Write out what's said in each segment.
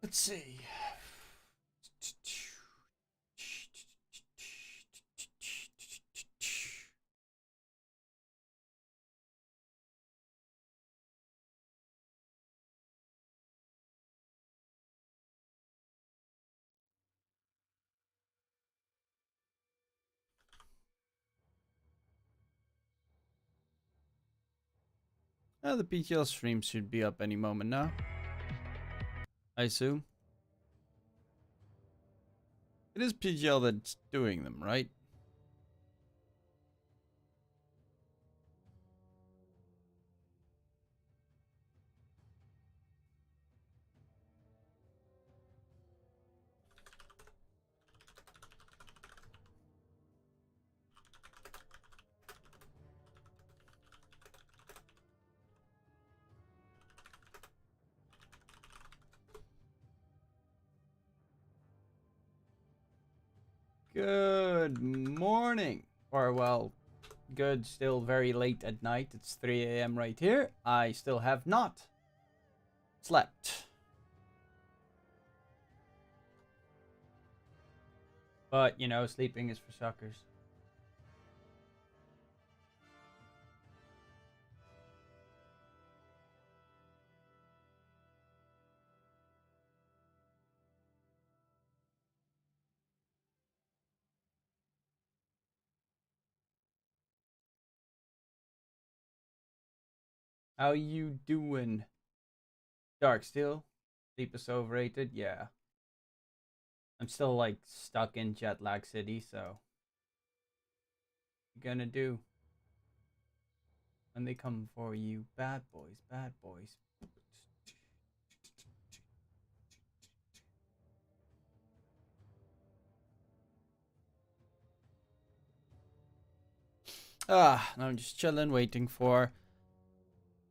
Let's see. The PGL stream should be up any moment now, I assume. It is PGL that's doing them, right? Good morning. Or, well, good, still very late at night. It's 3 a.m. right here. I still have not slept. But, you know, sleeping is for suckers. How you doing? Dark still? Sleep is overrated? Yeah. I'm still, like, stuck in jet lag city, so... What you gonna do? When they come for you, bad boys, bad boys. I'm just chilling, waiting for...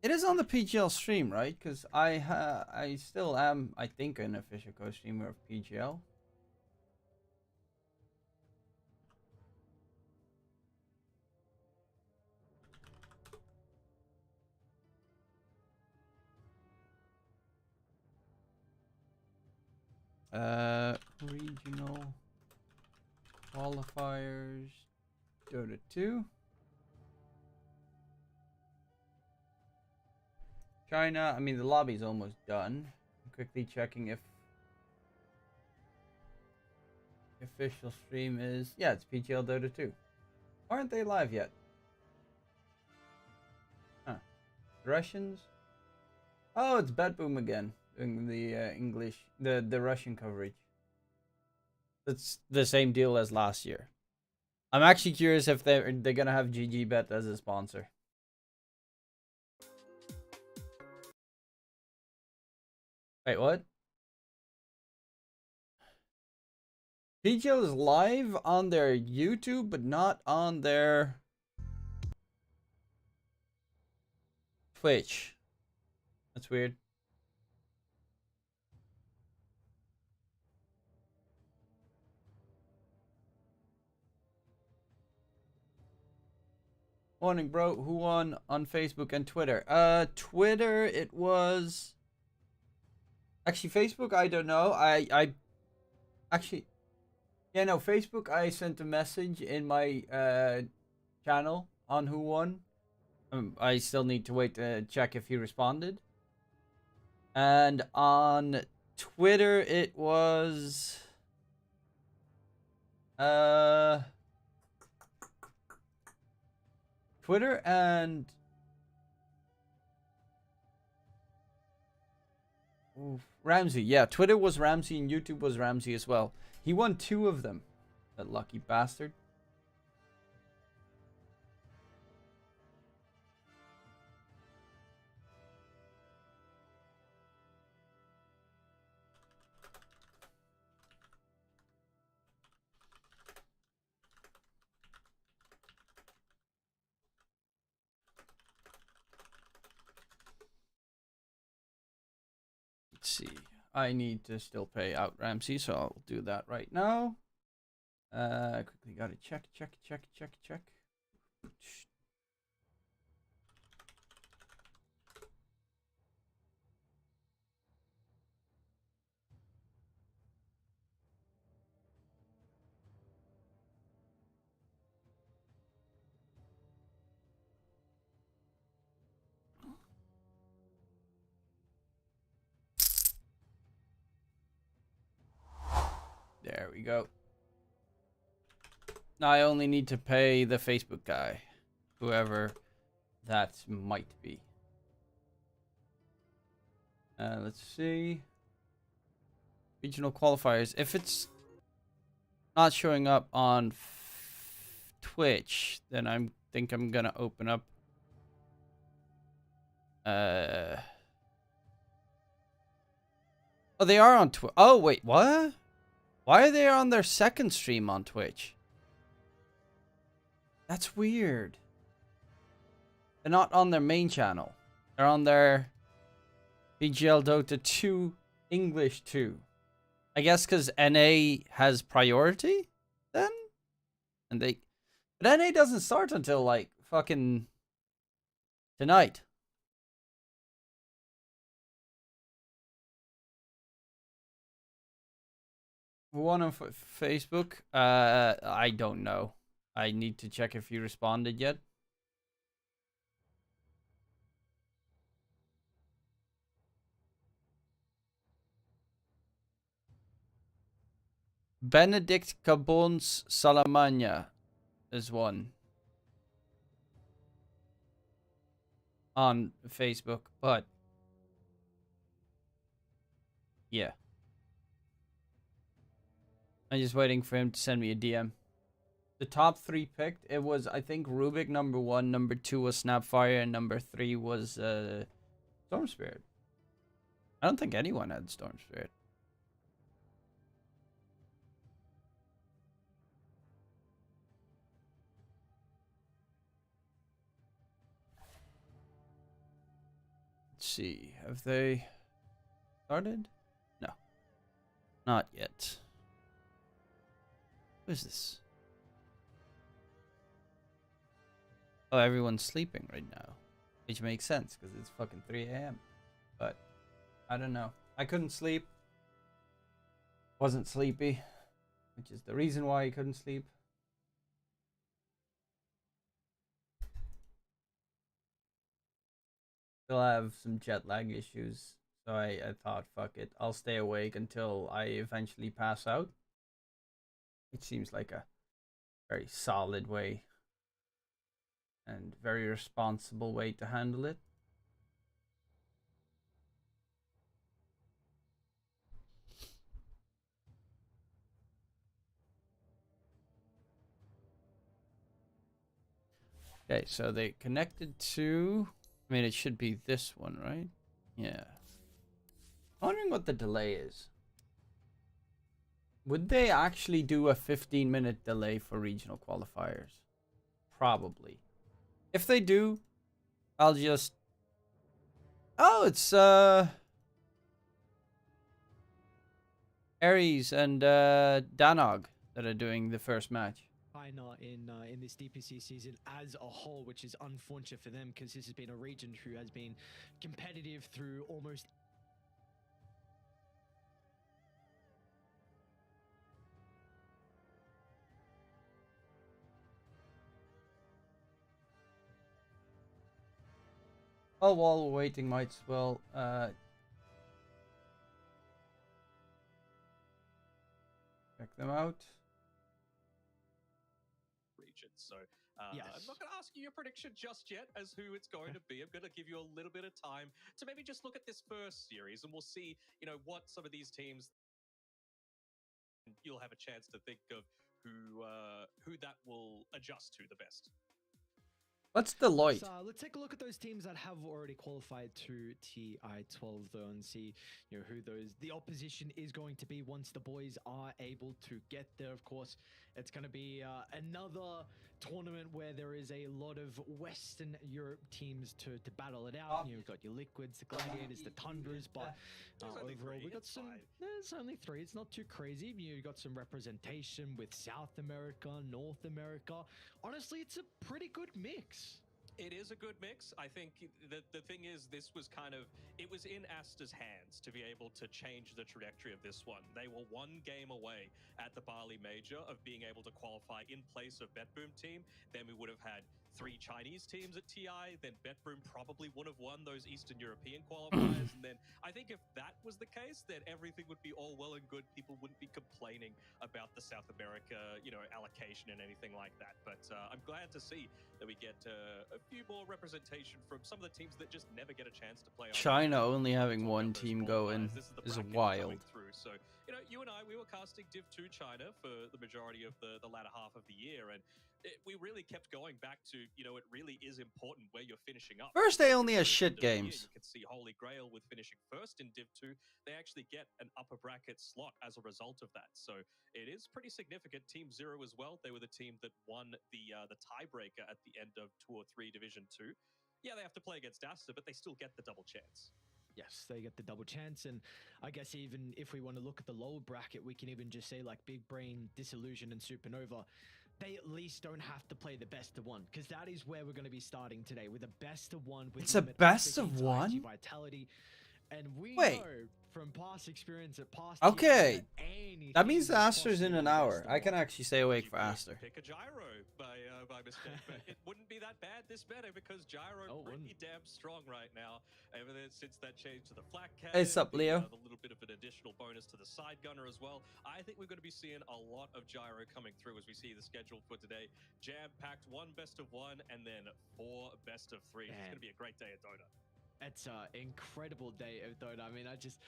It is on the PGL stream, right? Because I still am, I think, an official co-streamer of PGL. Regional qualifiers, Dota 2. China, I mean, the lobby's almost done. I'm quickly checking if the official stream is... Yeah, it's PGL Dota 2. Aren't they live yet? Huh. Russians? Oh, it's Batboom again, doing the English, the Russian coverage. It's the same deal as last year. I'm actually curious if they're gonna have GGBet as a sponsor. Wait, what? PGL is live on their YouTube, but not on their Twitch. That's weird. Morning, bro. Who won on Facebook and Twitter? Twitter, it was... Actually, Facebook, I don't know. I actually... Yeah, no, Facebook, I sent a message in my channel on who won. I still need to wait to check if he responded. And on Twitter, it was... Twitter and... Oof, Ramsey. Yeah, Twitter was Ramsey and YouTube was Ramsey as well. He won 2 of them. That lucky bastard. Let's see. I need to still pay out Ramsey, so I'll do that right now. Quickly gotta check. we go. Now I only need to pay the Facebook guy, whoever that might be. Let's see. Regional qualifiers. If it's not showing up on Twitch, then I think I'm gonna open up. Oh, they are on Twitch. Oh, wait, what? Why are they on their second stream on Twitch? That's weird. They're not on their main channel. They're on their BGL Dota 2 English 2. I guess because NA has priority then? And they... But NA doesn't start until, like, fucking tonight. One on Facebook? I don't know. I need to check if you responded yet. Benedict Cabons Salamagna is one on Facebook, but yeah. I'm just waiting for him to send me a DM. The top 3 picked, it was, I think, Rubik number 1, number 2 was Snapfire, and number 3 was Storm Spirit. I don't think anyone had Storm Spirit. Let's see, have they started? No, not yet. What is this? Oh, everyone's sleeping right now. Which makes sense, because it's fucking 3 a.m. But, I don't know. I couldn't sleep. Wasn't sleepy. Which is the reason why I couldn't sleep. Still have some jet lag issues. So I thought, fuck it. I'll stay awake until I eventually pass out. It seems like a very solid way. And very responsible way to handle it. Okay, so they connected to... I mean, it should be this one, right? Yeah. I'm wondering what the delay is. Would they actually do a 15-minute delay for regional qualifiers? Probably. If they do, I'll just... Oh, it's Ares and Danog that are doing the first match. In this DPC season as a whole, which is unfortunate for them because this has been a region who has been competitive through almost... Oh, while we're waiting, might as well check them out. So yes. I'm not going to ask you your prediction just yet as who it's going to be. I'm going to give you a little bit of time to maybe just look at this first series, and we'll see, you know, what some of these teams. You'll have a chance to think of who that will adjust to the best. What's Deloitte? So let's take a look at those teams that have already qualified to TI-12 though, and see, you know, who the opposition is going to be once the boys are able to get there. Of course, it's going to be another tournament where there is a lot of Western Europe teams to battle it out. You've got your Liquids, the Gladiators, the Tundras, but overall we got some... There's only 3. It's not too crazy. You got some representation with South America, North America. Honestly, it's a pretty good mix. It is a good mix. I think the thing is, this was kind of, it was in Aster's hands to be able to change the trajectory of this one. They were 1 game away at the Bali Major of being able to qualify in place of BetBoom team. Then we would have had 3 Chinese teams at TI, then Betroom probably would have won those Eastern European qualifiers. And then I think if that was the case, then everything would be all well and good. People wouldn't be complaining about the South America, allocation and anything like that. But I'm glad to see that we get a few more representation from some of the teams that just never get a chance to play. China only having one team going is wild. So, you and I, we were casting Div 2 China for the majority of the latter half of the year, and we really kept going back to, it really is important where you're finishing up. First, they only has shit games. You can see Holy Grail with finishing first in Div 2. They actually get an upper bracket slot as a result of that. So it is pretty significant. Team Zero as well. They were the team that won the tiebreaker at the end of 2 or 3 Division 2. Yeah, they have to play against Aster, but they still get the double chance. Yes, they get the double chance. And I guess even if we want to look at the lower bracket, we can even just say like Big Brain, Disillusion, and Supernova. They at least don't have to play the best of one, because that is where we're going to be starting today with a best of one. With it's a best of one? Vitality. And we Wait. know from past experience at past. Okay. That means Aster's in an hour. I can actually stay awake for Aster. Pick a gyro by mistake, but it wouldn't be that bad this meta because gyro pretty damn strong right now. Ever since that change to the flak cannon, Hey, sup, Leo? The little bit of an additional bonus to the side gunner as well. I think we're going to be seeing a lot of gyro coming through as we see the schedule for today. Jam-packed 1 best of 1 and then 4 best of 3. It's going to be a great day at Dota. It's an incredible day of Dota. I mean, it's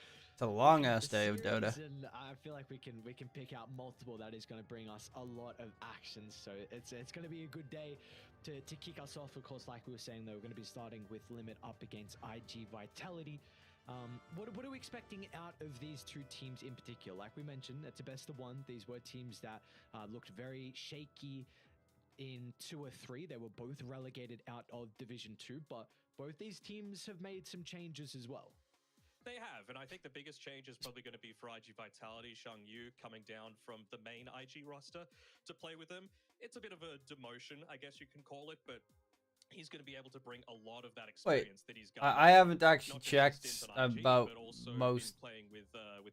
a long ass day of Dota. And I feel like we can pick out multiple that is going to bring us a lot of actions. So it's going to be a good day to kick us off. Of course, like we were saying, though, we're going to be starting with Limit up against IG Vitality. What are we expecting out of these 2 teams in particular? Like we mentioned, it's a best of 1. These were teams that looked very shaky in 2 or 3. They were both relegated out of Division 2, but both these teams have made some changes as well. They have, and I think the biggest change is probably going to be for IG Vitality, Shang Yu coming down from the main IG roster to play with them. It's a bit of a demotion, I guess you can call it, but he's going to be able to bring a lot of that experience that he's got. I haven't actually checked about most playing with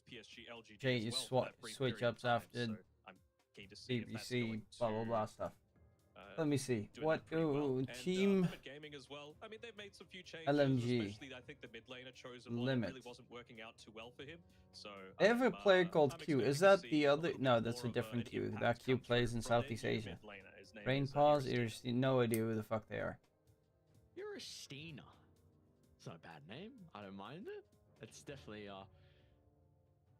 PSG, LGD as well, switch ups after so I'm keen to see BBC, blah blah blah stuff. Let me see. What team? Gaming as well. I mean, they've made some few changes. LMG. Especially, I think the mid laner chosen one really wasn't working out too well for him. So they have a player called Q. Is that the other? No, that's a different Q. That Q plays in Southeast Asia. Rain Paws. No idea who the fuck they are. You're a Stina. It's not a bad name. I don't mind it. It's definitely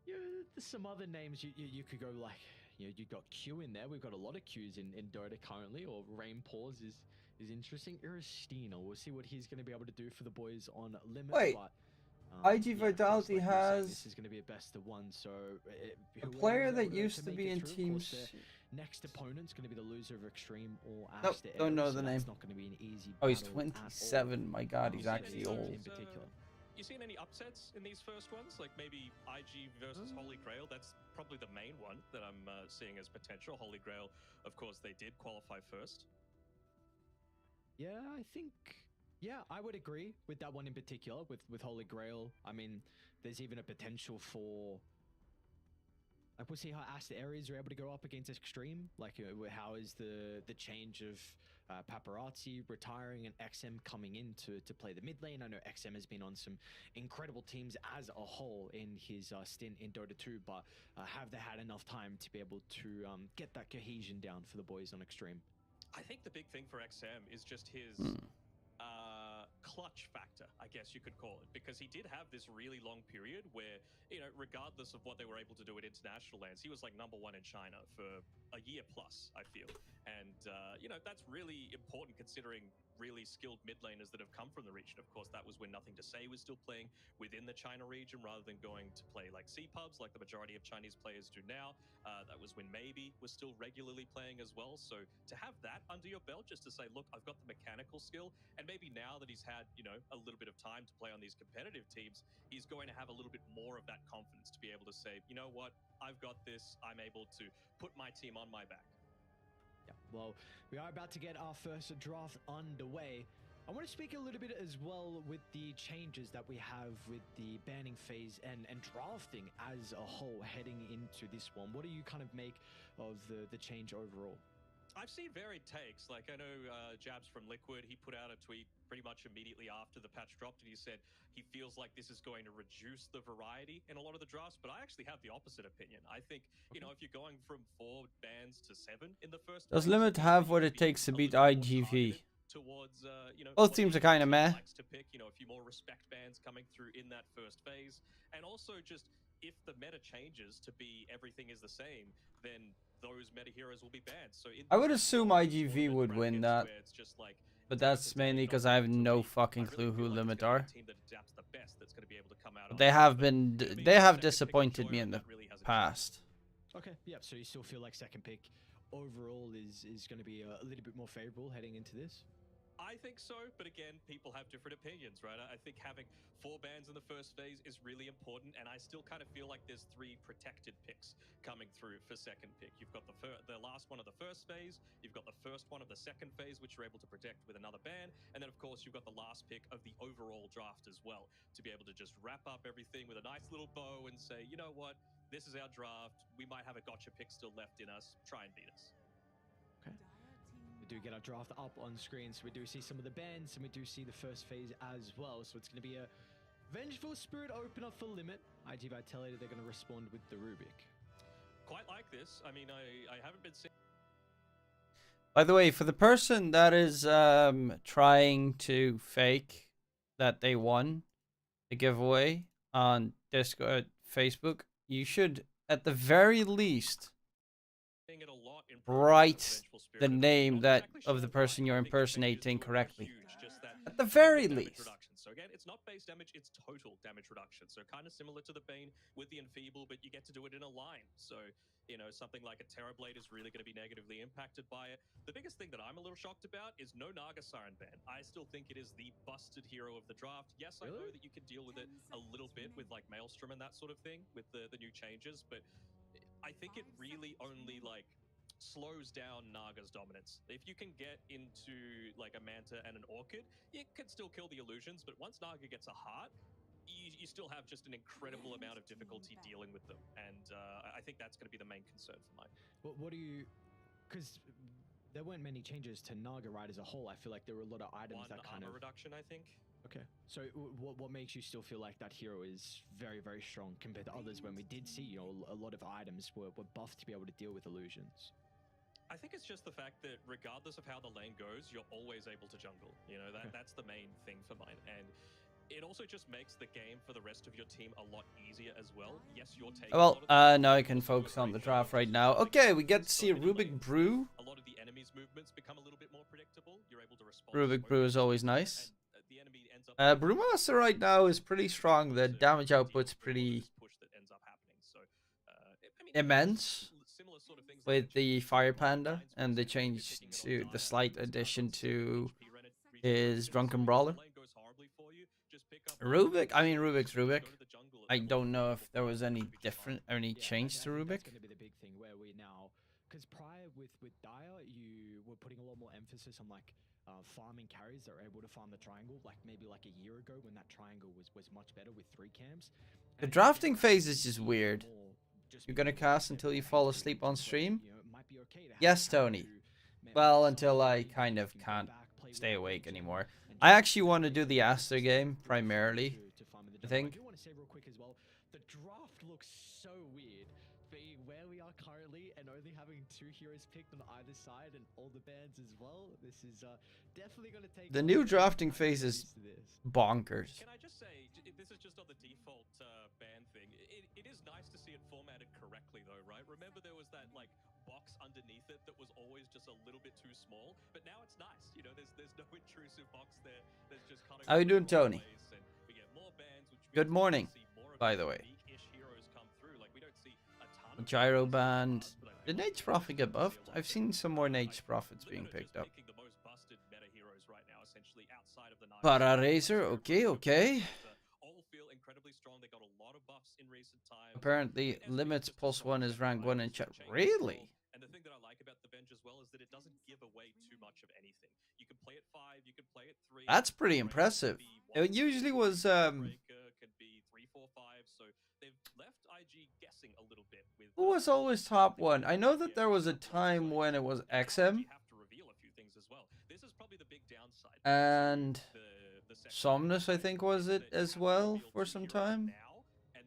there's some other names you could go like. You got Q in there. We've got a lot of Qs in Dota currently, or Rain Paws is interesting. Iristina, we'll see what he's going to be able to do for the boys on Limit. Wait, but, IG Vitality has... This is going to be a best of 1, so... a player that used to be in teams... Next opponent's going to be the loser of Extreme or Nope, Aster. don't know the name. It's not going to be an easy Oh, he's 27. My god, he's actually old. In particular. You seen any upsets in these first ones? Like maybe IG versus Holy Grail? That's probably the main one that I'm seeing as potential. Holy Grail, of course, they did qualify first. Yeah, I think... Yeah, I would agree with that one in particular, with Holy Grail. I mean, there's even a potential for... Like, we'll see how Aster Aries are able to go up against Extreme. Like, how is the change of Paparazzi retiring and XM coming in to play the mid lane? I know XM has been on some incredible teams as a whole in his stint in Dota 2, but have they had enough time to be able to get that cohesion down for the boys on Extreme? I think the big thing for XM is just his... clutch factor, I guess you could call it, because he did have this really long period where, regardless of what they were able to do at international lands, he was like #1 in China for a year plus, I feel. And, that's really important considering really skilled mid laners that have come from the region. Of course, that was when Nothing to Say was still playing within the China region rather than going to play like C-pubs like the majority of Chinese players do now. That was when Maybe was still regularly playing as well. So to have that under your belt, just to say, look, I've got the mechanical skill, and maybe now that he's had, a little bit of time to play on these competitive teams, he's going to have a little bit more of that confidence to be able to say, you know what, I've got this, I'm able to put my team on my back. Yeah, well, we are about to get our first draft underway. I want to speak a little bit as well with the changes that we have with the banning phase and drafting as a whole heading into this one. What do you kind of make of the change overall? I've seen varied takes. Like, I know Jabs from Liquid, he put out a tweet pretty much immediately after the patch dropped, and he said he feels like this is going to reduce the variety in a lot of the drafts. But I actually have the opposite opinion. I think, you know, if you're going from 4 bans to 7 in the first Does phase, Limit maybe have you what can it be takes to a beat little bit more IGV? targeted towards, you know, Both what teams are each kind of team meh. likes to pick. You know, a few more respect bans coming through in that first phase, and also just if the meta changes to be everything is the same, then those meta heroes will be banned. So in I these would assume long IGV tournament would win brackets that, where it's just like but day that's to day, mainly not because I have week to no week, fucking I really clue who feel like it's Limit going to be are. a team that adapts the best that's going to be able to come out on They top. have But, been, you know, me they as a have second pick disappointed me enjoyer, in the that really hasn't changed. past. Okay, yeah. So you still feel like second pick overall is going to be a little bit more favorable heading into this? I think so, but again, people have different opinions, right? I think having 4 bans in the first phase is really important, and I still kind of feel like there's 3 protected picks coming through for second pick. You've got the last one of the first phase, you've got the first one of the second phase, which you're able to protect with another ban, and then of course you've got the last pick of the overall draft as well, to be able to just wrap up everything with a nice little bow and say, you know what, this is our draft, we might have a gotcha pick still left in us, try and beat us. Okay. We do get our draft up on screen, so we do see some of the bans, and we do see the first phase as well. So it's going to be a Vengeful Spirit opener for Limit. IG Vitality, they're going to respond with the Rubik. Quite like this. I mean, I haven't been seeing. By the way, for the person that is trying to fake that they won the giveaway on Discord, Facebook, you should at the very least It a lot in write Vengeful Spirit. the I'm name not that exactly of sure the why. person you're I think the changes impersonating to it are correctly. huge, just that At the total very damage least. reduction. So again, it's not base damage, it's total damage reduction. So kind of similar to the Bane with the Enfeeble, but you get to do it in a line. So, you know, something like a Terrorblade is really going to be negatively impacted by it. The biggest thing that I'm a little shocked about is no Naga Siren ban. I still think it is the busted hero of the draft. Yes, I know that you can deal with it a little bit with like Maelstrom and that sort of thing with the new changes, but I think it really only like slows down Naga's dominance. If you can get into like a Manta and an Orchid, it can still kill the illusions, but once Naga gets a heart, you still have just an incredible amount of difficulty dealing with them. And I think that's going to be the main concern for mine. What do you... Because there weren't many changes to Naga, right, as a whole. I feel like there were a lot of items that kind of... armor reduction, I think. Okay, so what makes you still feel like that hero is very, very strong compared to others when we did see, you know, a lot of items were buffed to be able to deal with illusions? I think it's just the fact that regardless of how the lane goes, you're always able to jungle. You know, that's the main thing for mine. And it also just makes the game for the rest of your team a lot easier as well. Yes, you're taking Well, now I can focus on the draft right now. Okay, we get to see a Rubik Brew. A lot of the enemy's movements become a little bit more predictable. You're able to respond. Rubik Brew is always nice. The enemy ends up Brewmaster right now is pretty strong. The damage output's pretty immense with the Fire Panda and the change to the slight addition to his Drunken Brawler. Rubik's Rubik. I don't know if there was any change to Rubik. That's going to be the big thing where we now, because prior with Dire, you were putting a lot more emphasis on like farming carries that are able to farm the triangle, like maybe like a year ago when that triangle was much better with 3 camps. The drafting phase is just weird. You're gonna cast until you fall asleep on stream? Yes, Tony. Well, until I kind of can't stay awake anymore. I actually want to do the Aster game primarily. I think. I do want to say real quick as well, the draft looks so weird being where we are currently and only having 2 heroes picked on either side and all the bans as well. This is definitely going to take... The new drafting phase is bonkers. Can I just say, this is just on the default ban thing. It is nice to see it formatted correctly though, right? Remember there was that like box underneath it that was always just a little bit too small, but now it's nice. You know, there's no intrusive box there. There's just cutting. How you doing, Tony? We get more bans, which Good morning, by the way. Gyro band. Did Nate's Prophet get buffed? I've seen some more Nate's Prophets being picked up. Para Razor, okay. Apparently, Limits Pulse 1 is rank 1 in chat. Really? And the thing that I like about the bench as well is that it doesn't give away too much of anything. You can play at 5, you can play at 3. That's pretty impressive. It usually was could be 3, 4, 5. So they've left IG guessing a little bit with Who was always top one? I know that there was a time when it was XM and Somnus, I think, was it as well for some time?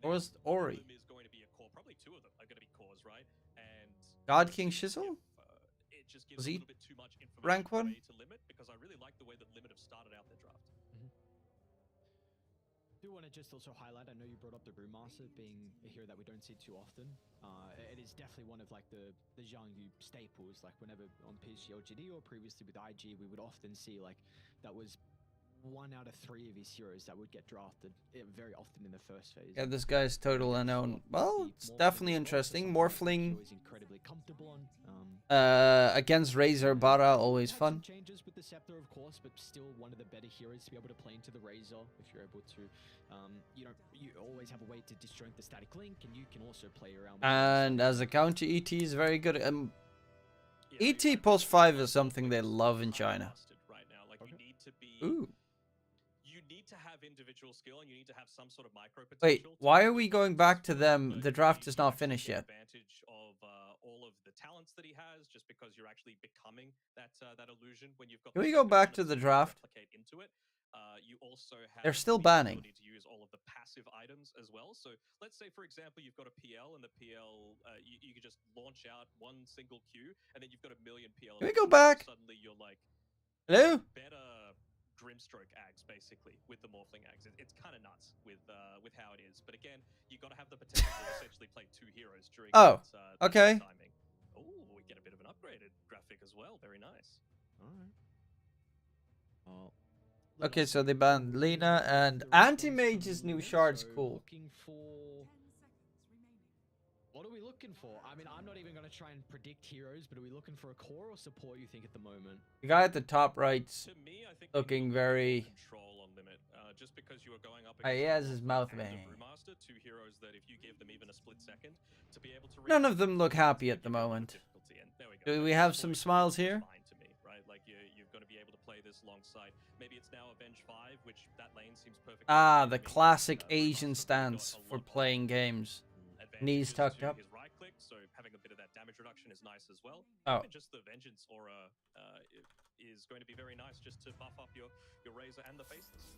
Or was it Ori? God King Shizzle? Was he rank one? Because I really like the way that Limit have started out their draft. I do want to just also highlight, I know you brought up the Brewmaster being a hero that we don't see too often. It is definitely one of like the Zhang Yu staples, like whenever on PSG LGD or previously with IG, we would often see like that was 1 out of 3 of his heroes that would get drafted very often in the first phase. Yeah, this guy's total unknown. Well, it's definitely interesting. Morphling He's incredibly comfortable on. against Razor Bara, always fun. Changes with the Scepter, of course, but still one of the better heroes to be able to play into the Razor if you're able to. You always have a way to disjoint the static link, and you can also play around. With And as a counter, ET is very good. ET post 5 is something they love in China. Ooh. You need to have individual skill and you need to have some sort of micro potential. Wait, why are we going back to them? The draft is not finished yet. Advantage of all of the talents that he has, just because you're actually becoming that illusion when you've got. Can we go back to the draft? Into it. You also have They're still banning. To use all of the passive items as well. So let's say, for example, you've got a PL, and the PL you can just launch out one single Q, and then you've got a million PL. Can we go back? Suddenly, you're like, hello? Better Grimstroke ags basically with the Morphling ags. It's kind of nuts with how it is. But again, you got to have the potential to essentially play 2 heroes during. Oh, that okay. Timing. Oh, we get a bit of an upgraded graphic as well. Very nice. All right. Oh. Okay, so they banned Lena and Anti-Mage's new shard's cool. Looking for... What are we looking for? I mean, I'm not even going to try and predict heroes, but are we looking for a core or support, you think, at the moment? The guy at the top right's To me, I think looking very... control on Limit, just because you are going up he has his mouth man. Brewmaster, 2 heroes that if you give them even a split second to be able to None of them look happy at the moment. Do we have some smiles here? Like you've got to be able to play this alongside. Maybe it's now Avenge 5, which that lane seems perfect. Ah, the classic Asian stance for playing games. Knees tucked up. His right click, so having a bit of that damage reduction is nice as well. Oh. Even just the Vengeance aura is going to be very nice just to buff up your Razor and the Faceless.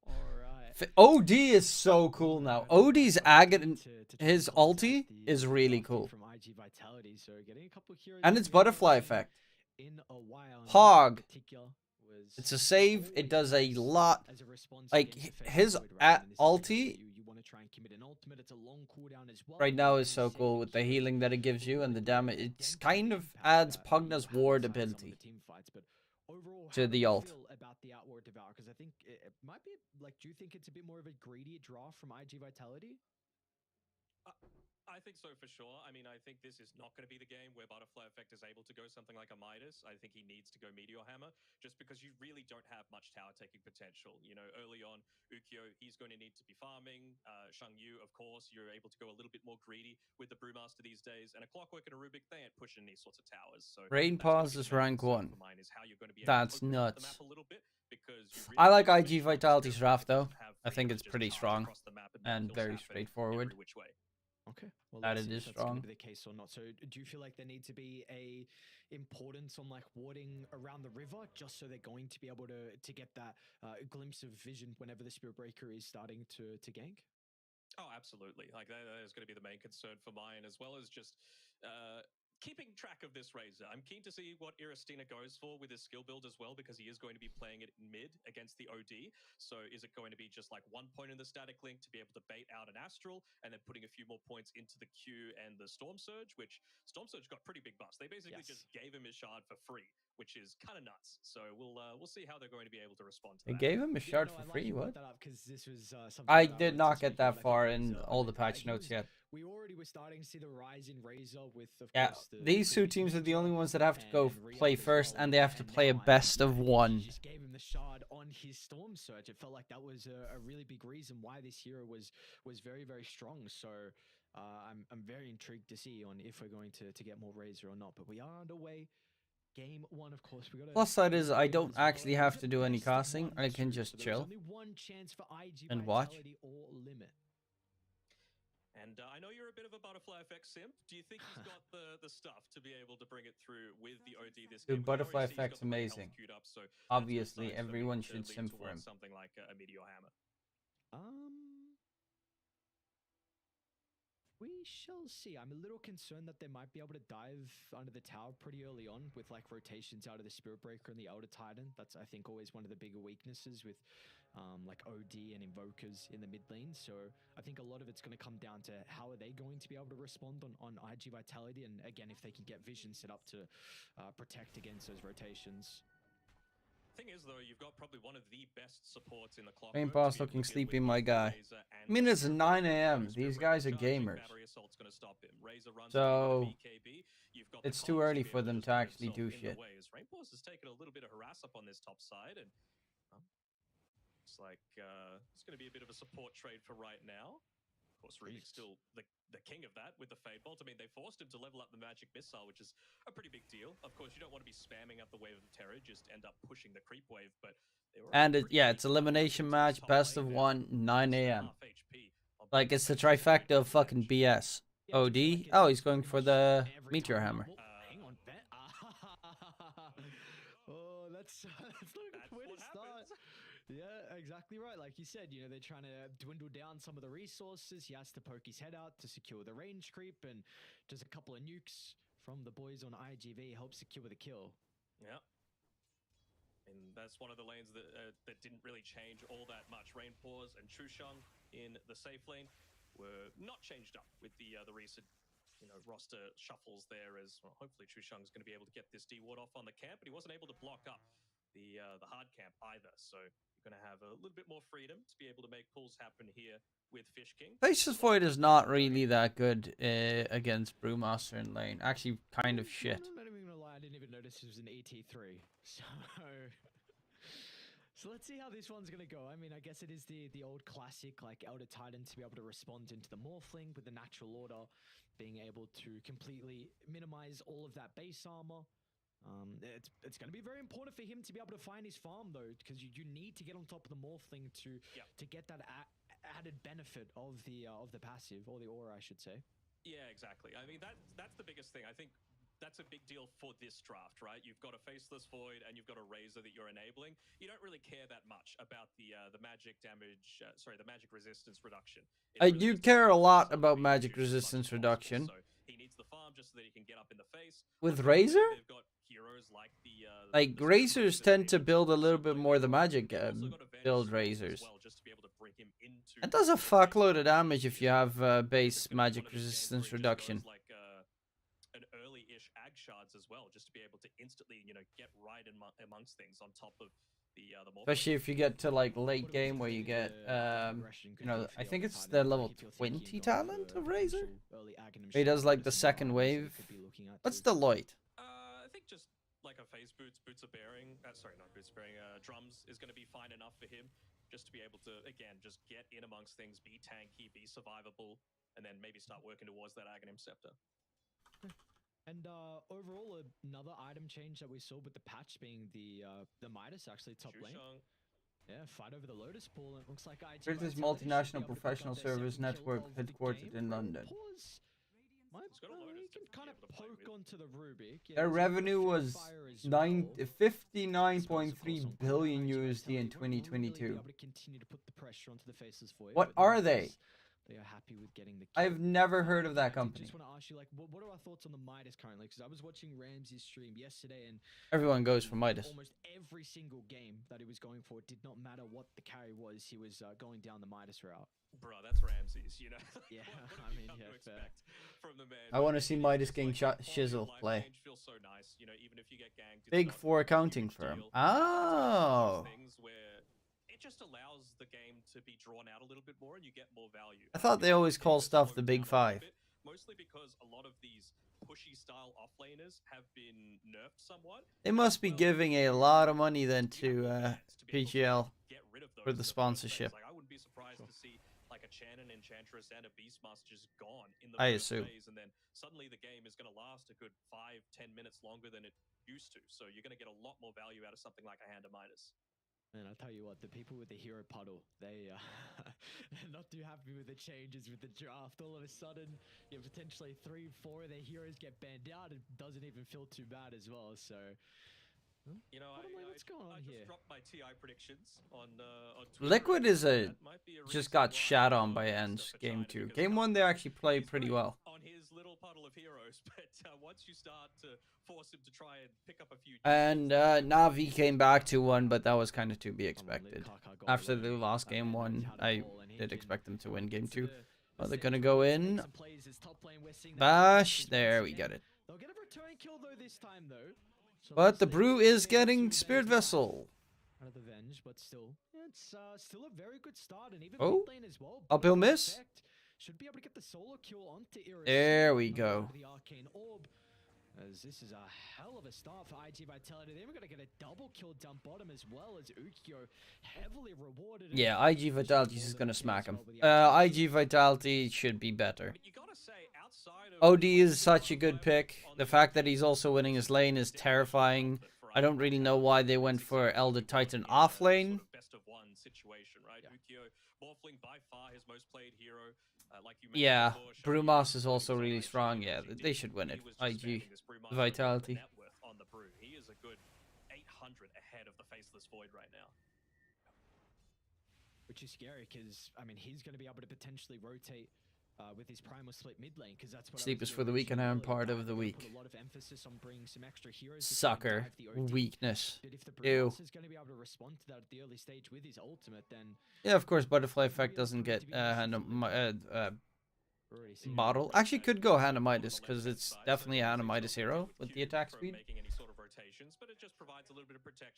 Alright. OD is so cool now. OD's his ulti is really cool. From IG Vitality, so getting a couple heroes And its butterfly effect. in a while. Hog. It's It's a save. It does a lot. as a response Like, against his Fate Void, right? And this is ulti because you want to try and commit an ultimate. It's a long cooldown as well. right now is You so save cool with the heroes healing that it gives you and the damage. again, It's to kind of impact adds that, Pugna's you ward have some of the ability. team fights, but overall, to how the do you ult. feel about the Outward Devour? Because I think it might be like, do you think it's a bit more of a greedy draw from IG Vitality? I think so for sure. I mean, I think this is not going to be the game where Butterfly Effect is able to go something like a Midas. I think he needs to go Meteor Hammer just because you really don't have much tower taking potential. You know, early on, Ukyo, he's going to need to be farming. Shang Yu, of course, you're able to go a little bit more greedy with the Brewmaster these days. And a Clockwork and a Rubik, they ain't pushing these sorts of towers. So Rain that's gonna Paws be is the main rank concern 1. for mine is how you're going to be able to That's open up the nuts. map a little bit, because you I really like want to IG make sure that Vitality's your draft though. opponents have I think freedom it's to just pretty charge strong across the map and kills very happen straightforward. every which way. Okay, well, That let's it see is if that's going strong. to be the case or not. So, do you feel like there needs to be a importance on like warding around the river, just so they're going to be able to get that glimpse of vision whenever the Spirit Breaker is starting to gank? Oh, absolutely. Like that is going to be the main concern for mine, as well as just keeping track of this Razor. I'm keen to see what Iristina goes for with his skill build as well, because he is going to be playing it mid against the OD. So is it going to be just like 1 point in the static link to be able to bait out an Astral, and then putting a few more points into the Q and the Storm Surge, which Storm Surge got pretty big buffs. They basically just gave him his shard for free, which is kind of nuts. So we'll see how they're going to be able to respond to They that. gave him a Yeah, shard no, for I like free. you brought What? that up, 'cause this was something I that did wanted to not speak get that about, far like, in Razor. all the I mean, patch he notes was- yet. We already were starting to see the rise in Razor with, of Yeah, course, these two teams are the only ones that have to go and Riyadh play as first, well, and they have to and play a now I best think, of yeah, he 1. just gave him the shard on his Storm Surge. It felt like that was a really big reason why this hero was very, very strong. So I'm very intrigued to see on if we're going to get more Razor or not. But we are underway. Game 1, of course. We got Plus side is I don't actually have to do any casting. I can just chill only one chance for IG and watch. Vitality or Limit. And I know you're a bit of a Butterfly Effect simp. Do you think he's got the stuff to be able to bring it through with the OD this game? Dude, Butterfly Obviously, he's Effect's got the right health amazing. queued up, so that's good Obviously, signs for me everyone to should lean sim for him. towards something like a Meteor Hammer. We shall see. I'm a little concerned that they might be able to dive under the tower pretty early on with like rotations out of the Spirit Breaker and the Elder Titan. That's I think always one of the bigger weaknesses with like OD and Invokers in the mid lane. So I think a lot of it's going to come down to how are they going to be able to respond on IG Vitality, and again if they can get Vision set up to protect against those rotations. Thing is, though, you've got probably one of the best supports in the clock. Rain Boss looking sleepy, my guy. I mean, it's 9 AM. These guys are gamers. So it's too early for them to actually do shit. Rain Boss has taken a little bit of harass up on this top side, and it's like it's going to be a bit of a support trade for right now. Of course, Rubik's still the king of that with the Fade Bolt. I mean, they forced him to level up the Magic Missile, which is a pretty big deal. Of course, you don't want to be spamming up the Wave of Terror, just end up pushing the creep wave. But and yeah, it's elimination match, best of 1, 9 AM. Like it's the trifecta of fucking BS. OD. Oh, he's going for the Meteor Hammer. Hang on, oh, that's not a good way to start. Yeah, exactly right. Like you said, you know, they're trying to dwindle down some of the resources. He has to poke his head out to secure the range creep, and just a couple of nukes from the boys on IGV help secure the kill. Yeah. And that's one of the lanes that that didn't really change all that much. Rainpaws and Chusheng in the safe lane were not changed up with the recent, you know, roster shuffles there. As well, hopefully Chusheng is going to be able to get this D ward off on the camp, but he wasn't able to block up the hard camp either. So you're going to have a little bit more freedom to be able to make pulls happen here with Fish King. Faceless Void is not really that good against Brewmaster in lane. Actually, kind of shit. I'm not even gonna lie, I didn't even notice it was an ET3. So let's see how this one's gonna go. I mean, I guess it is the old classic, like Elder Titan to be able to respond into the Morphling with the natural order, being able to completely minimize all of that base armor. It's going to be very important for him to be able to find his farm though, because you need to get on top of the Morphling to get that added benefit of the passive, or the aura, I should say. Yeah, exactly. I mean, that's the biggest thing. I think that's a big deal for this draft, right? You've got a Faceless Void and you've got a Razor that you're enabling. You don't really care that much about the magic damage, the magic resistance reduction. I do care a lot about magic resistance reduction. So he needs the farm just so that he can get up in the face. With Razor? They've got heroes like like Razors tend to build a little bit more the magic build Razors. It does a fuckload of damage if you have base magic resistance reduction. Like an early-ish ag shards as well, just to be able to instantly, you know, get right amongst things on top of the especially if you get to like late game where you get you know, I think it's the level 20 talent of Razor. He does like the second wave. What's Deloitte? I think just like a phase boots of bearing, not boots of bearing, drums is going to be fine enough for him, just to be able to, again, just get in amongst things, be tanky, be survivable, and then maybe start working towards that Aghanim Scepter. And overall, another item change that we saw with the patch being the Midas actually top lane. Yeah, fight over the Lotus Pool. It looks like IG British multinational professional service network headquartered in London. You can kind of poke onto the Rubik. Yeah, their revenue was 59.3 billion USD in 2022. What are they? They are happy with getting the. I've never heard of that company. I just want to ask you, like, what are our thoughts on the Midas currently? Because I was watching Ramsey's stream yesterday, and everyone goes for Midas. Almost every single game that he was going for, it did not matter what the carry was, he was going down the Midas route. Bro, that's Ramsey's, you know. Yeah, I mean, from the man. I want to see Midas King Shizzle play. Feels so nice, you know, even if you get ganked. Big Four accounting firm. Oh. Things where it just allows the game to be drawn out a little bit more and you get more value. I thought they always call stuff the Big Five. Mostly because a lot of these pushy style offlaners have been nerfed somewhat. They must be giving a lot of money then to PGL for the sponsorship. Like, I wouldn't be surprised to see like a Shannon, Enchantress, and a Beastmaster just gone in the I first assume. phase, and then suddenly the game is going to last a good 5-10 minutes longer than it used to. So you're going to get a lot more value out of something like a Hand of Midas. And I'll tell you what, the people with the hero puddle, they're not too happy with the changes with the draft. All of a sudden, potentially 3, 4 of their heroes get banned out. It doesn't even feel too bad as well. So, what's going on here? Just dropped my TI predictions on Twitter. Liquid is That might be a just reason got why shat on Aster by for ENG game China, 2. because Game 1 they actually played he's pretty great well. on his little puddle of heroes, but once you start to force him to try and pick up a few And Navi came back 2-1, but that was kind of to be expected. After they lost game 1, I did expect them to win game 2. Well, they're gonna go in. Bash. There we get it. They'll get a return kill though this time though. But the Brew is getting Spirit Vessel. Out of the Venge, but still, it's still a very good start, and even Oh, mid lane as well. uphill miss. Should be able to get the solo kill onto Iris. There we go. The Arcane Orb. As this is a hell of a start for IG Vitality. Then we're going to get a double kill down bottom as well as Ukyo heavily rewarded. Yeah, IG Vitality is going to smack him. IG Vitality should be better. OD is such a good pick. The fact that he's also winning his lane is terrifying. I don't really know why they went for Elder Titan off lane. Best of one situation, right? Ukyo, Morphling by far his most played hero. Like you Yeah, before, Brewmas is also really strong. Yeah, they should win it. IG Vitality. On the Brew. He is a good 800 ahead of the Faceless Void right now. Which is scary because, I mean, he's going to be able to potentially rotate with his primal split mid lane, because that's what Sleepers for the week and I'm part of the week. Put a lot of emphasis on bringing some extra heroes. Sucker. Weakness. But if the Ew. is going to be able to respond to that at the early stage with his ultimate, then Yeah, of course, Butterfly Effect doesn't get bottle. Actually, could go Hanamitis because it's definitely a Hanamitis hero with the attack speed.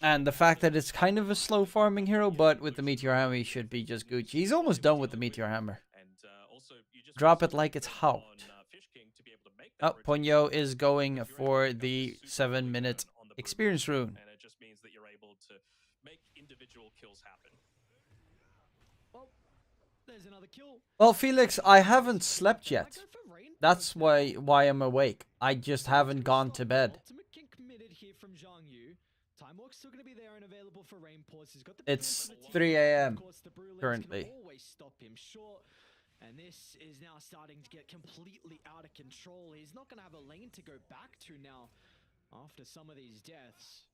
And the fact that it's kind of a slow farming hero, but with the Meteor Hammer, he should be just Gucci. He's almost done with the Meteor Hammer. Drop it like it's hot. Oh, Ponyo is going for the 7-minute experience rune. And it just means that you're able to make individual kills happen. well, there's another kill. Well, Felix, I haven't slept yet. That's why I'm awake. I just haven't gone to bed. Ultimate king committed here from Zhang Yu. Time Walk's still going to be there and available for Rain Pause. He's got the It's 3 a.m. currently. Always stop him short. And this is now starting to get completely out of control. He's not going to have a lane to go back to now after some of these deaths.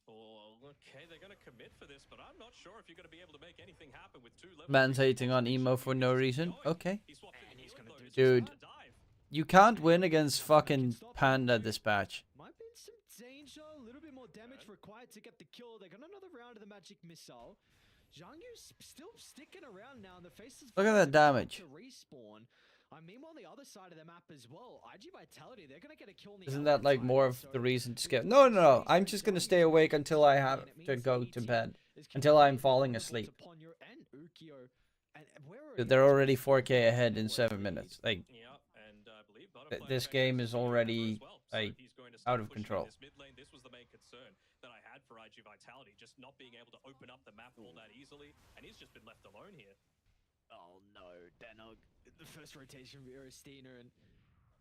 Oh, okay, they're going to commit for this, but I'm not sure if you're going to be able to make anything happen with 2 levels. Man's hating on Emo for no reason. Okay. And he's gonna do Dude, you can't win against fucking Panda Dispatch. Might be some danger, a little bit more damage required to get the kill. They got another round of the magic missile. Zhang Yu's still sticking around now, and the faces. Look at that damage. To respawn. Meanwhile, on the other side of the map as well, IG Vitality, they're gonna get a kill. Isn't that like more of the reason to skip? No. I'm just gonna stay awake until I have to go to bed. Until I'm falling asleep. Dude, they're already 4K ahead in 7 minutes. Like, this game is already like out of control. This was the main concern that I had for IG Vitality, just not being able to open up the map all that easily, and he's just been left alone here. Oh no, Danog, the first rotation for Aristina, and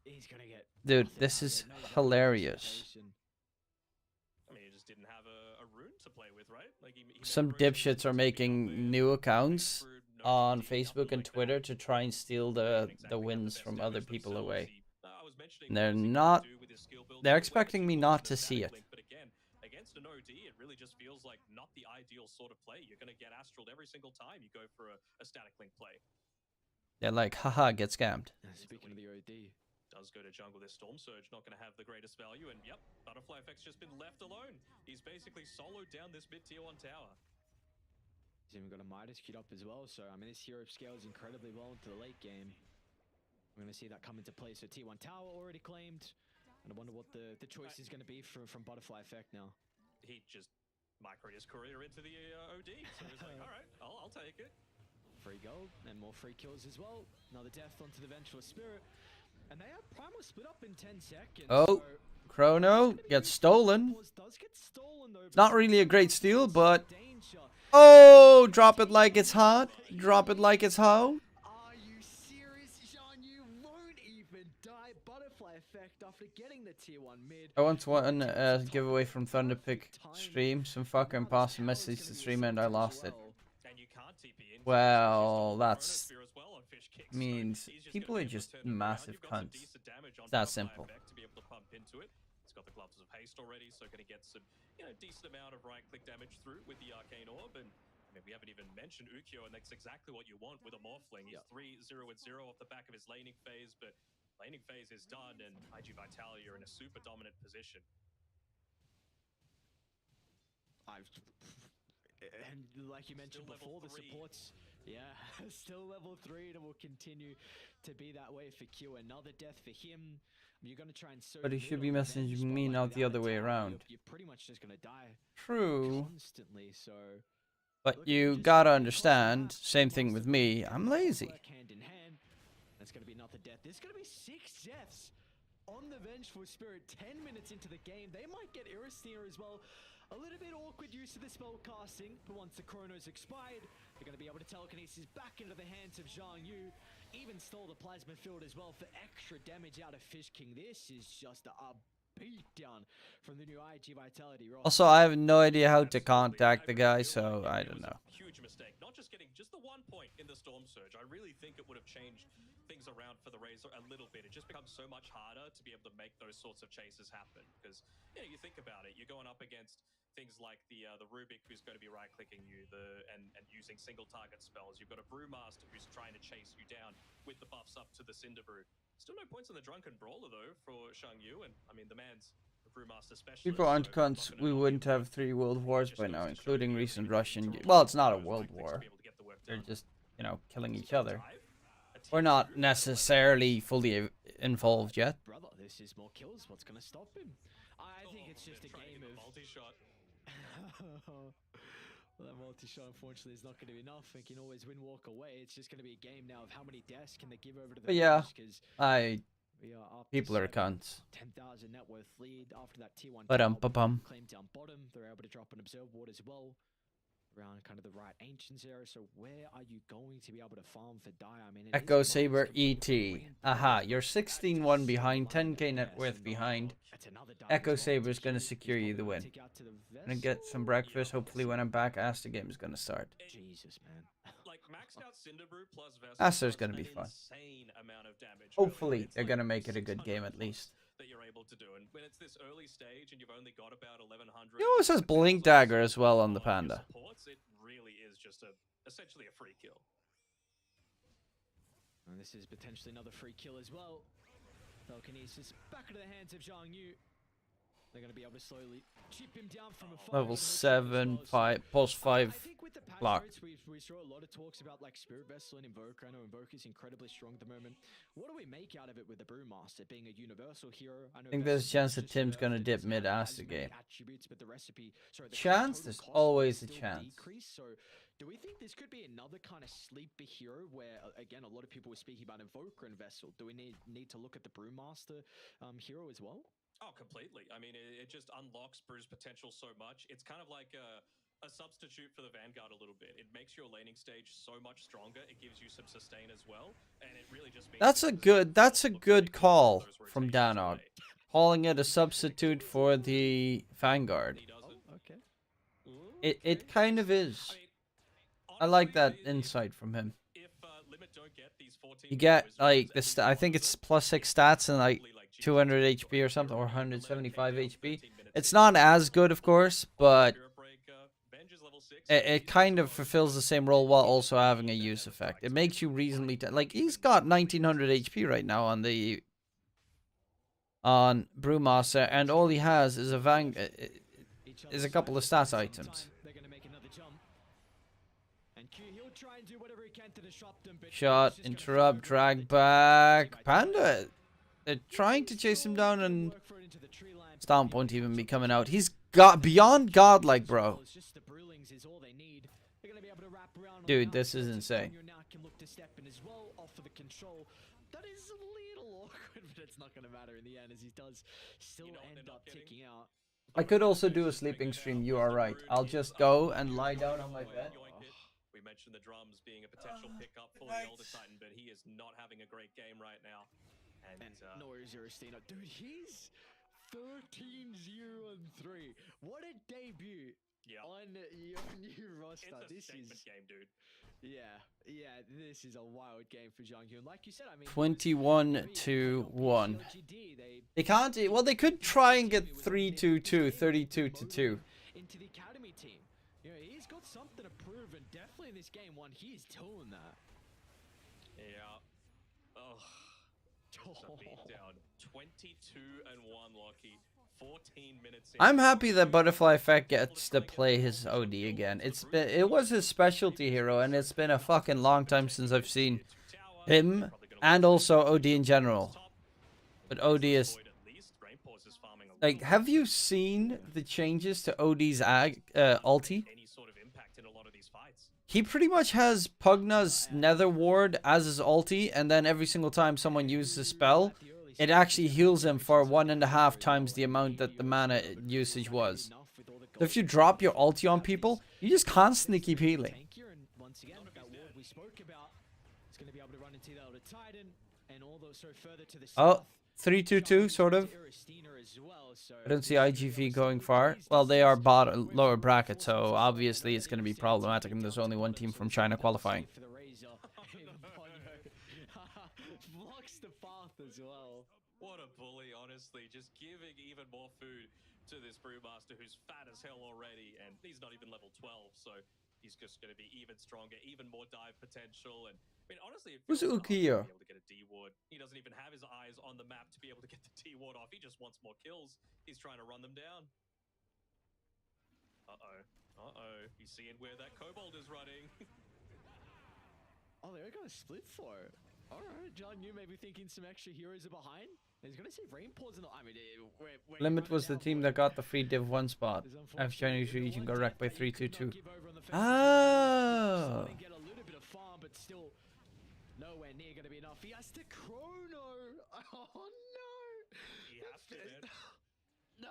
he's gonna get. Dude, this is hilarious. I mean, he just didn't have a rune to play with, right? Like he Some dipshits are making new accounts on Facebook and Twitter to try and steal the wins from other people away. And they're expecting me not to see it. But again, against an OD, it really just feels like not the ideal sort of play. You're going to get astraled every single time you go for a static link play. They're like, haha, get scammed. Speaking of the OD, does go to jungle. This Storm Surge not going to have the greatest value, and yep, Butterfly Effect's just been left alone. He's basically soloed down this mid tier 1 tower. he's even got a Midas queued up as well, so I mean this hero scales incredibly well into the late game. We're going to see that come into play. So T1 tower already claimed, and I wonder what the choice is going to be from Butterfly Effect now. He just microed his career into the OD, so he's like, all right, I'll take it. Free gold and more free kills as well. Another death onto the Vengeful Spirit. And they have Primal split up in 10 seconds. Oh, Chrono gets stolen. It's not really a great steal, but... Oh, drop it like it's hot. Drop it like it's hot. Are you serious, Jean? You won't even die. Butterfly Effect after getting the tier 1 mid. I once won a giveaway from Thunderpick stream. Some fucker imposter messaged the stream and I lost it. And you can't TP into Well, it. that's As well on Fish King, means so he's just people gonna are be able to just turn it around. massive You've got some cunts. decent damage on It's that top by simple. effect to be able to pump into it. It's got the gloves of haste already, so going to get some, decent amount of right-click damage through with the arcane orb. And I mean, we haven't even mentioned Ukyo, and that's exactly what you want with a Morphling. He's 3-0-0 off the back of his laning phase, but laning phase is done, and IG Vitality are in a super dominant position. And like you mentioned before, the supports, still level 3, and it will continue to be that way for Q. Another death for him. You're going to try and But he should be messaging me, not the other way around. You're pretty much just going to die True. constantly, so... But you gotta understand, same thing with me, I'm lazy. Hand in hand. That's going to be another death. There's going to be 6 deaths on the Vengeful Spirit 10 minutes into the game. They might get Iristhea as well. A little bit awkward use of the spell casting, but once the chrono's expired, they're going to be able to telekinesis back into the hands of Zhang Yu. Even stole the plasma field as well for extra damage out of Fish King. This is just a beatdown from the new IG Vitality roster. Also, I have no idea how to contact the guy, so I don't know. Huge mistake. Not just getting just the 1 point in the Storm Surge. I really think it would have changed things around for the Razor a little bit. It just becomes so much harder to be able to make those sorts of chases happen. Because, you think about it. You're going up against things like the Rubik, who's going to be right-clicking you, and using single target spells. You've got a Brewmaster who's trying to chase you down with the buffs up to the Cinderbrew. Still no points in the Drunken Brawler, though, for Shang Yu, and I mean, the man's a Brewmaster specialist. People aren't so cunts, not we gonna wouldn't have 3 world wars by now, including recent Russian... Well, it's not a world war. They're just, killing each other. We're not necessarily fully involved yet. Brother, this is more kills. What's going to stop him? I think it's just a game of... multi-shot. Well, that multi-shot, unfortunately, is not going to be enough. They can always win, walk away. It's just going to be a game now of how many deaths can they give over to the But yeah, we are up people are cunts. 10,000 net worth lead after that tier 1 Ba-dum-ba-bum. claim down bottom. They're able to drop an Observe Ward as well around kind of the right Ancients area. So where are you going to be able to farm for die? I mean, Echo Saber ET. Aha, you're 16-1 behind, 10k net worth behind. Echo Saber is going to secure you the win. Gonna get some breakfast. Hopefully when I'm back, Aster game is going to start. Jesus, man. Like maxed out Cinderbrew plus Vessel. Aster's going to be fun. Insane amount of damage. Hopefully they're going to make it a good game at least. That you're able to do, and when it's this early stage and you've only got about 1100. He always has Blink Dagger as well on the Panda. It really is just essentially a free kill. And this is potentially another free kill as well. Telekinesis back into the hands of Zhang Yu. They're going to be able to slowly chip him down from afar. Level 7, 5, pulse 5 I think with the patch block. notes, we saw a lot of talks about like Spirit Vessel and Invoker. I know Invoker is incredibly strong at the moment. What do we make out of it with the Brewmaster being a universal hero? I think there's a chance that Tim's gonna dip mid Aster game. Attributes, but the recipe, sorry, the Chance? total There's cost always a still chance. decrease. So do we think this could be another kind of sleeper hero where, again, a lot of people were speaking about Invoker and Vessel? Do we need to look at the Brewmaster hero as well? Oh, completely. I mean, it just unlocks Brew's potential so much. It's kind of like a substitute for the Vanguard a little bit. It makes your laning stage so much stronger. It gives you some sustain as well, and it really just means That's a good call from Danog. Calling it a substitute for the Vanguard. Okay. It kind of is. I like that insight from him. You get like this. I think it's +6 stats and like 200 HP or something, or 175 HP. It's not as good, of course, but it kind of fulfills the same role while also having a use effect. It makes you reasonably like he's got 1900 HP right now on Brewmaster, and all he has is a couple of stats items. Shot, interrupt, drag back. Panda, they're trying to chase him down, and Stomp won't even be coming out. He's got beyond godlike, bro. Dude, this is insane. That is a little awkward, but it's not going to matter in the end, as he does still end up ticking out. I could also do a sleeping stream, you are right. I'll just go and lie down on my bed. We mentioned the drums being a potential pickup for the older Titan, but he is not having a great game right now. And no worries, Aristina. Dude, he's 13-0-3. What a debut Yeah. on your new roster. It's a This statement is game, dude. yeah, this is a wild game for Zhang Hyun. Like you said, I mean, 21-1. They can't. Well, they could try and get 3-2-2, 32-2. Into the academy team. You know, he's got something to prove, and definitely in this game one, he's doing that. Yeah. Oh. It's a beatdown. 22-1, Lockie. 14 minutes in. I'm happy that Butterfly Effect gets to play his OD again. It was his specialty hero, and it's been a fucking long time since I've seen him and also OD in general. But OD is like, have you seen the changes to OD's ulti? Any sort of impact in a lot of these fights. He pretty much has Pugna's Nether Ward as his ulti, and then every single time someone uses a spell, it actually heals him for 1.5 times the amount that the mana usage was. So if you drop your ulti on people, you just constantly keep healing. Oh, 3-2-2, sort of. I don't see IGV going far. Well, they are lower bracket, so obviously it's going to be problematic, and there's only one team from China qualifying. Blocks the path as well. What a bully, honestly. Just giving even more food to this Brewmaster who's fat as hell already, and he's not even level 12, so he's just going to be even stronger, even more dive potential. And I mean, honestly, it Who's feels hard to be Ukiyo? able to get a D ward. He doesn't even have his eyes on the map to be able to get the D ward off. He just wants more kills. He's trying to run them down. He's seeing where that Kobold is running. Oh, they're going to split for it. Alright, John, you may be thinking some extra heroes are behind. He's going to see Rainpaw's in the... I mean, Limit was the team that got the free Div 1 spot. After Chinese region got wrecked by 3-2-2. Oh! Get a little bit of farm, but still nowhere near going to be enough. He has to chrono. Oh, no. He has to, man. No,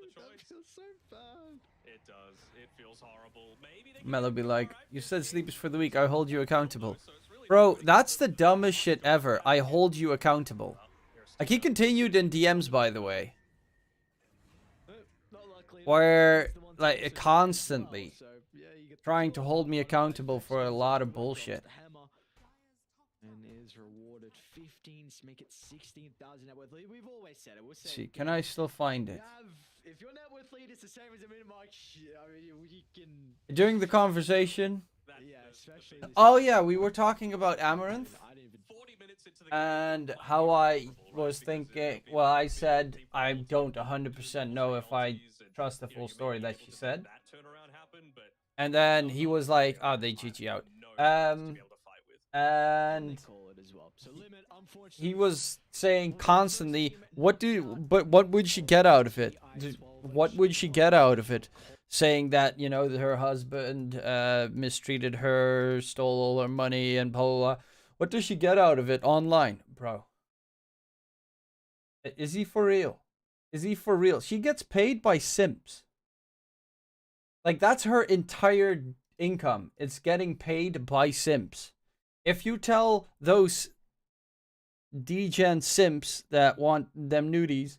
There's no other that choice. feels so bad. It does. It feels horrible. Maybe they can Mello be like, alright, you said sleep is for the weak, I hold you accountable. so it's really Bro, not that's the dumbest shit ever. I hold you accountable. Like, he continued in DMs, by the way. Not luckily, Where, it's the one like, to also constantly as well, so, yeah, you get the trying to goal. hold me accountable for a lot of Goes across bullshit. the hammer and is rewarded 15 to make it 16,000 net worth lead. We've always said it. We'll say See, can I still find it? if your net worth lead is the same as a min mark, I mean, you can. During the conversation, that Yeah, first especially. bit. this- oh yeah, we were talking about Amaranth. I didn't even 40 minutes into the And game, how one I hero was triple, right? Because thinking, it'll be well, I like said people I will don't do 100% two, know three if I ultis and, trust the you know, full you may story be that able she to said. make that turnaround happen, but And then he not was much like, there oh, they in GG fight. out. No chance to be able to fight with. they And call it as well. So limit, unfortunately, he was saying constantly, what would she get out of it? What would she get out of it? Saying that, you know, her husband mistreated her, stole all her money, and blah, blah, blah. What does she get out of it online, bro? Is he for real? Is he for real? She gets paid by simps. Like, that's her entire income. It's getting paid by simps. If you tell those degen simps that want them nudies,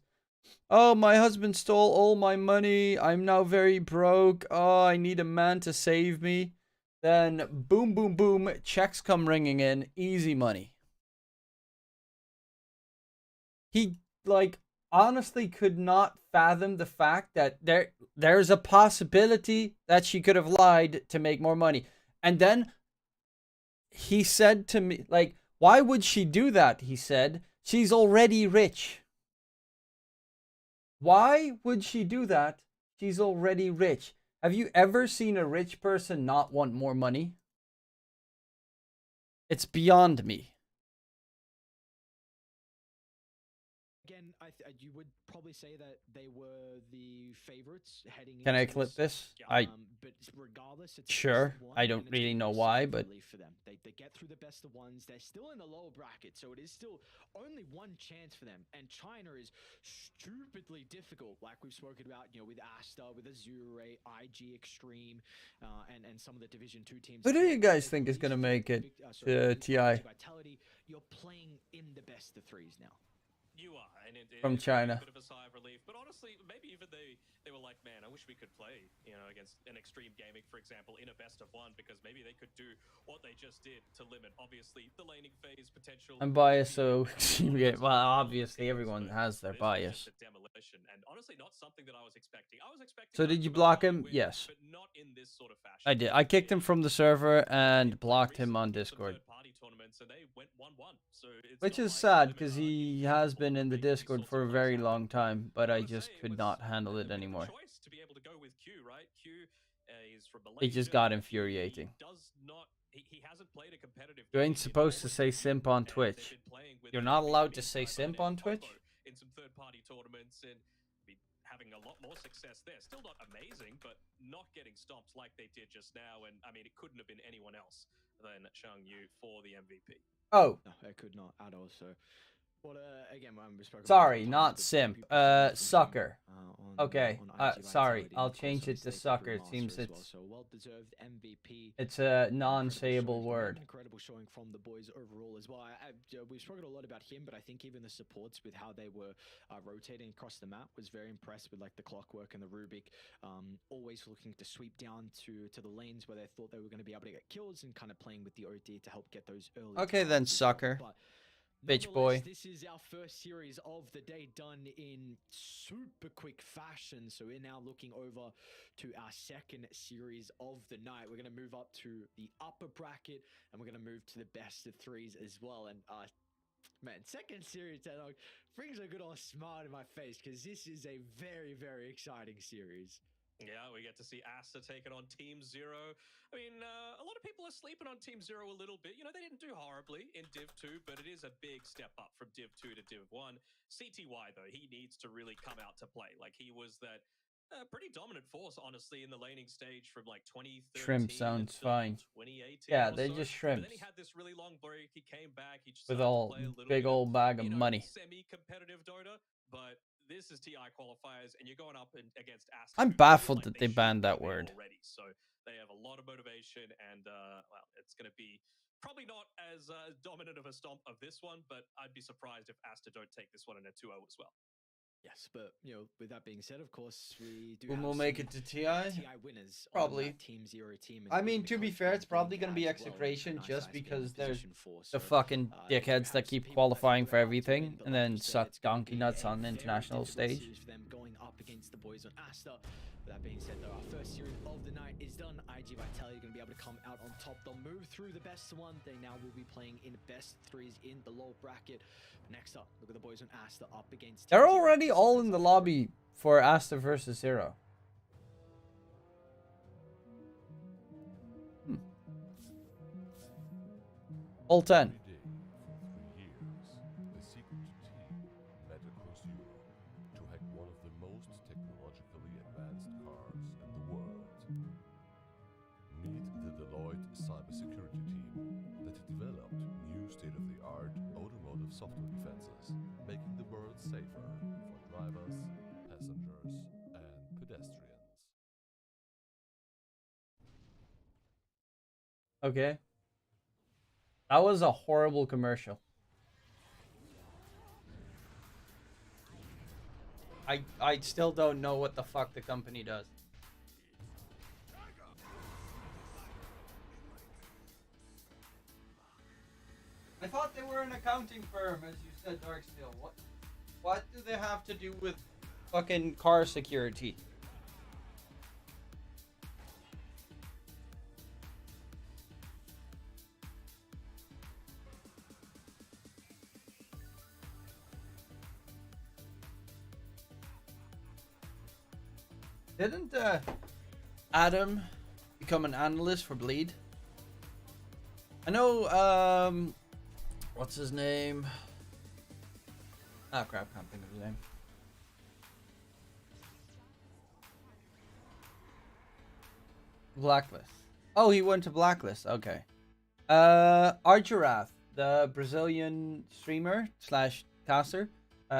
oh, my husband stole all my money, I'm now very broke, oh, I need a man to save me, then boom, boom, boom, checks come ringing in, easy money. He, like, honestly could not fathom the fact that there's a possibility that she could have lied to make more money. And then he said to me, like, why would she do that? He said, she's already rich. Why would she do that? She's already rich. Have you ever seen a rich person not want more money? It's beyond me. again, you would probably say that they were the favorites heading. Can I into clip this? Yeah. But regardless, it's a Sure. best of one, I don't and it's really gonna know be why, smooth but relief for them. They get through the best of ones. They're still in the lower bracket, so it is still only one chance for them. And China is stupidly difficult, like we've spoken about, you know, with Aster, with Azure, IG Extreme, and some of the Division 2 teams. who do you guys At think is least gonna make it sorry, to at least TI? Vitality, you're playing in the best of threes now. You are, and it from is maybe China. a bit of a sigh of relief. But honestly, maybe even they were like, man, I wish we could play, against an Extreme Gaming, for example, in a best of one, because maybe they could do what they just did to limit, obviously, the laning phase potential. I'm biased, so Yeah, well, obviously everyone has their this was bias. just a demolition, and honestly, not something that I was expecting. I was expecting. So us did to you most block likely him? win, Yes, but not in this sort of fashion. I did. I kicked him from the server and blocked him on Recently in some Discord. third-party tournaments, and they went 1-1. So it's Which not is like sad Limit because are he incapable has been of in the making these Discord sorts for of a plays very happen. long time, but I Gotta just say, it could was not handle a it bit of a anymore. choice to be able to go with Q, right? Q is from It just Malaysia. got He infuriating. does not. He hasn't played a competitive You game ain't in supposed to over say 2 simp years, on and they've Twitch. been playing with You're the not big allowed to big say guy by the simp name on of Twitch? Popo in some third-party tournaments and be having a lot more success there. Still not amazing, but not getting stomped like they did just now. And I mean, it couldn't have been anyone else than Shang Yu for the MVP. Oh, No, it could not at all. So, well, again, we spoke about sorry, it a few not times, but simp. people started messaging, Sucker. Okay. on IG Sorry, Vitality, and I'll of course, change it to obviously sucker. through It seems Master as well. it's So well-deserved MVP. it's a Incredible non-sayable showing. word. Incredible showing from the boys overall as well. We've spoken a lot about him, but I think even the supports with how they were rotating across the map was very impressed with like the clockwork and the Rubik, always looking to sweep down to the lanes where they thought they were going to be able to get kills and kind of playing with the OD to help get those early. Okay, then, tags as well. sucker. But Bitch boy. this is our first series of the day done in super quick fashion. So we're now looking over to our second series of the night. We're going to move up to the upper bracket and we're going to move to the best of threes as well. And man, second series that brings a good old smile to my face because this is a very, very exciting series. Yeah, we get to see Aster taking on Team Zero. I mean, a lot of people are sleeping on Team Zero a little bit. They didn't do horribly in Div 2, but it is a big step up from Div 2 to Div 1. CTY, though, he needs to really come out to play. Like, he was that pretty dominant force, honestly, in the laning stage from, like, 2013 Shrimp sounds until fine. 2018 Yeah, or they're so. just But then shrimps. he had this really long break. He came back. He With started all to play a little big bit old bag of money. semi-competitive Dota, but this is TI qualifiers, and you're going up against Aster. I'm who feel baffled like that they should banned that be there word. already. So they have a lot of motivation, and well, it's going to be probably not as dominant of a stomp of this one, but I'd be surprised if Aster don't take this one in a 2-0 as well. Yes, but with that being said, of course, we do. When have we'll make some it to TI? TI winners. Probably. On that Team Zero team. I mean, to be fair, it's probably going to be execration just because there's the fucking dickheads that keep qualifying for everything and then suck donkey nuts on the international stage. For them going up against the boys on Aster. With that being said, though, our first series of the night is done. IG Vitality are going to be able to come out on top. They'll move through the best one. They now will be playing in best threes in the low bracket. Next up, look at the boys on Aster up against. They're already all in the lobby for Aster versus Zero. All 10. Every day for 3 years, the secret team met across Europe to hack one of the most technologically advanced cars in the world. Meet the Deloitte cybersecurity team that developed new state-of-the-art automotive software defenses, making the world safer for drivers, passengers, and pedestrians. Okay. That was a horrible commercial. I still don't know what the fuck the company does. I thought they were an accounting firm, as you said, Darksteel. What do they have to do with fucking car security? Didn't Adam become an analyst for Bleed? I know, what's his name? Ah, crap, can't think of his name. Blacklist. Oh, he went to Blacklist, okay. Argirath, the Brazilian streamer slash caster,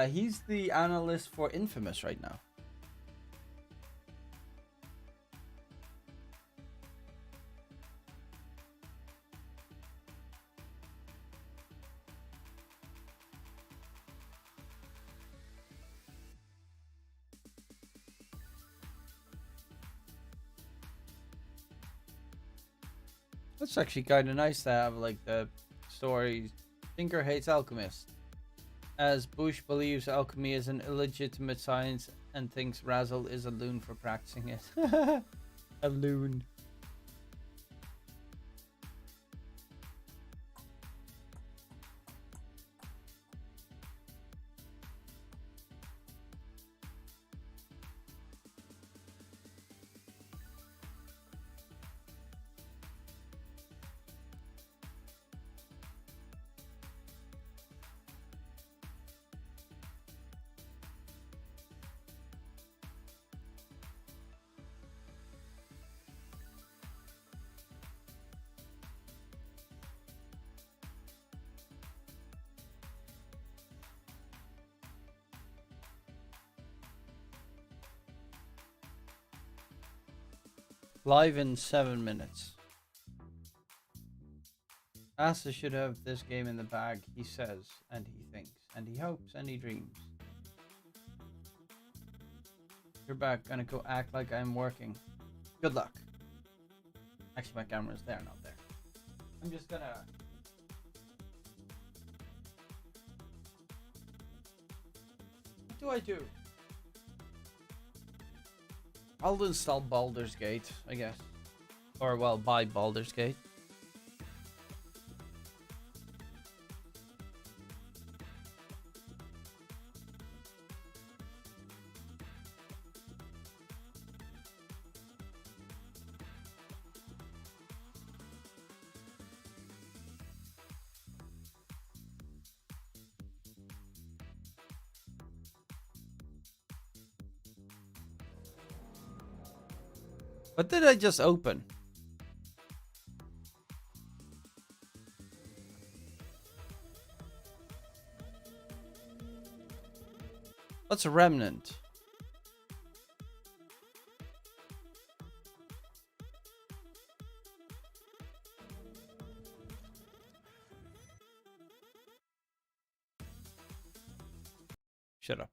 he's the analyst for Infamous right now. That's actually kind of nice to have, like, the stories. Tinker hates alchemist, as Bush believes alchemy is an illegitimate science and thinks Razzle is a loon for practicing it. A loon. Live in 7 minutes. Aster should have this game in the bag, he says, and he thinks, and he hopes, and he dreams. You're back, gonna go act like I'm working. Good luck. Actually, my camera's there, not there. I'm just gonna... What do I do? I'll install Baldur's Gate, I guess. Or, well, buy Baldur's Gate. What did I just open? What's a remnant? Shut up.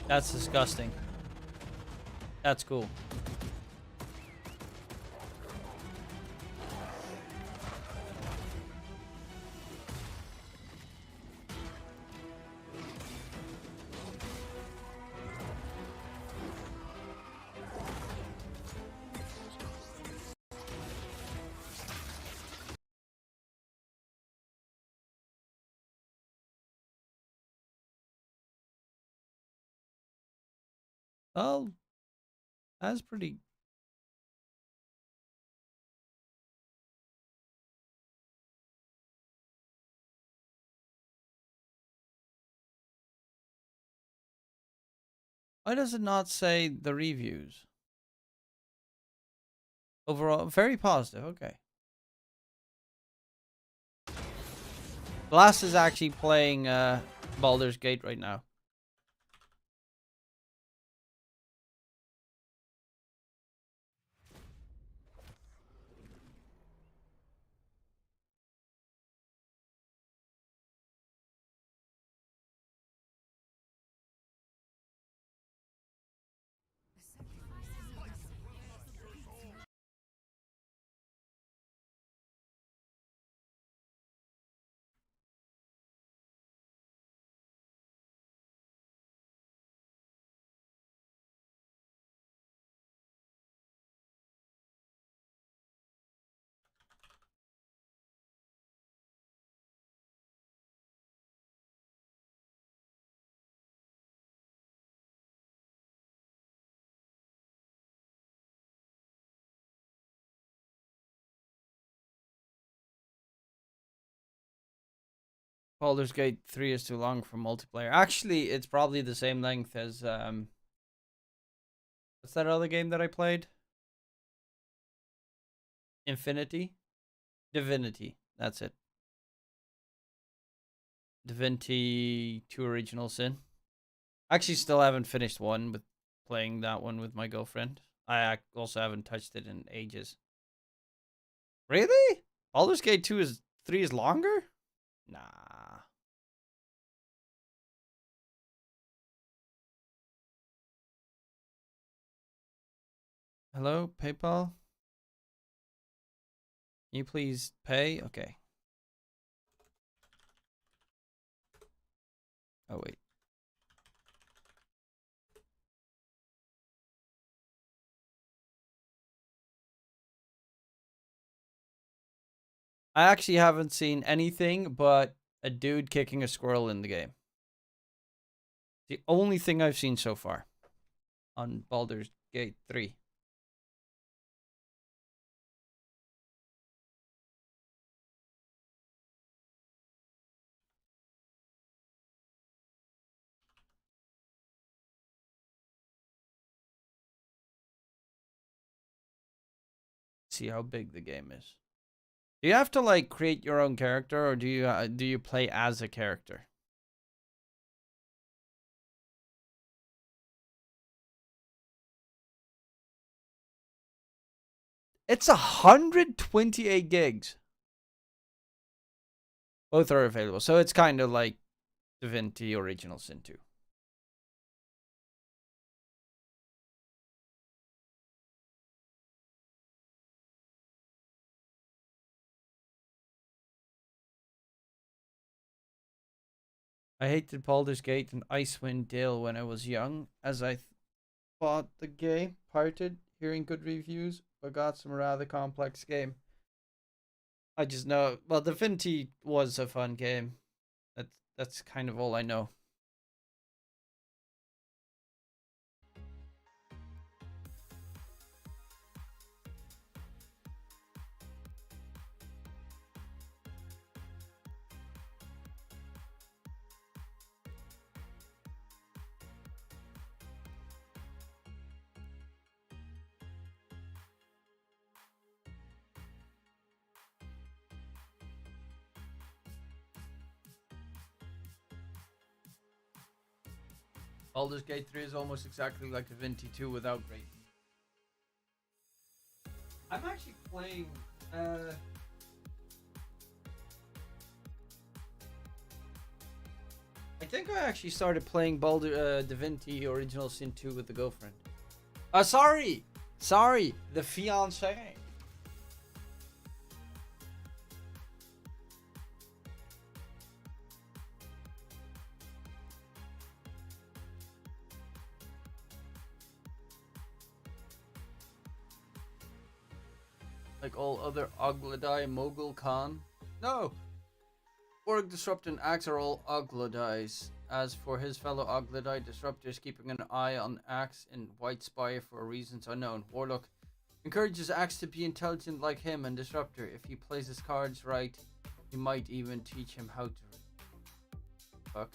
That's disgusting. That's cool. Well, that's pretty... Why does it not say the reviews? Overall, very positive, okay. Glass is actually playing Baldur's Gate right now. Baldur's Gate 3 is too long for multiplayer. Actually, it's probably the same length as what's that other game that I played? Divinity. That's it. Divinity 2 Original Sin. I actually still haven't finished one with playing that one with my girlfriend. I also haven't touched it in ages. Really? Baldur's Gate 3 is longer? Nah. Hello, PayPal? Can you please pay? Okay. Oh, wait. I actually haven't seen anything but a dude kicking a squirrel in the game. The only thing I've seen so far on Baldur's Gate 3. See how big the game is. Do you have to like create your own character, or do you play as a character? It's 128 gigs. Both are available, so it's kind of like Divinity Original Sin 2. I hated Baldur's Gate and Icewind Dale when I was young, as I bought the game, pirated, hearing good reviews, but got some rather complex game. I just know, well, Divinity was a fun game. That's kind of all I know. Baldur's Gate 3 is almost exactly like Divinity 2 without great. I'm actually playing I think I actually started playing Divinity Original Sin 2 with the girlfriend. Sorry, the fiance. Like all other Ogladai Mogul Khan. No! Org Disrupt and Axe are all Ogladais. As for his fellow Ogladai, Disruptor is keeping an eye on Axe and White Spire for reasons unknown. Warlock encourages Axe to be intelligent like him, and Disruptor, if he plays his cards right, he might even teach him how to. Fuck.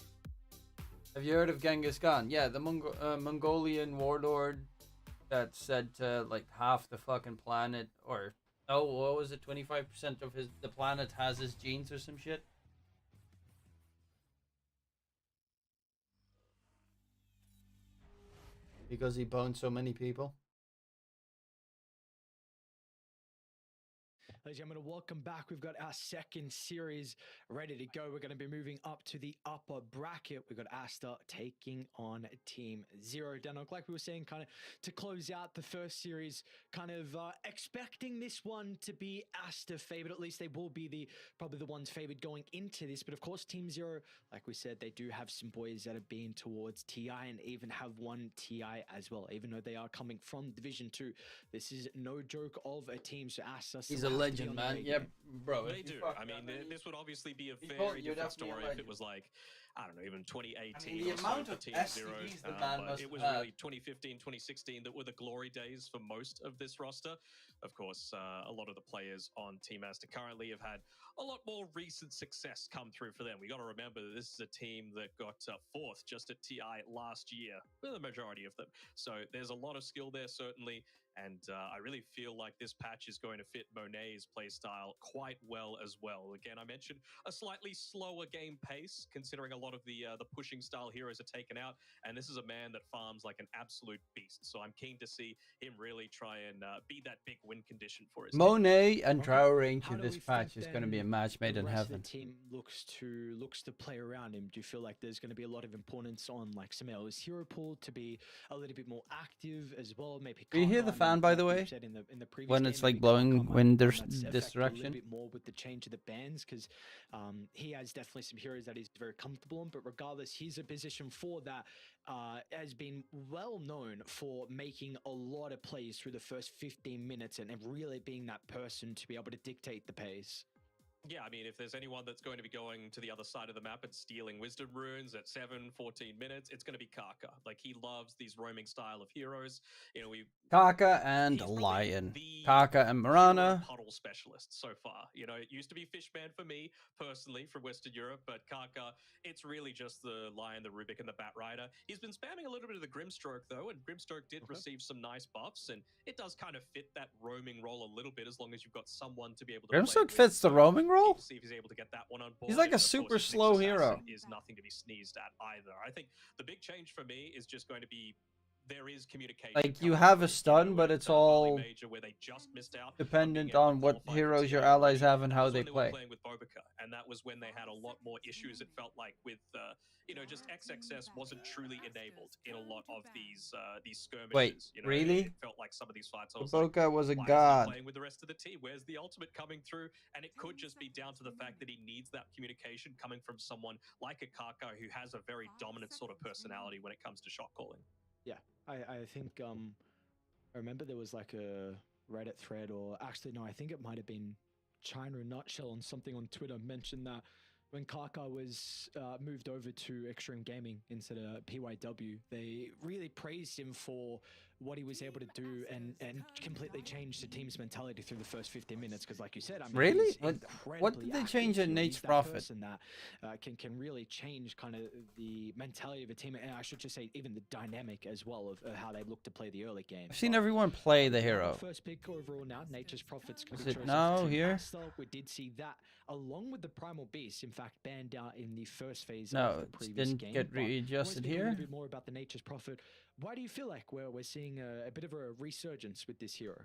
Have you heard of Genghis Khan? Yeah, the Mongolian warlord that said to like half the fucking planet, or oh, what was it? 25% of the planet has his genes or some shit. Because he boned so many people. Ladies and gentlemen, welcome back. We've got our second series ready to go. We're going to be moving up to the upper bracket. We've got Aster taking on Team Zero. Danok, like we were saying, kind of to close out the first series, kind of expecting this one to be Aster favored. At least they will be probably the ones favored going into this. But of course, Team Zero, like we said, they do have some boys that have been towards TI and even have won TI as well. Even though they are coming from Division 2, this is no joke of a team. So Aster, he's a legend, man. Yeah, bro. They do. I mean, this would obviously be a very different story if it was like, I don't know, even 2018 the or so amount for of Team Zero. SCVs the man But must it was have. really 2015, 2016 that were the glory days for most of this roster. Of course, a lot of the players on Team Aster currently have had a lot more recent success come through for them. We got to remember that this is a team that got fourth just at TI last year, for the majority of them. So there's a lot of skill there, certainly. And I really feel like this patch is going to fit Monet's playstyle quite well as well. Again, I mentioned a slightly slower game pace, considering a lot of the pushing style heroes are taken out. And this is a man that farms like an absolute beast. So I'm keen to see him really try and be that big win condition for his team. Monet and Okay. Drow range How in do this we patch think is going to be a then match made the in rest heaven. of the team looks to play around him? Do you feel like there's going to be a lot of importance on like Samel's hero pool to be a little bit more active as well? Maybe. Do you hear the fan, by the way? In the previous When game, it's like maybe blowing Kaka wind might this affect a little direction? bit more with the change of the bans, because he has definitely some heroes that he's very comfortable on. But regardless, he's a position for that has been well known for making a lot of plays through the first 15 minutes and really being that person to be able to dictate the pace. Yeah, I mean, if there's anyone that's going to be going to the other side of the map and stealing wisdom runes at 14 minutes, it's going to be Kaka. Like, he loves these roaming style of heroes. You know, Kaka and he's Lion. the Kaka and Marana. puddle specialist so far. You know, it used to be Fishman for me personally from Western Europe, but Kaka, it's really just the Lion, the Rubik, and the Bat Rider. He's been spamming a little bit of the Grimstroke though, and Grimstroke did receive some nice buffs, and it does kind of fit that roaming role a little bit as long as you've got someone to be able to. Grimstroke fits the roaming role. See if he's able to get that one on board. He's like a And, of super course, slow Nyx hero. Assassin is nothing to be sneezed at either. I think the big change for me is just going to be there is communication. Like, you coming have through, a stun, but with, it's all Major where they just missed out dependent being able to on what qualify for heroes your TI allies already. have and That how was they when were play. playing with Bobica, and that was when they had a lot more issues. It felt like with just XXS wasn't truly enabled in a lot of these skirmishes. Wait, you know, really? It felt like some of these fights. I was like, Boca was a why isn't he god. playing with the rest of the team? Where's the ultimate coming through? And it could just be down to the fact that he needs that communication coming from someone like a Kaka who has a very dominant sort of personality when it comes to shot calling. Yeah, I think I remember there was like a Reddit thread, or actually no, I think it might have been China in Nutshell on something on Twitter mentioned that when Kaka was moved over to Extreme Gaming instead of PYW, they really praised him for what he was able to do and completely changed the team's mentality through the first 15 minutes. Because, like you said, I mean, Really? he's What incredibly did they active. change in You know, Nate's he's that Prophet? person that can really change kind of the mentality of a team, and I should just say even the dynamic as well of how they look to play the early game. I've seen But everyone play the hero. first pick overall now, Nature's Prophet's going Is to be it chosen now, to here? Aster. We did see that along with the Primal Beast, in fact, banned out in the first phase No, of the it previous didn't game. get But I wanna readjusted speak a here. little bit more about the Nature's Prophet. Why do you feel like we're seeing a bit of a resurgence with this hero?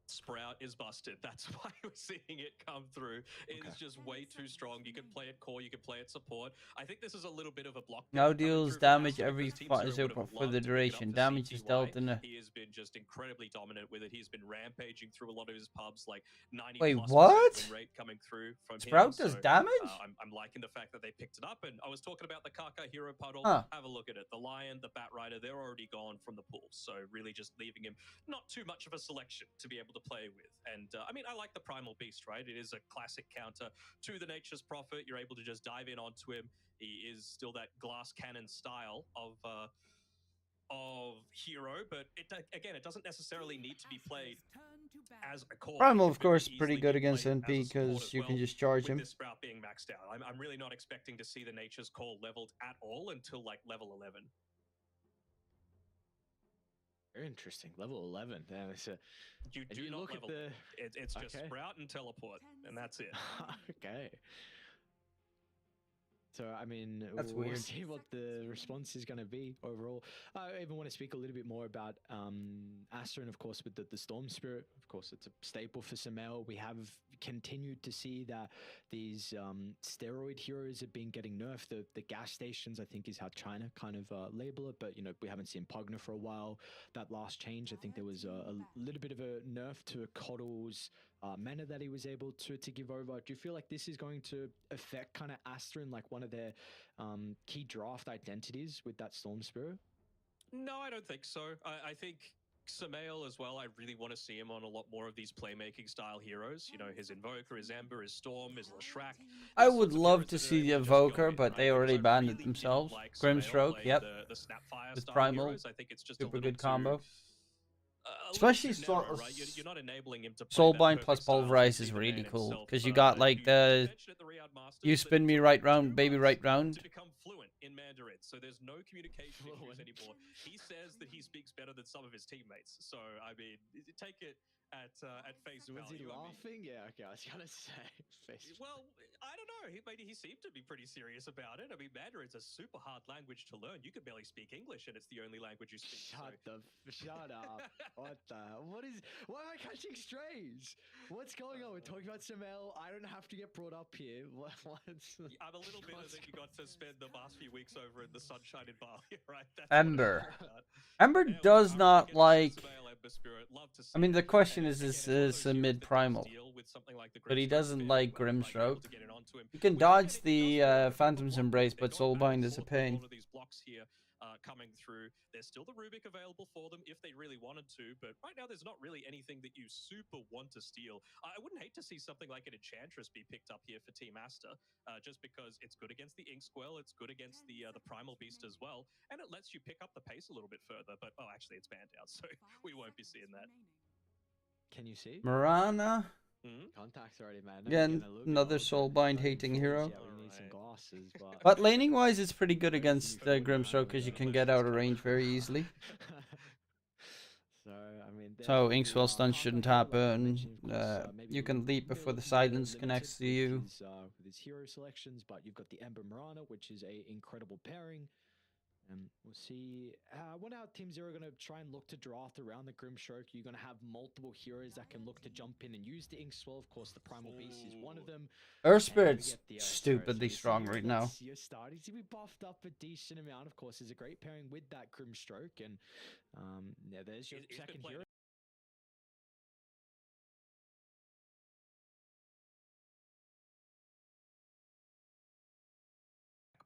Sprout is busted. That's why we're seeing it come through. It is just way too strong. You can play it core, you can play it support. I think this is a little bit of a block. Now deals damage every 0 for the duration. Damage is dealt in a... He has been just incredibly dominant with it. He's been rampaging through a lot of his pubs, like 90 Wait, plus what? win rate coming through from Sprout him. does So, damage? I'm liking the fact that they picked it up. And I was talking about the Kaka hero puddle. Huh. Have a look at it. The Lion, the Bat Rider, they're already gone from the pool. So really just leaving him not too much of a selection to be able to play with. And I mean, I like the Primal Beast, right? It is a classic counter to the Nature's Prophet. You're able to just dive in onto him. He is still that glass cannon style of hero, but it doesn't necessarily need to be played as a core. Primal, It of can very course, pretty easily good be against played NP as a support because as you can well, just charge with him. this Sprout being maxed out. I'm really not expecting to see the Nature's Call leveled at all until like level 11. Very interesting. Level 11. Damn, it's a, You and do you not look at level. the. It's just Okay. Sprout and teleport, and that's it. Okay. So, I mean, That's we'll weird. see what the response is going to be overall. I even want to speak a little bit more about Aster, and of course, with the Storm Spirit. Of course, it's a staple for Samel. We have continued to see that these steroid heroes have been getting nerfed. The gas stations, I think, is how China kind of label it. But, you know, we haven't seen Pugna for a while. That last change, I think there was a little bit of a nerf to Coddle's mana that he was able to give over. Do you feel like this is going to affect kind of Aster in like one of their key draft identities with that Storm Spirit? No, I don't think so. I think Samael as well, I really want to see him on a lot more of these playmaking style heroes. You know, his Invoker, his Ember, his Storm, his Lashrak. I These would sorts of love heroes to that are see the able to just go Evoker, in, but right? they Because already I banned really it didn't themselves. like Samael Grimstroke, playing yep. The Snapfire With style Primal, heroes. I think it's just super a little good combo. a Especially little too narrow, right? You're not enabling him to play that Soulbind plus perfect style. Pulverize See is the really man cool himself, because you got like you the mentioned at the Riyadh Masters you that spin it me took right him round, 2 baby months right round. to become fluent in Mandarin, so there's no communication issues anymore. He says that he speaks better than some of his teammates. So I mean, take it at face Was value. he I mean, laughing? Yeah, okay, I was gonna say. Face well, I don't know. He seemed to be pretty serious about it. I mean, Mandarin's a super hard language to learn. You could barely speak English, and it's the only language you speak. Shut up. Why am I catching strays? What's going on? We're talking about Samel. I don't have to get brought up here. I'm a little bitter that you got to spend the past few weeks over in the sunshine in Bali, right? That's Ember. what it's about. Ember Yeah, does I'm not getting like. Isabel, Ember Spirit. Love to see I mean, the it. question And is again, this it's one of is those a heroes mid that does primal, deal with something like the but he Grimstroke doesn't fairly like well, right? You're able Grimstroke. to get it onto him. You can Which, dodge again, it does the feel like a bit of a Phantom's block. Embrace, They're but going back Soulbind and is a forth with pain. all of these blocks here coming through. There's still the Rubik available for them if they really wanted to, but right now there's not really anything that you super want to steal. I wouldn't hate to see something like an Enchantress be picked up here for Team Aster, just because it's good against the Ink Squirrel, it's good against the Primal Beast as well, and it lets you pick up the pace a little bit further. But oh, actually, it's banned out, so we won't be seeing that. Can you see? Marana. Contacts already, man. Again, another Soulbind hating hero. Yeah, we need some glasses, But laning wise, it's pretty good against the Grimstroke because you can get out of range very easily. So, I mean, So Inkswell stun shouldn't happen. You can leap before the silence connects to you. With his hero selections, but you've got the Ember Marana, which is a incredible pairing. We'll see when our Team Zero are going to try and look to draft around the Grimstroke. You're going to have multiple heroes that can look to jump in and use the Ink Swell. Of course, the Primal Beast is one of them. Earth Spirit's stupidly strong right now. You're starting to be buffed up a decent amount. Of course, there's a great pairing with that Grimstroke, and yeah, there's your second hero.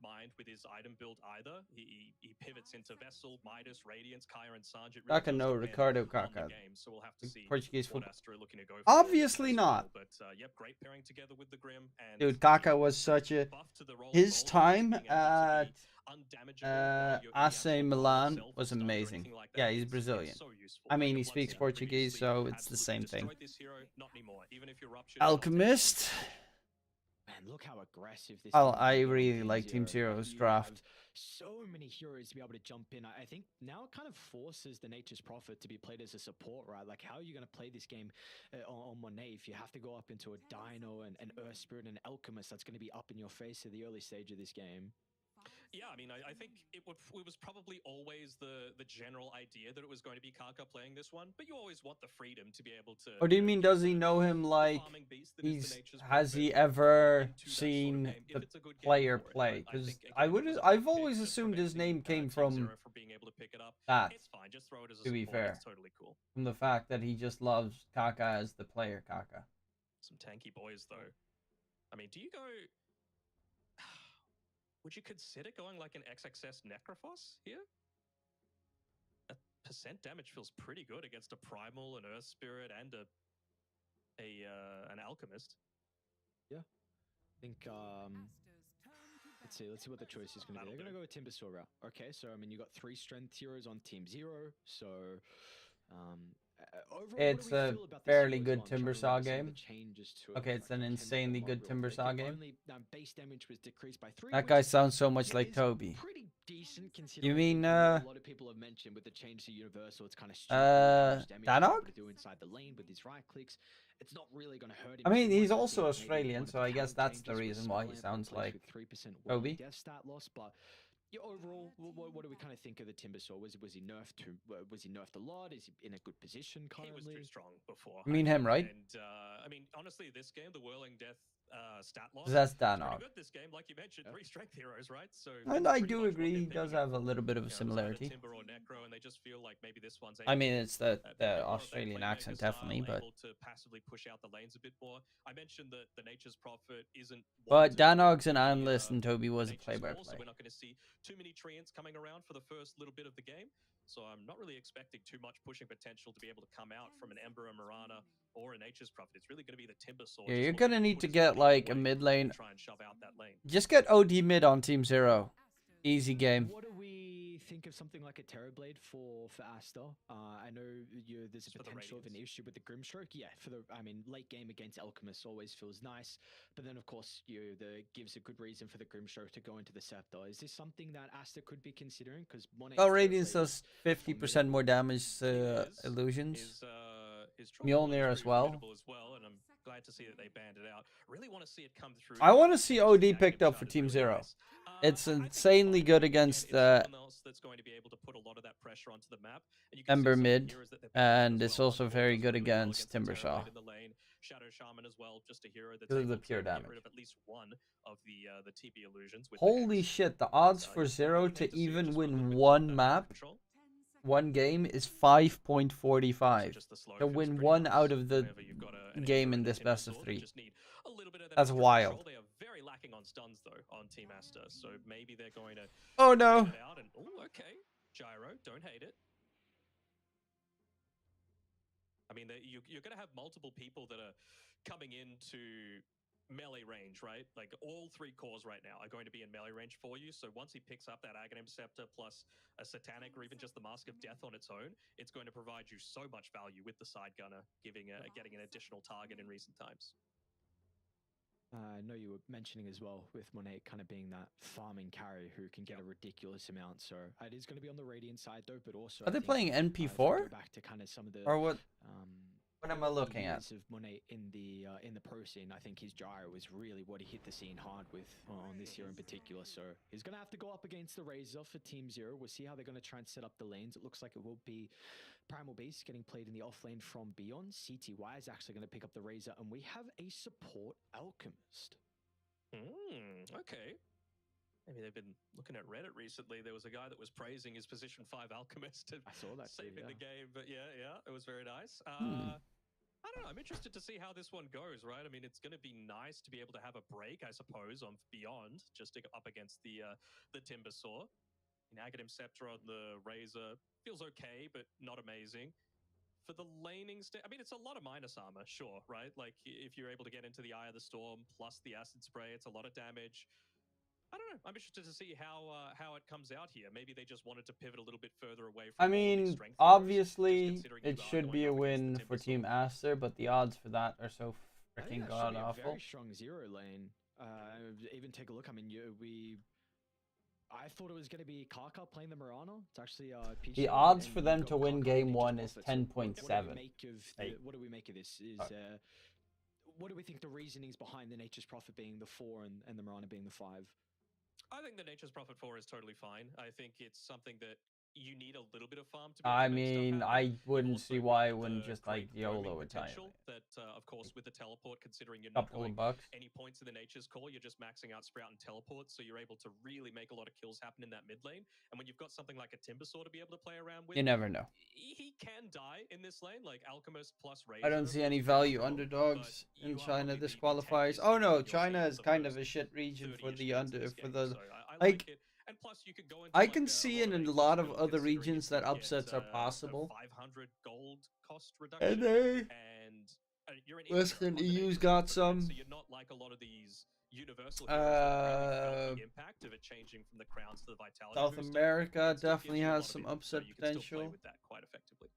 Mind with his item build either. He pivots into Vessel, Midas, Radiance, Kaya, and Sanj. Kaka no, Ricardo Kaka. So we'll have to see Portuguese what football. Aster are looking to go for Obviously as not. well. But yep, great pairing together with the Grim. And Dude, Kaka was such a... His time at AC Milan was amazing. Yeah, he's Brazilian. I mean, he speaks Portuguese, so it's the same thing. Alchemist. Man, look how aggressive this. I really like Team Zero's draft. So many heroes to be able to jump in. I think now it kind of forces the Nature's Prophet to be played as a support, right? Like, how are you going to play this game on Monet if you have to go up into a Dino and an Earth Spirit and an Alchemist that's going to be up in your face at the early stage of this game? Yeah, I mean, I think it was probably always the general idea that it was going to be Kaka playing this one, but you always want the freedom to be able to... Or do you mean, does he know him like, has he ever seen the player play? Because I've always assumed his name came from that, to be fair, from the fact that he just loves Kaka as the player Kaka. Some tanky boys, though. I mean, do you go... Would you consider going like an XXS Necrophos here? A percent damage feels pretty good against a Primal, an Earth Spirit, and an Alchemist. Yeah, I think. Let's see what the choice is going to be. They're going to go with Timbersaw route. Okay, so I mean, you got 3 strength heroes on Team Zero, so. Overall, it's a fairly good Timbersaw game. Okay, it's an insanely good Timbersaw game. That guy sounds so much like Toby. You mean a lot of people have mentioned with the change to Universal, it's kind of Danog? Do inside the lane with his right clicks. It's not really going to hurt him. I mean, he's also Australian, so I guess that's the reason why he sounds like Toby. Death stat loss, but yeah, overall, what do we kind of think of the Timbersaw? Was he nerfed was he nerfed a lot? Is he in a good position currently? He was too strong before. I mean him, right? And I mean, honestly, this game, the Whirling Death stat loss. That's Danog. Good this game, like you mentioned, 3 strength heroes, right? So. And I do agree, he does have a little bit of a similarity. Timber or Necro, and they just feel like maybe this one's. I mean, it's the Australian accent, definitely, but. Able to passively push out the lanes a bit more. I mentioned that the Nature's Prophet isn't. But Danog's an analyst, and Toby was a play-by-play. So we're not going to see too many treants coming around for the first little bit of the game. So I'm not really expecting too much pushing potential to be able to come out from an Ember, a Marana, or a Nature's Prophet. It's really going to be the Timbersaw. Yeah, you're going to need to get like a mid lane. Try and shove out that lane. Just get OD mid on Team Zero. Easy game. What do we think think of something like a Terrorblade for Aster? I know there's a For the potential of an Radiance. issue with the Grimstroke. Yeah, I mean, late game against Alchemist always feels nice, but then of course gives a good reason for the Grimstroke to go into the Scepter. Is this something that Aster could be considering? Because Well, Radiance does 50% more damage to Is illusions. his Mjolnir as well. as well, and I'm glad to see that they banned it out. Really want to see it come through. I want to see OD The picked active up shot for is Team really Zero. nice. It's I think insanely fine. good Again, against it's someone else that's going to be able to put a lot of that pressure onto the map. And you can Ember see some of the mid, heroes that they're picking up and as it's well. also Underworld very does good really well against the Timbersaw. Terrorblade in the lane. Shadow Shaman as well, just a hero that's Because of the able pure to get damage. rid of at least one of the TP illusions. With Holy the Hex. shit, the odds for You Zero would hate to see it even just put a little win bit one more map, control. one game, is So 5.45. just the slow To feels win pretty one nice out of the whenever you've got an game hero in a this best of Timbersaw that 3. just need a little bit of that That's extra wild. control. They are very lacking on stuns though on Team Aster, so maybe they're going to Oh no. get it out and okay, Gyro, don't hate it. I mean, you're going to have multiple people that are coming into melee range, right? Like all 3 cores right now are going to be in melee range for you. So once he picks up that Aghanim Scepter plus a Satanic or even just the Mask of Death on its own, it's going to provide you so much value with the side gunner, getting an additional target in recent times. I know you were mentioning as well with Monet kind of being that farming carry who can get a ridiculous amount. So it is going to be on the Radiant side though, but also Are they playing if we NP4? go back to kind of some of the Or what? What am I looking at? years of Monet in the pro scene, I think his gyro was really what he hit the scene hard with on this year in particular. So he's going to have to go up against the Razor for Team Zero. We'll see how they're going to try and set up the lanes. It looks like it will be Primal Beast getting played in the off lane from Beyond. CTY is actually going to pick up the Razor, and we have a support Alchemist. Okay. Maybe they've been looking at Reddit recently. There was a guy that was praising his position 5 Alchemist and I saw that too, saving yeah. the game. But yeah, it was very nice. I don't know. I'm interested to see how this one goes, right? I mean, it's going to be nice to be able to have a break, I suppose, on Beyond, just to go up against the Timbersaw. Aghanim Scepter on the Razor feels okay, but not amazing. For the laning I mean, it's a lot of minus armor, sure, right? Like, if you're able to get into the Eye of the Storm plus the Acid Spray, it's a lot of damage. I don't know. I'm interested to see how it comes out here. Maybe they just wanted to pivot a little bit further away from I mean, strength heroes, obviously, just considering it you are should going be a up against the win for Timbersaw. Team Aster, but the odds for that are so I think freaking that's showing a god-awful. very strong Zero lane. Even take a look. I mean, I thought it was going to be Kaka playing the Murano. It's actually PG. The odds and for you've them got to win Kaka game and 1 Nature's is Prophet. So 10.7. what do we make of this? What do we think the reasonings behind the Nature's Prophet being the 4 and the Murano being the 5? I think the Nature's Prophet 4 is totally fine. I think it's something that you need a little bit of farm to be able I to make stuff mean, happen. I You've wouldn't also see why I got wouldn't the just like great roaming YOLO it potential that, of course, with the teleport, considering you're a not couple going of bucks. any points in the Nature's Core, you're just maxing out Sprout and Teleport, so you're able to really make a lot of kills happen in that mid lane. And when you've got something like a Timbersaw to be able to play around with, You never know. he can die in this lane, like Alchemist plus Razor. I don't see feels any pretty value strong, underdogs but you in are China probably this the 10 qualifiers. pieces Oh in no, your China team is for the kind of a first shit region for 30-ish the games under this for game, the so I like. like it. And plus, you could go into I like can see in a aces lot as of well, other considering regions if you that upsets get, are possible. A 500 gold cost reduction, And they and you're in Western on the EU's Nature's got Prophet, right? some. So you're not like a lot of these universal heroes that really felt the impact of it changing from the crowns to the vitality South booster. America It still definitely gives you a has lot of some input, so upset you can still play potential. with that quite effectively.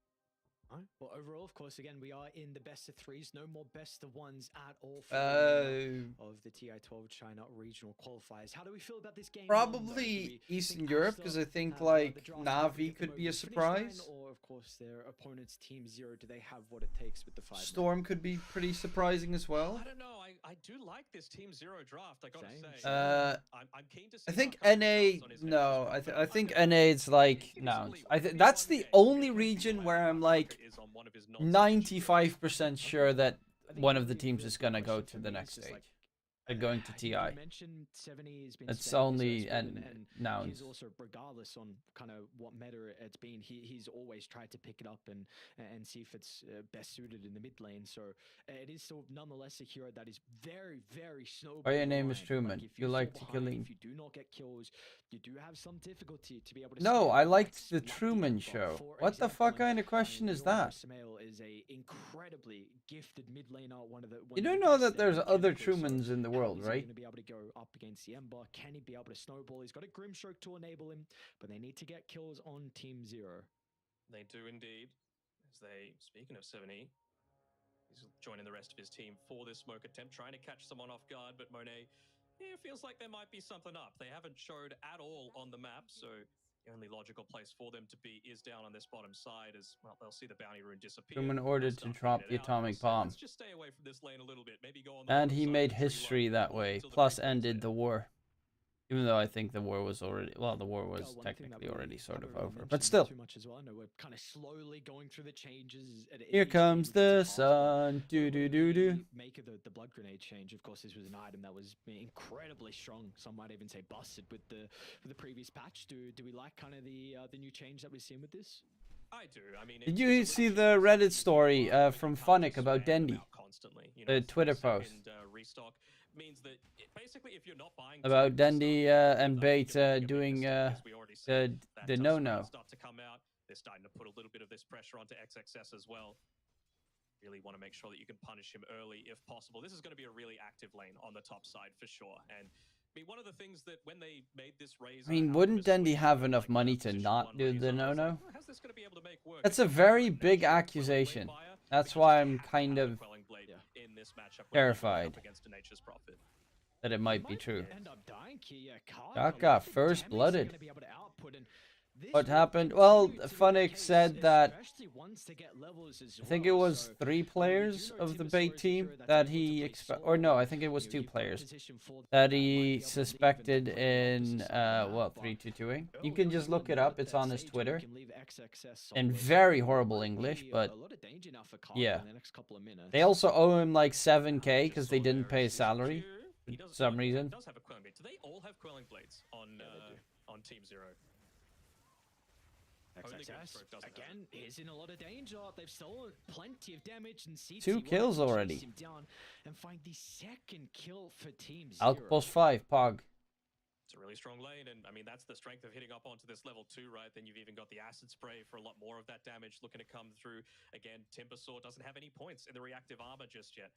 Well, overall, of course, again, we are in the best of 3s. No more best of 1s at all for the of the TI-12 China regional qualifiers. How do we feel about this game? Probably Eastern Europe, because I think like Navi could be a surprise. Or of course, their opponent's Team Zero. Do they have what it takes with the 5? Storm could be pretty surprising as well. I don't know. I do like this Team Zero draft. I gotta say. I'm keen to see. I think how NA. Kaka does on his No, Nature's I Prophet. think I NA is like he's no. easily I think one that's v the one K. only Because region Kaka where I'm Kaka like is on one of his non-submission 95% sure that one of the teams is gonna go to the next stage. Going to TI. You mentioned 70 has been It's spent, only so and now he's also, regardless on kind of what meta it's been, he's always tried to pick it up and see if it's best suited in the mid lane. So it is still nonetheless a hero that is very, very snowball. Oh, your name is reliant. Truman. If You fall like to behind, killing. if you do not get kills, you do have some difficulty to be able to. No, stay I on liked lights. the Like Truman Emperor, Show. for What the example, fuck kind of question is that? Samael is a incredibly gifted mid laner. You do know that there's other Trumans in the world, Is he right? going to be able to go up against the Ember? Can he be able to snowball? He's got a Grimstroke to enable him, but they need to get kills on Team Zero. They do indeed. As they, speaking of 70, he's joining the rest of his team for this smoke attempt, trying to catch someone off guard, but Monet, yeah, feels like there might be something up. They haven't showed at all on the map, so the only logical place for them to be is down on this bottom side, as well, they'll see the bounty rune disappear. Him in order They'll to start drop figuring the it out. atomic So bomb. let's just stay away from this lane a little bit. Maybe go on the And bottom he side made of the tree history line, that wait way, until the plus big one's ended there. the war. Even though I think the war was already, well, the war was One thing that technically we already sort of haven't really over. But mentioned still, too much as well. I know we're kind of slowly going through the changes. At here each comes team the with its task, but sun. Do do do do. we make of the blood grenade change. Of course, this was an item that was incredibly strong. Some might even say busted with the previous patch. Do we like kind of the new change that we've seen with this? I do. I mean, Did it's you a see legit the Reddit easy story where from you can't Funnick just about spam them Dendy? out constantly, you The know, Twitter 3-second, post restock means that basically if you're not buying about teams, Dendy start to and give Bait them a big doing mistake, as we already said. the That no-no. sprouts start to come out. They're starting to put a little bit of this pressure onto XXS as well. Really want to make sure that you can punish him early if possible. This is going to be a really active lane on the top side for sure. And I mean, one of the things that when they made this raise, I mean, wouldn't Dendy have enough money to not do the no-no? That's a very big accusation. That's why I'm kind of terrified that it might be true. Kaka, first blooded. What happened? Well, Funnick said that I think it was 3 players of the Bait team that he or no, I think it was 2 players that he suspected in 3-2-2ing. You can just look it up. It's on his Twitter in very horrible English, but yeah. They also owe him like 7K because they didn't pay his salary for some reason. Does have a quelling blade. Do they all have quelling blades on Team Zero? XXS, again, is in a lot of danger. They've stolen plenty of damage, and CT 2 kills already. him down and find the second kill for Team Zero. Outpost 5, Pog. It's a really strong lane, and I mean, that's the strength of hitting up onto this level 2, right? Then you've even got the acid spray for a lot more of that damage looking to come through. Again, Timbersaw doesn't have any points in the reactive armor just yet.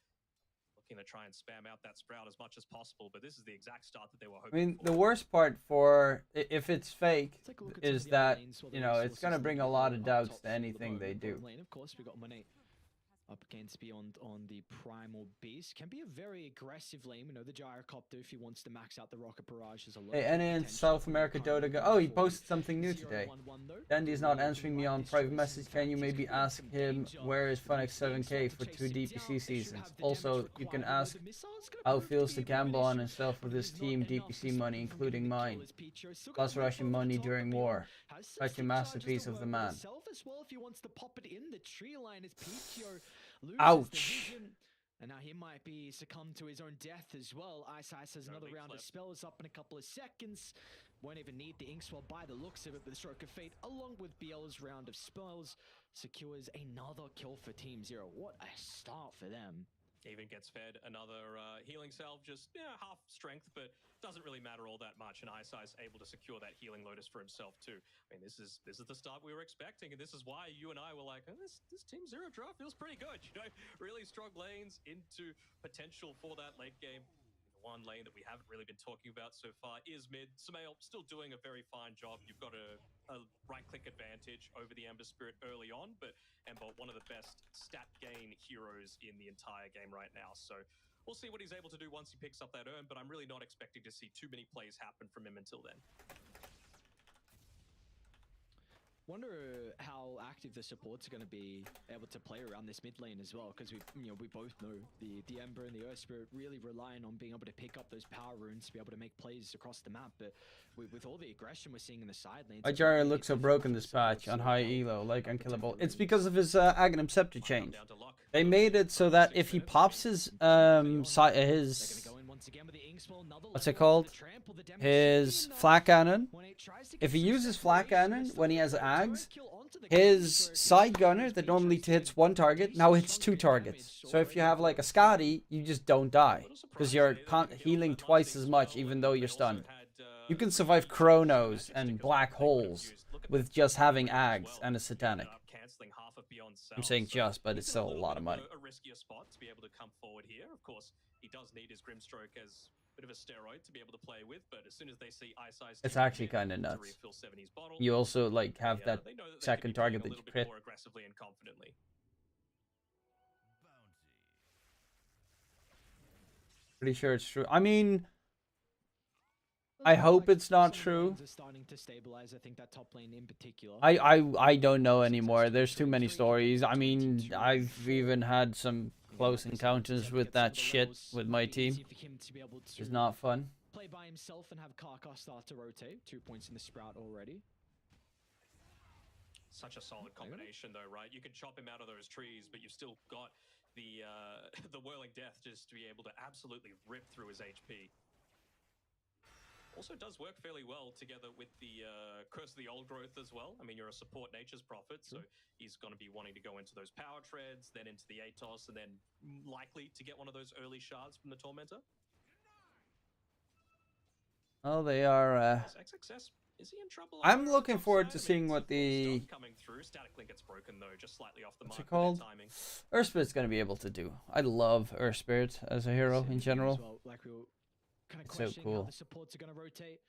Looking to try and spam out that sprout as much as possible, but this is the exact start that they were hoping for. I mean, the worst part for if it's fake is that, you know, it's going to bring a lot of doubts to anything they do. Of course, we got Monet up against Beyond on the Primal Beast. Can be a very aggressive lane. We know the Gyrocopter, if he wants to max out the Rocket Barrage, is a lot. Hey, and in South America, Dota go. Oh, he posted something new today. Dandy's not answering me on private message. Can you maybe ask him where is Funnick 7K for 2 DPC seasons? Also, you can ask how it feels to gamble on himself with his team DPC money, including mine. Plus Russian money during war. Such a masterpiece of the man. Ouch. And now he might be succumbed to his own death as well. Ice has another round of spells up in a couple of seconds. Won't even need the ink swell by the looks of it, but the Stroke of Fate, along with Biel's round of spells, secures another kill for Team Zero. What a start for them. Even gets fed another healing salve, just half strength, but doesn't really matter all that much. And Ice able to secure that healing Lotus for himself too. I mean, this is the start we were expecting, and this is why you and I were like, oh, this Team Zero draft feels pretty good. You know, really strong lanes into potential for that late game. The one lane that we haven't really been talking about so far is mid. Samael still doing a very fine job. You've got a right-click advantage over the Ember Spirit early on, but Ember, one of the best stat gain heroes in the entire game right now. So we'll see what he's able to do once he picks up that urn, but I'm really not expecting to see too many plays happen from him until then. Wonder how active the supports are going to be able to play around this mid lane as well, because we both know the Ember and the Earth Spirit really relying on being able to pick up those power runes to be able to make plays across the map. But with all the aggression we're seeing in the side lanes, Ajara looks so broken this patch on high elo, like unkillable. It's because of his Aghanim Scepter change. They made it so that if he pops his what's it called? His Flak Cannon. If he uses Flak Cannon when he has Ags, his side gunner that normally hits 1 target now hits 2 targets. So if you have like a Scotty, you just don't die because you're healing twice as much even though you're stunned. You can survive Chronos and black holes with just having Ags and a Satanic. Canceling half of beyond self. I'm saying So just, but he's it's in still a little lot bit of money. A riskier spot to be able to come forward here. Of course, he does need his Grimstroke as a bit of a steroid to be able to play with, but as soon as they see Ice It's actually kind of to nuts. refill 70's bottle, You also like have that they know that they second can be playing target a that you little bit crit. more aggressively and confidently. Pretty sure it's true. I mean, I hope it's not true. Starting to stabilize. I think that top lane in particular. I don't know anymore. There's too many stories. I mean, I've even had some close encounters with that shit with my team. It's not fun. Play by himself and have Karka start to rotate. 2 points in the Sprout already. Such a solid combination, though, right? You can chop him out of those trees, but you've still got the the Whirling Death just to be able to absolutely rip through his HP. Also does work fairly well together with the Curse of the Old Growth as well. I mean, you're a support Nature's Prophet, so he's going to be wanting to go into those power treads, then into the Atos, and then likely to get one of those early shards from the Tormentor. Oh, they are. XXS, is he in trouble? I'm looking forward to seeing what the coming through. Static Link gets broken though, just slightly off the what's mark it called? timing. Earth Spirit's gonna be able to do. I love Earth Spirit as a hero in general. Well, like we were kind of It's so questioning how cool. the supports are going to rotate.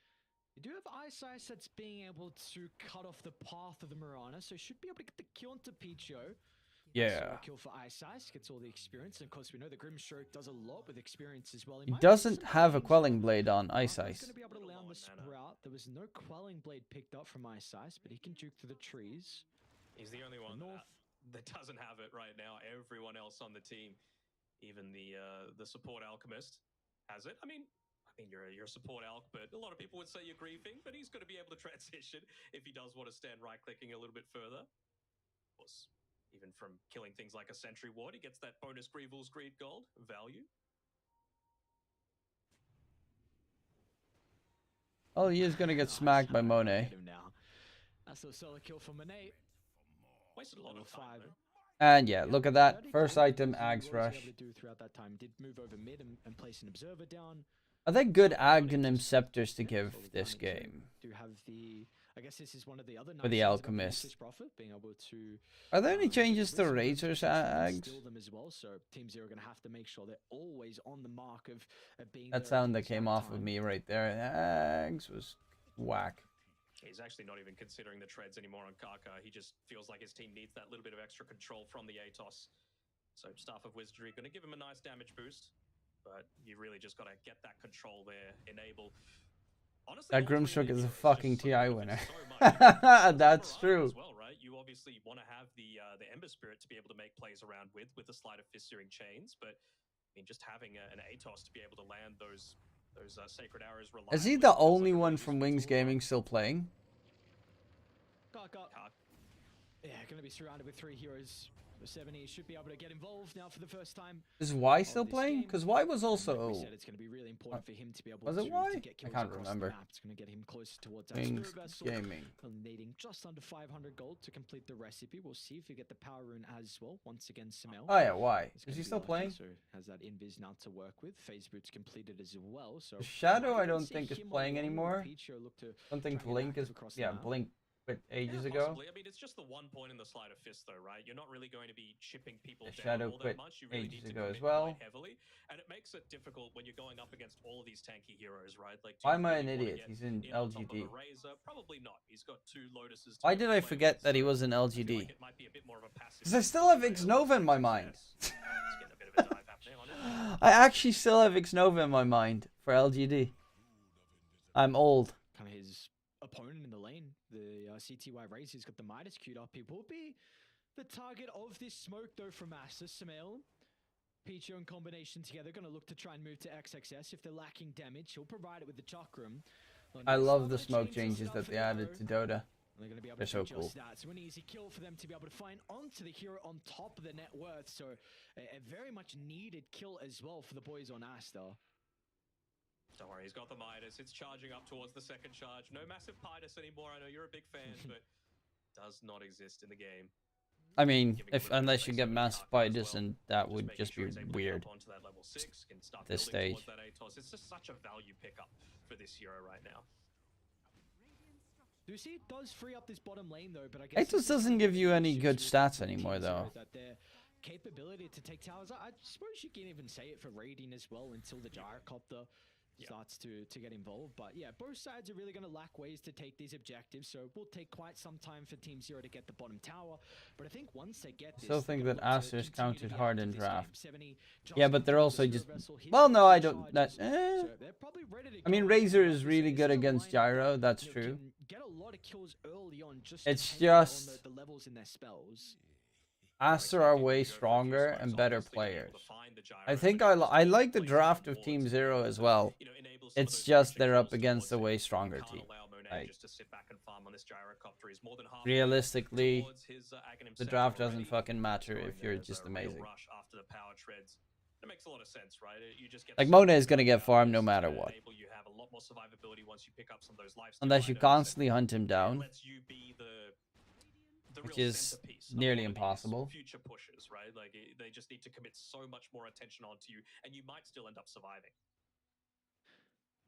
You do have Ice that's being able to cut off the path of the Mirana, so should be able to get the kill onto Picho. Yeah. So a kill for Ice, gets all the experience, and of course we know the Grimstroke does a lot with experience as well. He doesn't have a Quelling Blade on Ice. He's going to be able to land the Sprout. There was no Quelling Blade picked up from Ice, but he can juke through the trees. He's the only one that doesn't have it right now. Everyone else on the team, even the support Alchemist, has it. I mean, you're a support Alch, but a lot of people would say you're griefing, but he's going to be able to transition if he does want to stand right-clicking a little bit further. Of course, even from killing things like a Sentry Ward, he gets that bonus Grievel's Greed Gold value. Oh, he is going to get smacked by Monet. That's a solo kill for Monet. Wasted a lot of time. And yeah, look at that. First item, Ags Rush. Throughout that time, did move over mid and place an observer down. Are they good Aghanim Scepters to give this game? Do have the, I guess this is one of the other for the Alchemist. being able to, Are there any changes to Razor's Ags? steal them as well, so Team Zero are going to have to make sure they're always on the mark of being That there at sound the that came exact off of time. me right there. Ags was whack. He's actually not even considering the treads anymore on Karka. He just feels like his team needs that little bit of extra control from the Atos. So Staff of Wizardry going to give him a nice damage boost, but you really just got to get that control there, enable. Honestly, That Grimstroke is a fucking so TI good, winner. so much. That's Variety true. As well, right? You obviously want to have the Ember Spirit to be able to make plays around with the Slide of Fist-Searing Chains, but I mean, just having an Atos to be able to land those Sacred Arrows. Is he reliably the feels only like a one really from useful Wings tool. Gaming still playing? Karka. Yeah, going to be surrounded with 3 heroes. The 70 should be able to get involved now for the first time. Is Y of still this playing? game. Because Y was Like also we said, it's going to be really important for him to be able was it to Y? get I kills can't across remember. the map. It's going to get him closer towards that Wings Spirit Vessel. Gaming. Needing just under 500 gold to complete the recipe. We'll see if we get the power rune as well. Once again, Samel. Oh yeah, Y. Is Is gonna he be still lucky, playing? So has that invis now to work with. Phase boots completed as well. So Shadow, might I even don't see think is him playing along with anymore. Picho look to Don't think try and get Blink active is. across the Yeah, map. Blink quit ages Yeah, ago. possibly. I mean, it's just the 1 point in the Slide of Fist, though, right? You're not really going to be chipping people Yeah, down Shadow all quit that much. You really ages need to ago as commit well. quite heavily, and it makes it difficult when you're going up against all of these tanky heroes, right? Like, do Why you am I really an wanna idiot? get He's in on top of LGD. a Razor? Probably not. He's got 2 Lotuses. to Why be did able I to play forget with, that he so was in I feel LGD? like it might be a bit more of a passive Because I still have Xnova in my mind. It's getting a bit of a dive happening on it. I actually still have Xnova in my mind for LGD. I'm old. Kind of his opponent in the lane, the CTY Raze, who's got the Midas queued up. He will be the target of this smoke, though, from Aster. Samel, Picho in combination together, going to look to try and move to XXS. If they're lacking damage, he'll provide it with the Chakram. I love the smoke changes that they added to Dota. They're going to be able They're to so beat your cool. stats. So an easy kill for them to be able to find onto the hero on top of the net worth. So a very much needed kill as well for the boys on Aster. Don't worry, he's got the Midas. It's charging up towards the second charge. No massive Midas anymore. I know you're a big fan, but does not exist in the game. I mean, unless you get Mass Spiders, and that would making just sure be he's able to weird. jump onto that level 6, can start This building stage. towards that Atos. It's just such a value pickup for this hero right now. Do see it does free up this bottom lane though, but I guess It just doesn't give you any good stats anymore, though. That their capability to take towers, I suppose you can even say it for raiding as well until the gyrocopter starts to get involved. But yeah, both sides are really going to lack ways to take these objectives, so it will take quite some time for Team Zero to get the bottom tower. But I think once they get this, Still think they're that gonna look to Aster's continue to counted be hard active in this draft. game. 70 Yeah, just but they're confirmed also the just... Zero vessel. He's Well, got no, I two don't... charges, That, so they're probably ready to I mean, go. Razor And is like I really said, good this is a against lineup Gyro, that, that's you know, true. can get a lot of kills early on just It's depending on just- the levels in their spells. Aster are way stronger and better players. I think I like the draft of Team Zero as well. It's just they're up against a way stronger team. Like, realistically, the draft doesn't fucking matter if you're just amazing. It makes a lot of sense, right? You just get Like, Monet is going to get farmed no matter what. You have a lot more survivability once you pick up some of those lifesteal Unless you items, constantly hunt him and down, lets you be the which real is centerpiece of nearly a lot of these impossible. Future pushers, right? Like they just need to commit so much more attention onto you, and you might still end up surviving.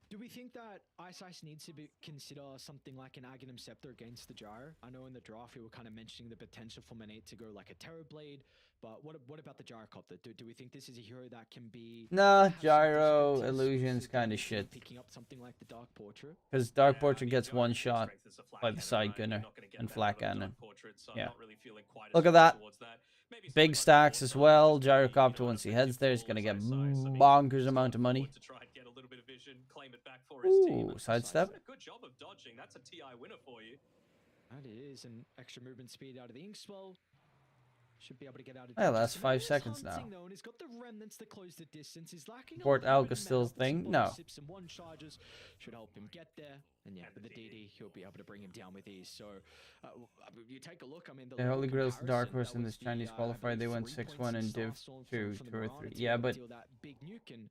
Do we think that Ice needs to consider something like an Aghanim Scepter against the Gyro? I know in the draft we were kind of mentioning the potential for Manate to go like a Terror Blade, but what about the Gyrocopter? Do we think this is a hero that can be... Nah, have some Gyro difficulties illusion's with, kind of sort shit. Picking up something like the Dark Portrait? Because Dark Yeah, I Portrait mean, gets Gyro's one big shot strength is the flat by the cannon, side right? You're gunner not gonna get and that flat out of the cannon. Dark Portrait, so I'm Yeah. not really feeling quite as Look at strong that. towards that. Maybe Big something like stacks the as Warthog well. would just be, Gyrocopter, you know, once he an heads there, he's effective going to get tool at size. I mean, bonkers just amount of money. forward to try and get a little bit of vision, claim it back for his team. Ooh, and sidestep. Good job of dodging. That's a TI winner for you. That is an extra movement speed out of the Inkswell. Should be able to get out of Well, dodges. that's And 5 he is seconds now. hunting, though, and he's got the remnants to close the distance. He's lacking Support a little bit of Alcastil's mana, but some thing? bottom No. sips and one charges should help him get there. And yeah, with the DD, he'll be able to bring him down with ease. So you take a look. I mean, The Holy Grail's the dark horse in this Chinese qualifier. They went 6-1 and Div 2, 2 or 3. Yeah, but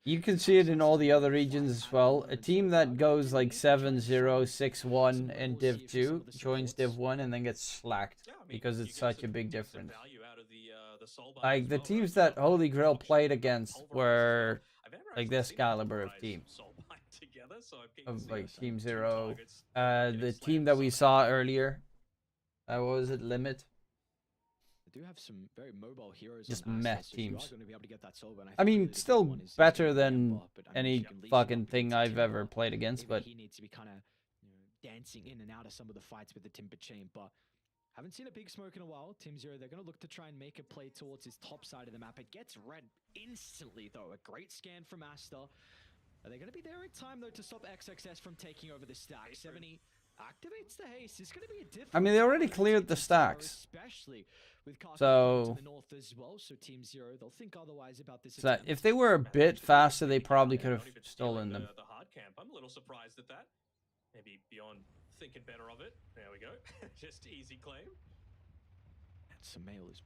you can see it in all the other regions as well. A team that goes like 7-0, 6-1 in Div 2 joins Div 1 and then gets slacked Yeah, I mean, because you it's get such a some big decent difference. value out of the soul buy Like as the well, teams right? that Holy Grail Option, played against pulverize as were well. I've never like actually this seen caliber of pulverize team. soul buy together, so I'm keen to Of see like those Team two 0. targets The getting team slammed that we somehow. saw earlier. What was it? Limit. They do have some very mobile heroes. Just on meh Aster, so you are teams. going to be able to get that soul, and I think mean, really the still big one is better gonna be than Ember, but I mean, any you can leash him fucking up thing against I've ever Timber. played against, Maybe but he needs to be kind of dancing in and out of some of the fights with the Timber Chain, but haven't seen a big smoke in a while. Team Zero, they're going to look to try and make a play towards his top side of the map. It gets red instantly, though. A great scan from Aster. Are they going to be there in time, though, to stop XXS from taking over the stack? 70 activates the haste. It's going to be a difficult... I mean, they already time cleared for the Team Zero, stacks. especially with Carson So- to the north as well. So Team Zero, they'll think otherwise about this. So that attempt. if they were a bit faster, they probably could have Not even stolen stealing them. The hard camp. I'm a little surprised at that. Maybe beyond thinking better of it. There we go. Just easy claim. And Samael is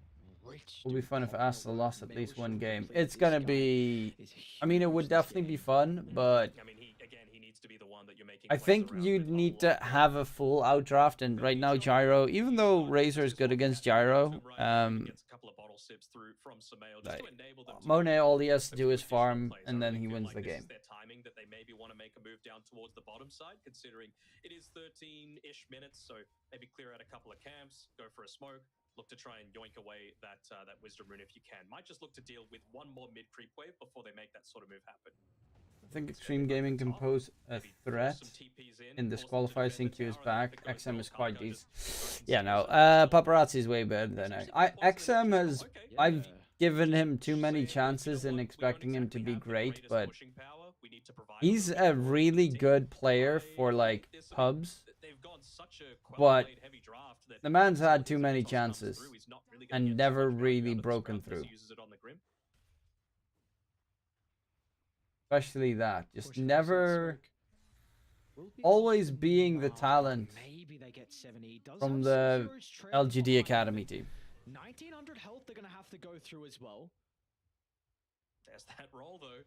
rich. It would be dude. fun if Combo Asta lost at Samael least one should game. complete It's this gonna guy be... is I mean, it huge would this definitely be game. fun, but I mean, he needs to be the one that you're making. I plays think around you'd with a need whole to lot more. have a full outdraft, and right now Gyro, even though Razor is good against Gyro, Gets a couple of bottle sips through from Samael just to like, enable them to Monet, all he has to focus do on is additional farm, plays. I and then really he feel wins like the this game. is their timing that they maybe want to make a move down towards the bottom side, considering it is 13-ish minutes, so maybe clear out a couple of camps, go for a smoke, look to try and yoink away that Wisdom Rune if you can. Might just look to deal with one more mid creep wave before they make that sort of move happen. I think Extreme Gaming can pose a Maybe force threat some TPs in this force them to qualifier. defend the CQ is tower, and then back. if it goes XM well, is quite Cargo just decent. goes and Yeah, sees no. it. Paparazzi is way better than XM has... I've Yeah. given him too many chances and expecting him to be great, but he's a really good player for like pubs, but the man's had too many chances and never really broken through. Especially that, just never always being the talent from the LGD Academy team. 1900 health they're going to have to go through as well. There's that roll though.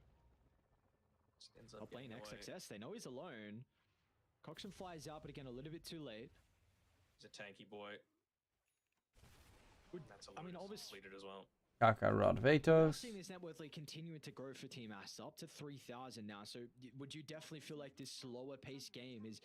Just ends up They're playing getting away. XXS. They know he's alone. Coxon flies out, but again, a little bit too late. He's a tanky boy. That's a I mean, Lotus obviously- completed as well. Kaka Rod We are Vatos. seeing this net worth like continuing to grow for Team Aster up to 3,000 now. So would you definitely feel like this slower paced game is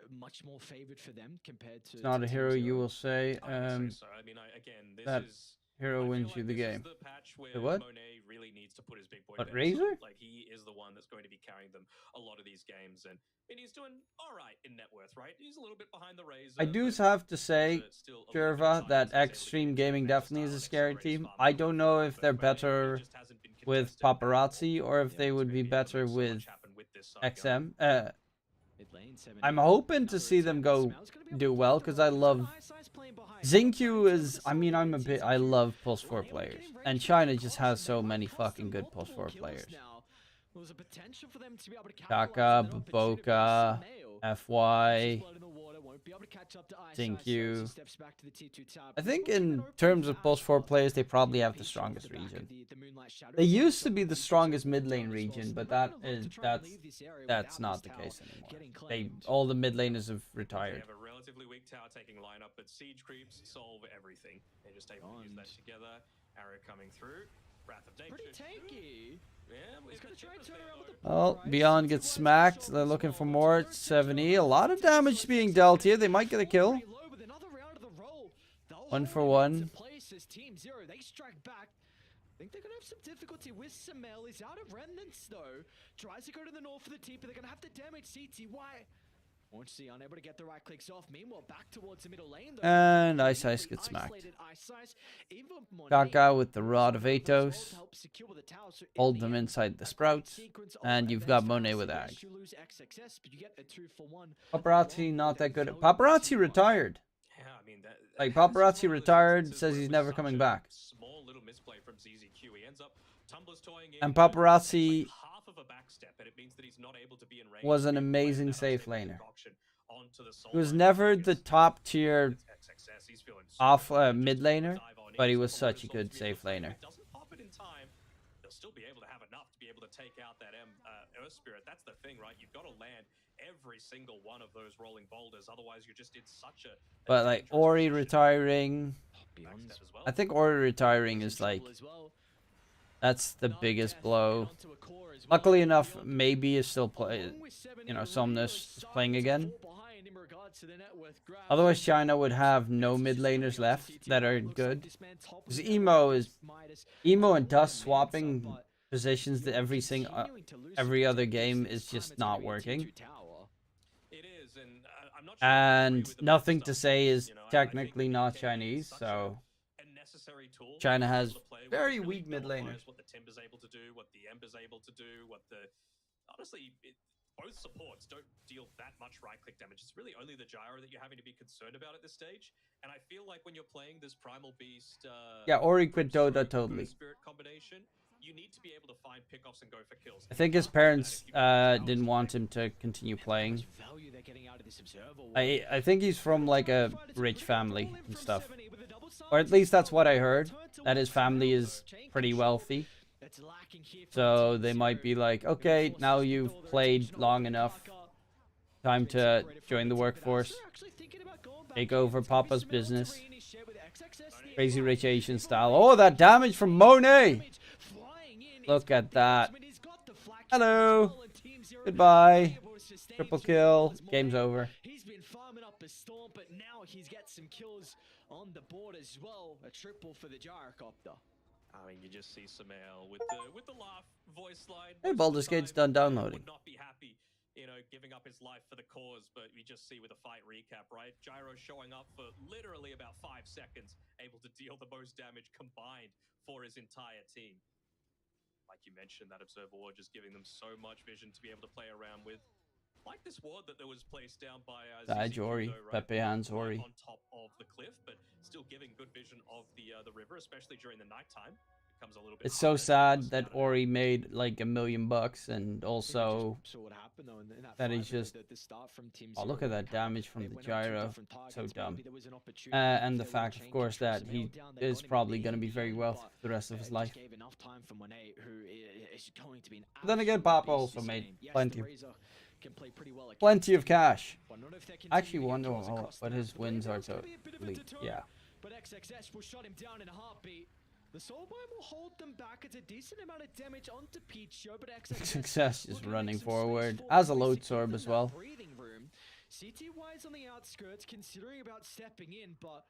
much more favored for them compared to? It's not to a Team hero, you Zero? will say. I would say so. I mean, again, this that is hero I feel wins like you the this game. is the patch where The what? Monet really needs to put his big boy What, pants on. Razor? Like he is the one that's going to be carrying them a lot of these games, and he's doing all right in net worth, right? He's a little bit behind the Razor. I do but have to say, still a little bit of Jerva, time that until he's able to Extreme get into Gaming that definitely is style a and scary accelerate his team. farm I a little don't know further, if but they're Monet, he better just hasn't been with contested at all. Paparazzi or if Yeah, they what's would gonna be be able to better make so with much happen with this side XM. going. Mid lane, 7 I'm eight. hoping to Another see them attempt. go Smel's gonna be able do to well find the because I right love to Ice Ice playing behind. Zinkyu Outside, is. just I mean, solo I'm a wins bit. I Zinkyu. love plus 4 Not able to players, get in range and with China the just cross, has and so they many might cost fucking them good plus multiple 4 kills players. now. There was a potential for them to be able to capitalize Kaka, on that opportunity, but Boca, Sumail, FY, blood in the water, won't be able to catch up to Ice Ice, so Zinkyu. he steps back to the tier 2 tab. I He's think pushing it in open terms of fast, plus 4 but players, they probably yeah, have the piece off strongest the back of region. the Moonlight Shadow. They So used to some be the pieces strongest will mid down lane as well, region, so but they might that not look is to try and leave this area that's without not this the tower case anymore. getting They claimed. all the mid laners have They retired. have a relatively weak tower taking lineup, but siege creeps solve everything. They're just able to use that together. Arrow coming through. Wrath of Nature. Pretty tanky. Yeah, He's with gonna the try and Timbers turn there, around with though. the Well, Pulverize. Beyond Zinkyu gets was smacked. shot They're as looking well, for but more. don't It's take 70. A trouble. lot of Timbers damage was being just dealt here. They might get a kill. pretty low, but another round of the roll. They'll One hold for it one. into place as Team Zero, they strike back. I think they're gonna have some difficulty with Sumail. He's out of remnants though. Tries to go to the north for the TP. They're gonna have to damage CTY. Orangey unable to get the right clicks off. Meanwhile, back towards the middle lane though. And Ice Ice gets smacked. Kaka with the Rod of Atos. Hold them inside the sprouts. And you've got Monet with Ag. Paparazzi not that good. Paparazzi retired. Yeah, I mean, Like, that's paparazzi one of those retired, instances says where he's it was never such coming a back. Small little misplay from ZZQ. He ends up tumblers toying in, And but Paparazzi takes, like, half of a backstep, and it means that he's not able to be in range was to an be able to play amazing that safe unstable laner. concoction onto the He was solo never the targets. top tier It's XXS, he's feeling super off good, mid just laner, dive on but in, he so was for such a Wizards good to be able safe to play, if laner. it doesn't pop it in time, they'll still be able to have enough to be able to take out that Earth Spirit. That's the thing, right? You've got to land every single one of those rolling boulders, otherwise you're just in such a But like dangerous Ori position. retiring, Backstep as well. I think Ori retiring is like that's the biggest blow. Luckily enough, maybe is still play. You know, Somnus is playing again. Otherwise, China would have no mid laners left that are good. Because Emo and Dust swapping positions that every other game is just not working. It is, and I'm not sure And with the nothing stuff to say because, is you know, I think technically the not ENG is Chinese, such so a necessary tool China to be has able to play with. very It really weak mid nullifies laners. What the Timber's able to do, what the Ember's able to do, what the honestly, both supports don't deal that much right-click damage. It's really only the gyro that you're having to be concerned about at this stage. And I feel like when you're playing this Primal Beast, Yeah, Ori quit Stroke Dota totally. Spirit combination, you need to be able to find pickoffs and go for kills. I think his parents didn't want him to continue playing. I think he's from like a rich family and stuff. Or at least that's what I heard. That his family is pretty wealthy. So they might be like, okay, now you've played long enough. Time to join the workforce. Take over Papa's business. Crazy Rich Asian style. Oh, that damage from Monet! Look at that. Hello. Goodbye. Triple kill. Game's over. He's been farming up a storm, but now he's got some kills on the board as well. A triple for the gyrocopter. I mean, you just see Sumail with the laugh voice line. Hey, Baldur's Gate's done downloading. Would not be happy, you know, giving up his life for the cause, but we just see with a fight recap, right? Gyro showing up for literally about 5 seconds, able to deal the most damage combined for his entire team. Like you mentioned, that Observer Ward just giving them so much vision to be able to play around with. Like this ward that was placed down by Daj Ori, Pepe Hans Ori. on top of the cliff, but still giving good vision of the river, especially during the nighttime. Becomes a little bit. It's so harder to sad scout that out. Ori made like $1 million, and also that he's just. Oh, look at that damage from the gyro. So dumb. And the fact, of course, that he is probably going to be very wealthy for the rest of his life. But then again, Papa also made plenty of cash. I actually wonder what his wins are totally. Yeah. But XXS will shut him down in a heartbeat. The Soulbind will hold them back. It's a decent amount of damage onto Picho, but XXS Success is looking to make running some space forward for as a the boys load to give sorb them as that well. breathing room. CTY is on the outskirts, considering about stepping in, but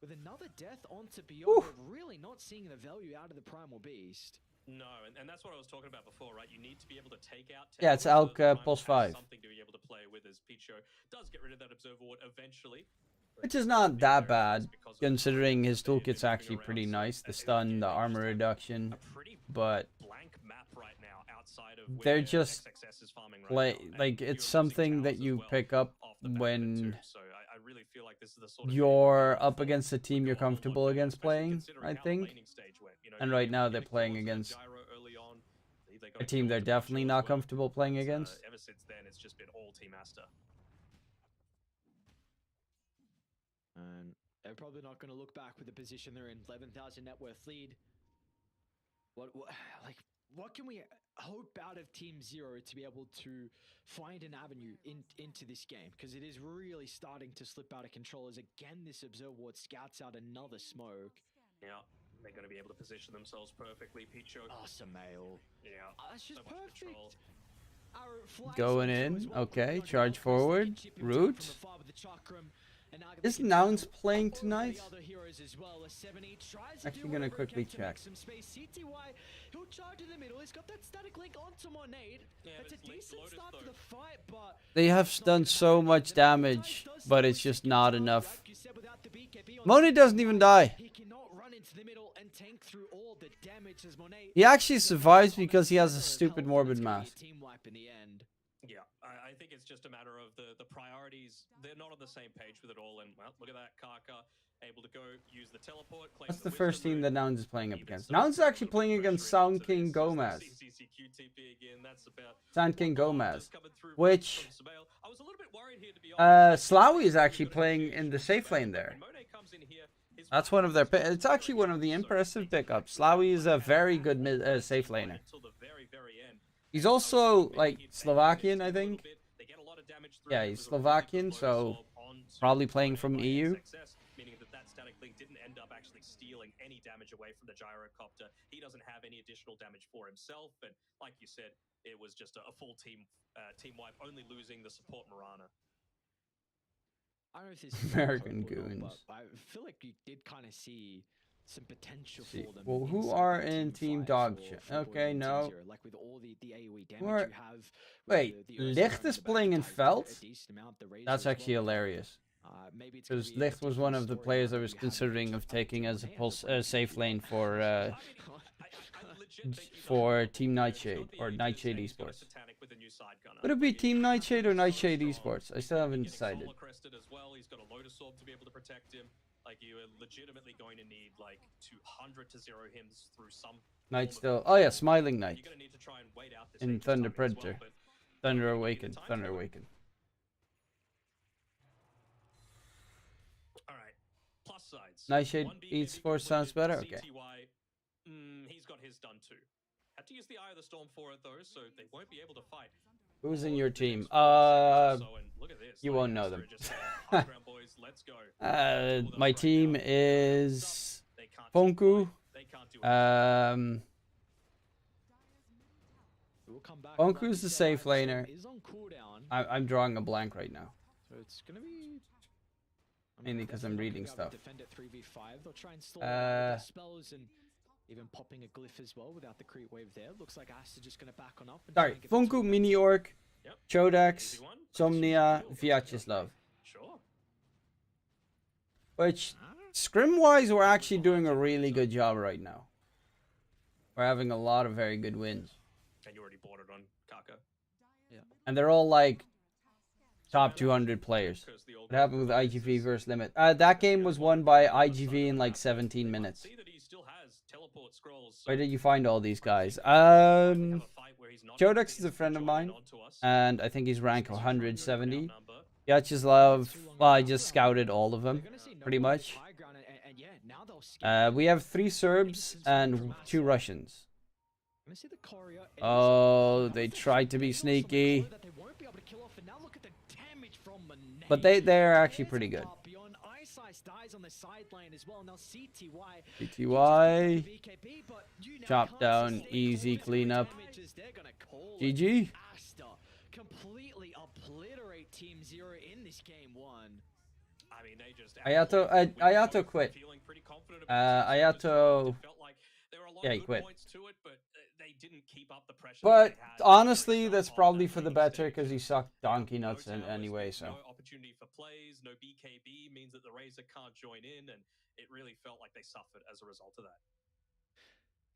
with another death onto Beyond, Whew. they're really not seeing the value out of the Primal Beast. No, and that's what I was talking about before, right? You need to be able to take out. Yeah, it's towers so Alk, that the Primal plus has 5. Something to be able to play with as Picho does get rid of that Observer Ward eventually. Which is not that bad, considering his toolkit's actually pretty nice. The stun, the armor reduction, but they're just like it's something that you pick up when you're up against a team you're comfortable against playing, I think. And right now they're playing against a team they're definitely not comfortable playing against. Ever since then, it's just been all Team Aster. And they're probably not going to look back with the position they're in. 11,000 net worth lead. What can we hope out of Team Zero to be able to find an avenue into this game? Because it is really starting to slip out of control as again this Observer Ward scouts out another smoke. Yeah, they're going to be able to position themselves perfectly. Picho. Awesome, Mail. Yeah, That's just so much perfect. control. Going in, okay, charge forward, root. Is Nouns playing tonight? Actually gonna quickly check. He'll charge in the middle. He's got that static link onto Monade. That's a decent start to the fight, but They have done so much damage, but it's just not enough. Monade doesn't even die. He cannot run into the middle and tank through all the damage as Monade. He actually survives because he has a stupid morbid mask. Team wipe in the end. Yeah, I think it's just a matter of the priorities. They're not on the same page with it all. And, well, look at that. Kaka able to go use the teleport. That's the first team that Nouns is playing up against. Nouns is actually playing against Sound King Gomez. Sound King Gomez. Which, Slawi is actually playing in the safe lane there. That's one of their, it's actually one of the impressive pickups. Slawi is a very good safe laner. He's also, like, Slovakian, I think. Yeah, he's Slovakian, so probably playing from EU. Meaning that static link didn't end up actually stealing any damage away from the gyrocopter. He doesn't have any additional damage for himself, and like you said, it was just a full team wipe, only losing the support Mirana. I don't know if this is American goons. but I feel like you did kind of see some potential See, for them. well, who inside are that in Team fight Dog for shit? boys Okay, in Team no. Zero. Like with all the AoE damage Who are- you have. with Wait, the Licht Ursa is around the playing in back, Felt? a decent amount, the Razor That's as actually well. hilarious. Maybe it's gonna Because be a Licht was one of the different players I storyline was that you have considering to of taking as a Monade safe lane for I legit think you for guys- Team it's Nightshade not the or AE Nightshade he's got a Esports. Satanic with a new side gunner. Would it be He- Team Nightshade or so Nightshade strong. Esports? I still haven't Getting decided. Solar Crested as well. He's got a Lotus Orb to be able to protect him. Like, you are legitimately going to need like 200 to 0 him through some. Night form of still. control. Oh yeah, Smiling Night. You're going to need to try and wait out this In Aegis Thunder timing as well, Predator. but Thunder Maybe the Awakened. time Thunder for it. Awakened. all right. Plus sides. Nightshade 1BKB Esports sounds better? completed, Okay. CTY, he's got his done too. Had to use the Eye of the Storm for it though, so they won't be able to fight. Who's in your team? Look at this. you like, won't know Aster them. just saying, "High ground, boys, let's go." All of My us right team now. is They can't Ponku. They can't do it. We'll come back. Bonku's Like you the said, safe Eye of the Storm laner. is on cooldown, I'm drawing a blank right now. so it's gonna be. Mainly 'cause I'm definitely not reading gonna be able to stuff. Defend at 3v5. They'll try and stall it out with their Uh, spells and even popping a glyph as well without the creep wave there. Looks like Aster just gonna back on up. And try Sorry, and get the Funku, top. Mini Orc, Yep. Chodex, Easy one. Somnia, Let's just Vyacheslav. Sure. Which, scrim-wise, we're actually doing a really good job right now. We're having a lot of very good wins. And you already bought it on Kaka. And they're all like top 200 players. Because the old What happened with IGV versus Limit? That game was won by IGV in like 17 minutes. See that he still has teleport scrolls. so Where did you find all these guys? have a fight where he's not Chodex even is a friend of joining mine, onto us. and I think he's rank Six 170. outnumber. Vyacheslav, well, I just scouted all of They're them, gonna see no pretty one with much. high ground, and yeah, now they'll scale. We have 3 Serbs and 2 Russians. Gonna see the courier. Oh, they tried to be sneaky. That they won't be able to kill off, and now look at the damage from Monade. But they're actually pretty good. Beyond Ice Size dies on the side lane as well. Now CTY. PTY. Chop down, easy cleanup. GG. Aster completely obliterate Team Zero in this game 1. I mean, they just Ayato quit. feeling pretty confident about Team Zero as well. Ayato. It felt like there were a lot Yeah, of he good quit. points to it, but they didn't keep up the pressure. But that they had honestly, at the that's start of probably that for the laning better stage. because he sucked donkey nuts No towers, anyway. with So no opportunity for plays, no BKB means that the Razor can't join in, and it really felt like they suffered as a result of that.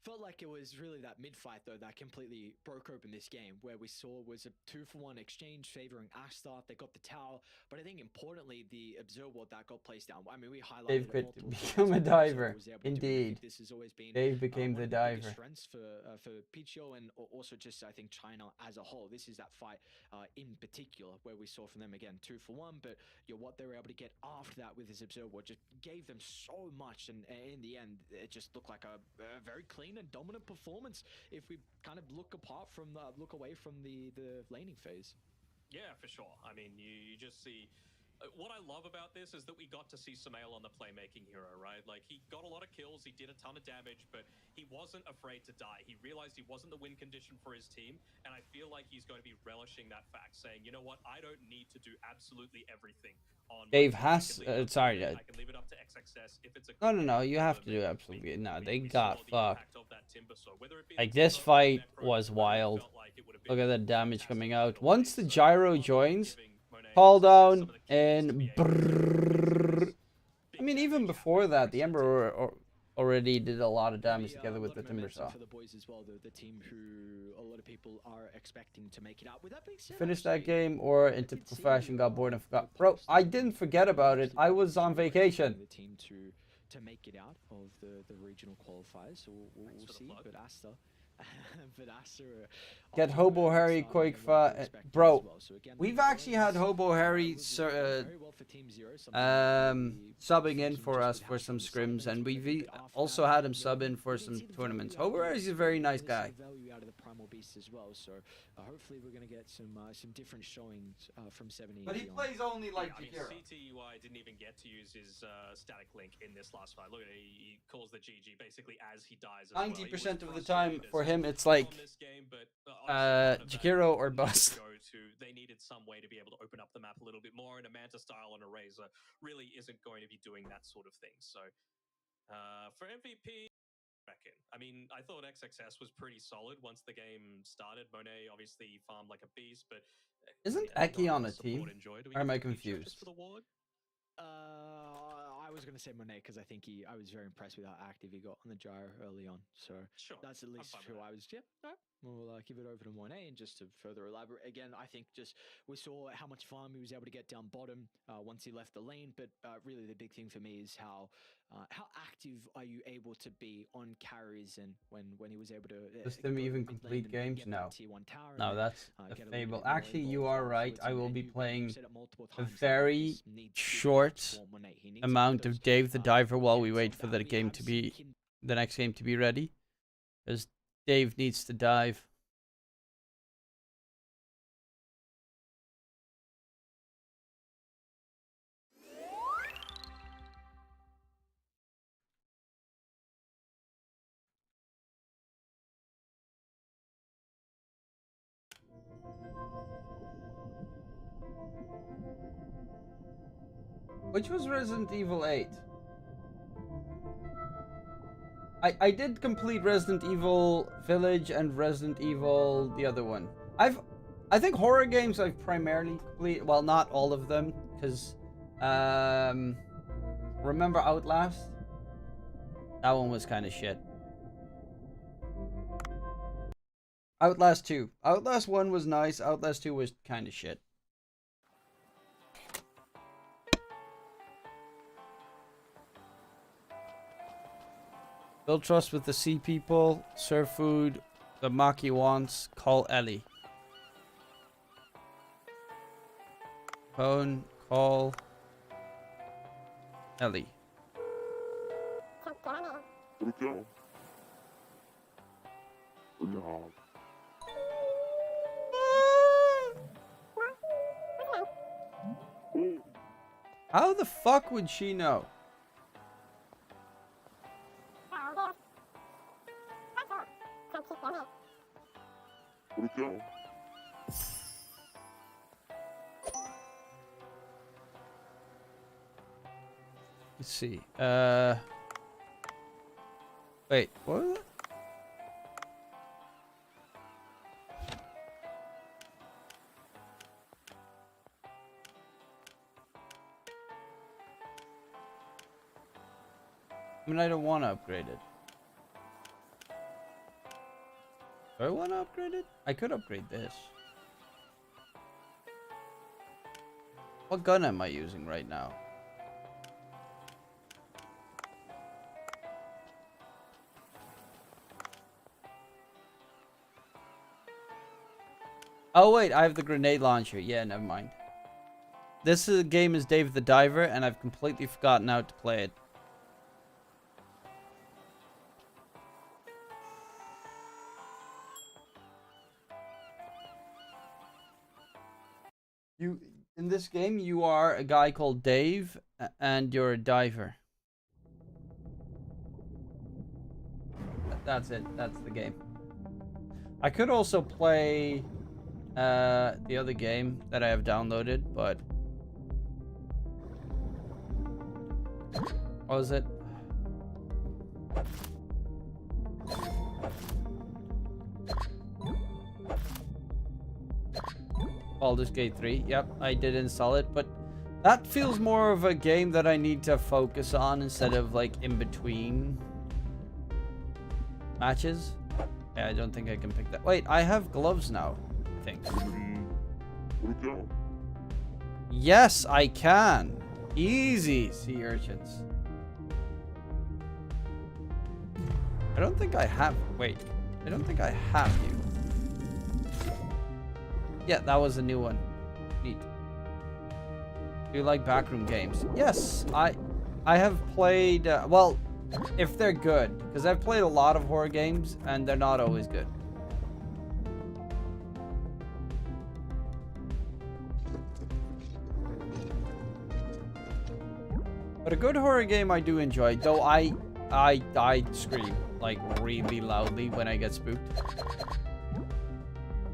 Felt like it was really that mid-fight, though, that completely broke open this game, where we saw was a 2-for-1 exchange favoring Aster. They got the tower, but I think importantly, the Observer Ward that got placed down. I mean, we highlighted Dave it quit to multiple become times, a what the diver. Observer was able to do, and I Indeed. think this has always been Dave became one the of the biggest diver. strengths for PCHO and also just, I think, China as a whole. This is that fight in particular where we saw from them, again, 2-for-1, but what they were able to get after that with this Observer Ward just gave them so much, and in the end, it just looked like a very clean and dominant performance if we kind of look away from the laning phase. Yeah, for sure. I mean, you just see. What I love about this is that we got to see Sumail on the playmaking hero, right? Like, he got a lot of kills, he did a ton of damage, but he wasn't afraid to die. He realized he wasn't the win condition for his team, and I feel like he's going to be relishing that fact, saying, you know what, I don't need to do absolutely everything on Dave my has. team. Sorry. I can leave it up to XXS if it's a No. You have to do I absolutely. mean, No, we they saw got the fucked. impact of that Timber, so whether it be Like, the this Timber or fight Necro, was whether it wild. felt like it would have Look been at the damage fantastic coming either out. way. Once the So, gyro I'm joins, giving Monet call XXS down some of the keys to and be able to brrrr. I big mean, even damage before happen that, for the rest of Ember already did a lot of damage Maybe, together a with lot the of Timber momentum Saw. for the boys as well, the team who a lot of people are expecting to make it out. With that being said, Finished that actually, game, or I in did typical see, fashion, got bored and forgot. your Bro, post I on didn't that. forget about it. Actually, I was on you were vacation. expecting the team to make it out of the regional qualifiers, so we'll Thanks for the see. plug. But Aster, Get Hobo Harry, Quakefa, bro. We've actually had Hobo Harry subbing in for us for some scrims, and we've also had him sub in for some tournaments. Hobo Harry's a very nice guy. Value out of the Primal Beast as well, so hopefully we're going to get some different showings from 70. But he plays only like I mean, Jakiro. CTUI didn't even get to use his static link in this last fight. Look at it, he calls the GG basically as he dies. 90% of the time for him, it's like Jakiro Jakiro or bust. They needed some way to be able to open up the map a little bit more, and a Manta style on a Razor really isn't going to be doing that sort of thing. So for MVP, I mean, I thought XXS was pretty solid once the game started. Monet obviously farmed like a beast, but Isn't I mean, Eki on a support team? enjoy. Do we Or am get I the feature confused? just for the ward? I was going to say Monet because I think I was very impressed with how active he got on the gyro early on. So Sure, that's at least fine with who that. I was. Yeah, all right. We'll give it over to Monet, and just to further elaborate again, I think just we saw how much farm he was able to get down bottom once he left the lane. But really, the big thing for me is how active are you able to be on carries, and when he was able to Does Tim go even mid lane complete and games? get No. that tier 1 tower and No, then, that's a get little fable. bit more Actually, you involved are right. afterwards, I and will be you playing said it multiple a times that very this needs to be short for Monet. He needs to amount get of those, Dave the Diver while we games wait on for that. the We game have to seen be him the next game to be ready, because Dave needs to dive. Which was Resident Evil 8? I did complete Resident Evil Village and Resident Evil the other one. I think horror games I've primarily complete, well, not all of them, because remember Outlast? That one was kind of shit. Outlast 2. Outlast 1 was nice. Outlast 2 was kind of shit. Build trust with the sea people. Serve food the Maki wants. Call Ellie. Phone. Call Ellie. How the fuck would she know? Let's see. Wait, what was it? I mean, I don't want to upgrade it. Do I want to upgrade it? I could upgrade this. What gun am I using right now? Oh wait, I have the grenade launcher. Yeah, never mind. This game is Dave the Diver, and I've completely forgotten how to play it. In this game, you are a guy called Dave, and you're a diver. That's it. That's the game. I could also play the other game that I have downloaded, but what was it? Baldur's Gate 3. Yep, I did install it, but that feels more of a game that I need to focus on instead of like in between matches. Yeah, I don't think I can pick that. Wait, I have gloves now, I think. Yes, I can. Easy, sea urchins. I don't think I have. Wait, I don't think I have you. Yeah, that was a new one. Neat. Do you like backroom games? Yes, I have played, well, if they're good, because I've played a lot of horror games and they're not always good. But a good horror game I do enjoy, though I scream like really loudly when I get spooked.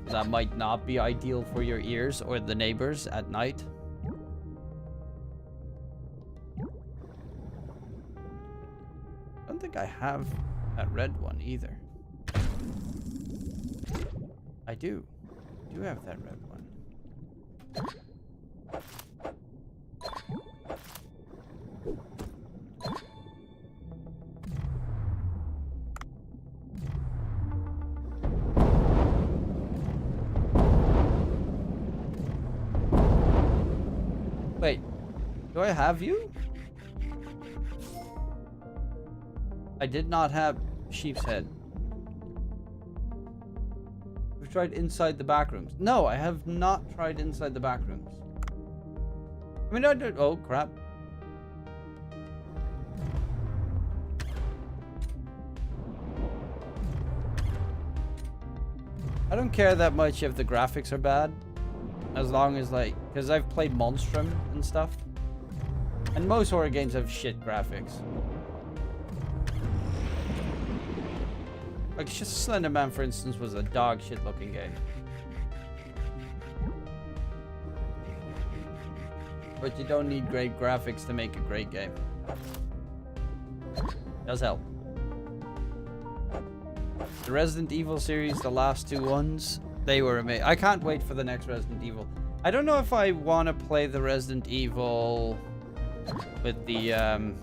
That might not be ideal for your ears or the neighbors at night. I don't think I have that red one either. I do. I do have that red one. Wait, do I have you? I did not have sheep's head. We've tried inside the back rooms. No, I have not tried inside the back rooms. I mean, I did. Oh, crap. I don't care that much if the graphics are bad. As long as, like, because I've played Monstrum and stuff. And most horror games have shit graphics. Like, Slender Man, for instance, was a dog shit looking game. But you don't need great graphics to make a great game. Does help. The Resident Evil series, the last two ones, they were amazing. I can't wait for the next Resident Evil. I don't know if I want to play the Resident Evil with the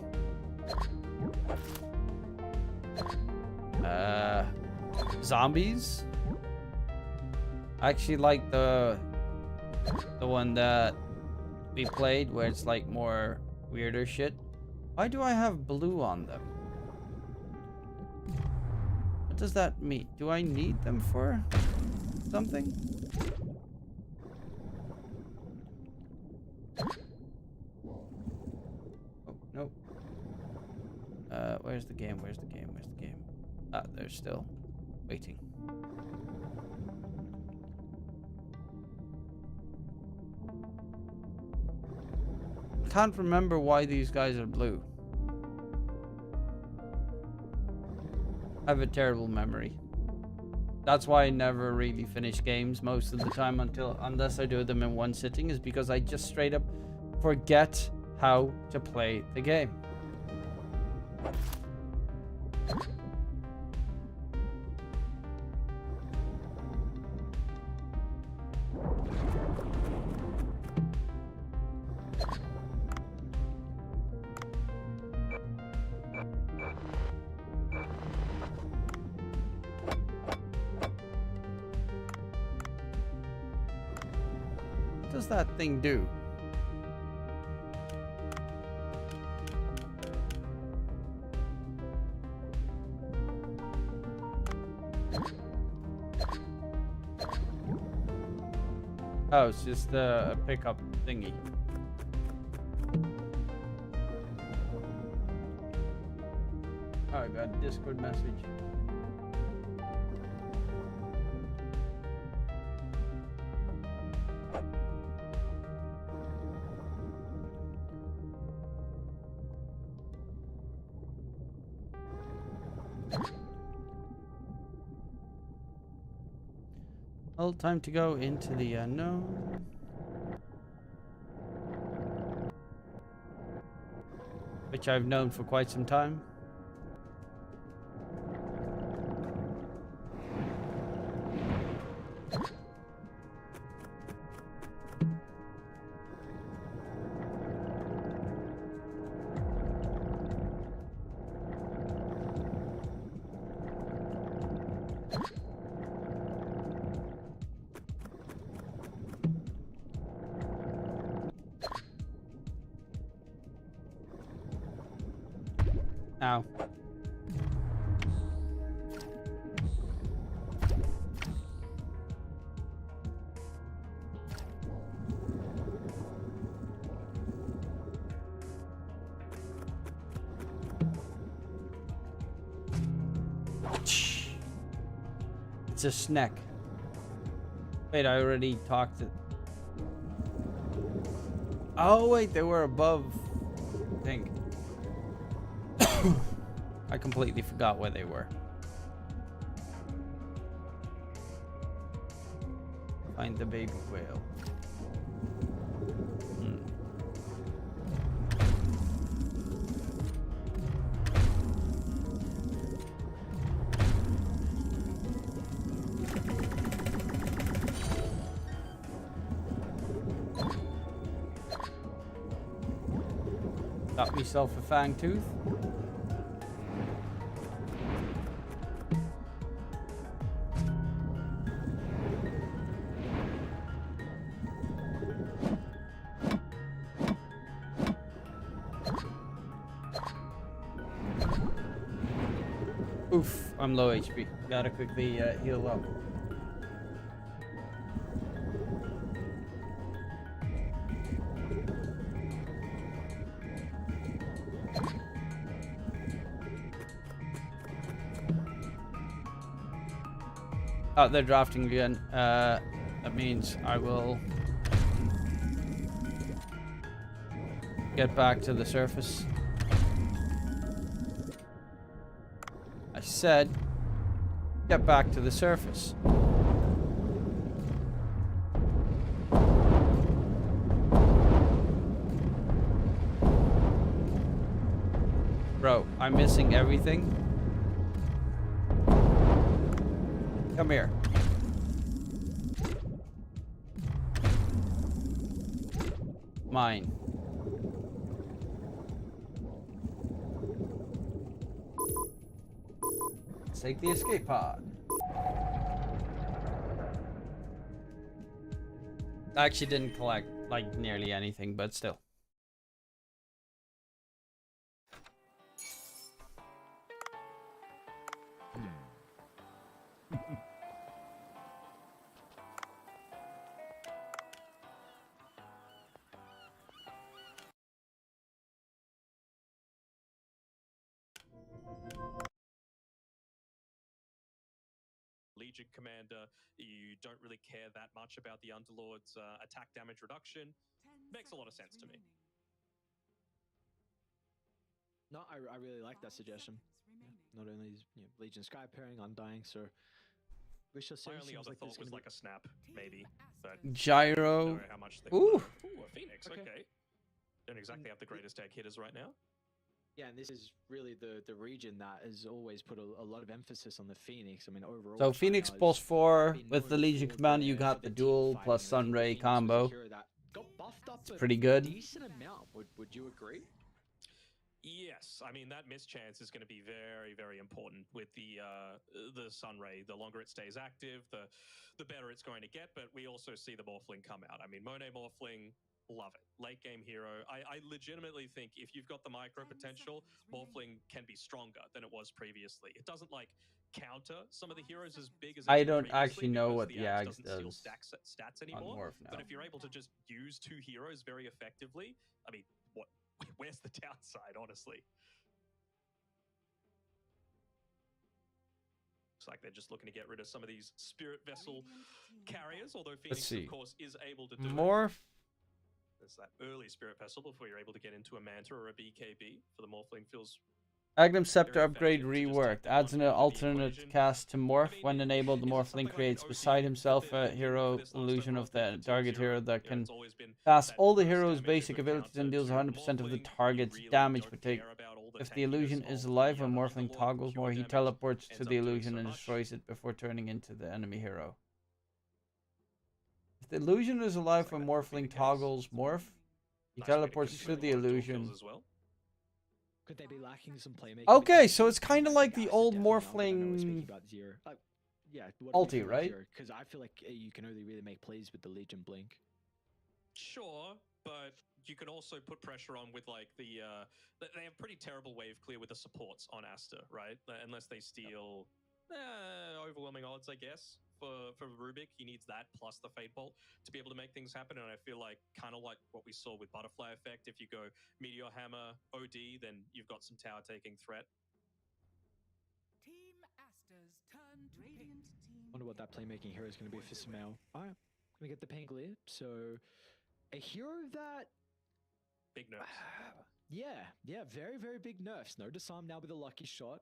zombies. I actually like the one that we played where it's like more weirder shit. Why do I have blue on them? What does that mean? Do I need them for something? Oh, no. Where's the game? Where's the game? Where's the game? Ah, they're still waiting. can't remember why these guys are blue. I have a terrible memory. That's why I never really finish games most of the time unless I do them in one sitting, is because I just straight up forget how to play the game. What does that thing do? Oh, it's just a pickup thingy. Oh, I got a Discord message. Well, time to go into the unknown. Which I've known for quite some time. Ow. It's a snack. Wait, I already talked it. Oh, wait, they were above, I think. I completely forgot where they were. Find the baby whale. Got myself a fang tooth. Oof, I'm low HP. Gotta quickly heal up. Oh, they're drafting again. That means I will get back to the surface. I said, get back to the surface. Bro, I'm missing everything. Come here. Mine. Let's take the escape pod. I actually didn't collect like nearly anything, but still. Legion commander, you don't really care that much about the Underlord's attack damage reduction. Makes a lot of sense to me. No, I really like that suggestion. Not only is Legion Sky pairing, Undying, so we shall see. My only Seems other like thought there's was gonna like a snap, maybe, but Gyro. know how much they Ooh. Ooh, a Phoenix. Okay. Okay. Don't exactly have the greatest deck hitters right now. Yeah, and this is really the region that has always put a lot of emphasis on the Phoenix. I mean, overall, So Phoenix plus 4 with the Legion Commander, you got the dual plus Sunray combo. Got buffed up It's pretty good. decent amount. Would you agree? Yes, I mean that mischance is going to be very, very important with the Sunray. The longer it stays active, the better it's going to get. But we also see the Morphling come out. I mean, Monet Morphling, love it. Late game hero. I legitimately think if you've got the micro potential, Morphling can be stronger than it was previously. It doesn't like counter some of the heroes as big as it I did don't previously actually know because what the the axe Axe doesn't steal does stats on anymore. Morph now. But if you're able to just use two heroes very effectively, I mean, what? Where's the downside, honestly? Looks like they're just looking to get rid of some of these Spirit Vessel carriers, although Phoenix, see. of course, is able to do it. Morph. There's that early Spirit Vessel before you're able to get into a Manta or a BKB. For the Morphling, feels Magnum Scepter very upgrade effective to just reworked. take that Adds one an out of the alternate equation. cast to morph. I mean, When enabled, the is it Morphling something like creates OD beside that himself they're a thinking for hero this last illusion overall of the for target Team Zero? hero that You know, can it's always been pass that all the burst hero's damage, a basic good abilities counter and deals to 100% of the Morphling. You target's really damage. don't But take, care about all the if the tankiness illusion of is the alive, when Morphling Underlord. toggles Pure more, he damage teleports to ends the up doing illusion so and much. destroys it before turning into the enemy hero. If the illusion is alive Looks when like that could be Morphling the case. toggles morph, he Nice way to teleports to confirm the a lot of dual illusion. kills as well. Could they be lacking some playmaking? Okay, so potentially? it's I mean, kind of I like think the Aster old definitely are, but I know we're speaking Morphling about Zero. Yeah, what do we ulti, feel about right? Zero? Because I feel like you can only really make plays with the Legion Blink. Sure, but you can also put pressure on with like they have pretty terrible wave clear with the supports on Aster, right? Unless they steal overwhelming odds, I guess. For Rubik, he needs that plus the Fate Bolt to be able to make things happen. And I feel like kind of like what we saw with Butterfly Effect. If you go Meteor Hammer OD, then you've got some tower taking threat. Team Aster's turn to pick. Wonder what that playmaking hero is going to be for Sumail. All right, we get the Pangolier. So a hero that Big nerfs. yeah, very, very big nerfs. No disarm now with a lucky shot.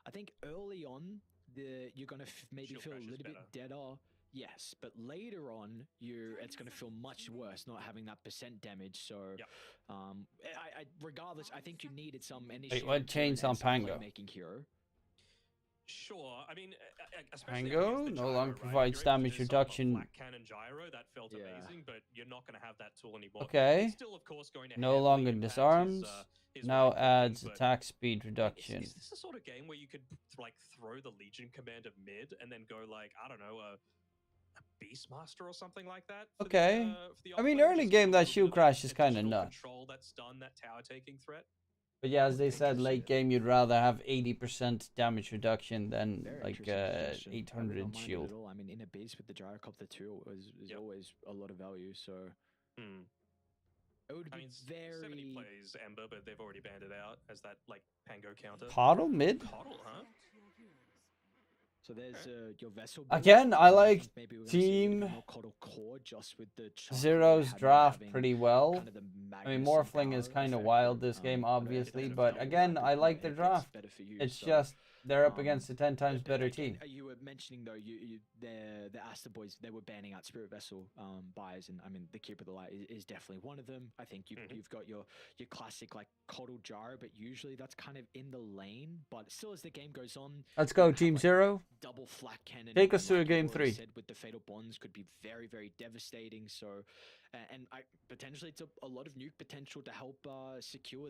I think early on, you're gonna maybe Shield feel a crash is little bit better. deader. Yes, but later on, it's gonna feel much worse not having that percent damage. So, Yep. regardless, I think you needed some Wait, initiative what changed on Pango? playmaking hero. Sure, I mean, especially Pango against the no gyro, longer right? provides If you're able to damage disarm a reduction. Flat cannon gyro, that felt Yeah. amazing, but you're not going to have that tool anymore. Okay. It's still, of course, going to No heavily longer impact disarms. his Now right clicking, adds but attack speed I mean, reduction. is this the sort of game where you could like throw the Legion Commander mid and then go like, I don't know, a Beastmaster or something like that? For Okay. for the I mean, offlane, early just get game, a that little shield bit of crash is kinda additional nuts. Control that's done that tower taking threat. But yeah, as would they think said, so, late yeah. game, you'd rather have 80% damage reduction than Very like interesting suggestion. I would 800 not mind it shield. at all. I mean, in a beast with the gyrocopter too is Yep. always a lot of value. So Hmm. it would I be mean, 70 very. plays Ember, but they've already banned it out as that like Pango counter. Coddle mid? Coddle, huh? So there's your vessel. Again, build. I I like think maybe we're gonna see a little bit Team more Coddle core just with the chuck Zero's having draft pretty well. kind of the I mean, Magnus Morphling is Centaur kind of effect, wild this game, but I obviously. don't But feel again, like I it, like the it fits draft. better for you. It's So, just they're up against a 10 times better again, team. you were mentioning though, the Aster boys, they were banning out Spirit Vessel buys, and I mean the Keeper of the Light is definitely one of them. I think you've got your classic like Coddle Gyro, but usually that's kind of in the lane. But still, as the game goes on, Let's you go, have, Team like, Zero. double flat cannon. Take and us through a like you game already 3. said, with the fatal bonds could be very, very devastating. So, and I potentially it's a lot of nuke potential to help secure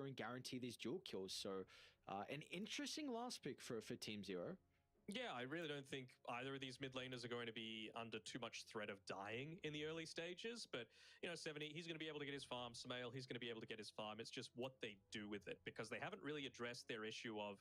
and guarantee these dual kills. So, an interesting last pick for Team Zero. Yeah, I really don't think either of these mid laners are going to be under too much threat of dying in the early stages. But, 70, he's going to be able to get his farm. Sumail, he's going to be able to get his farm. It's just what they do with it, because they haven't really addressed their issue of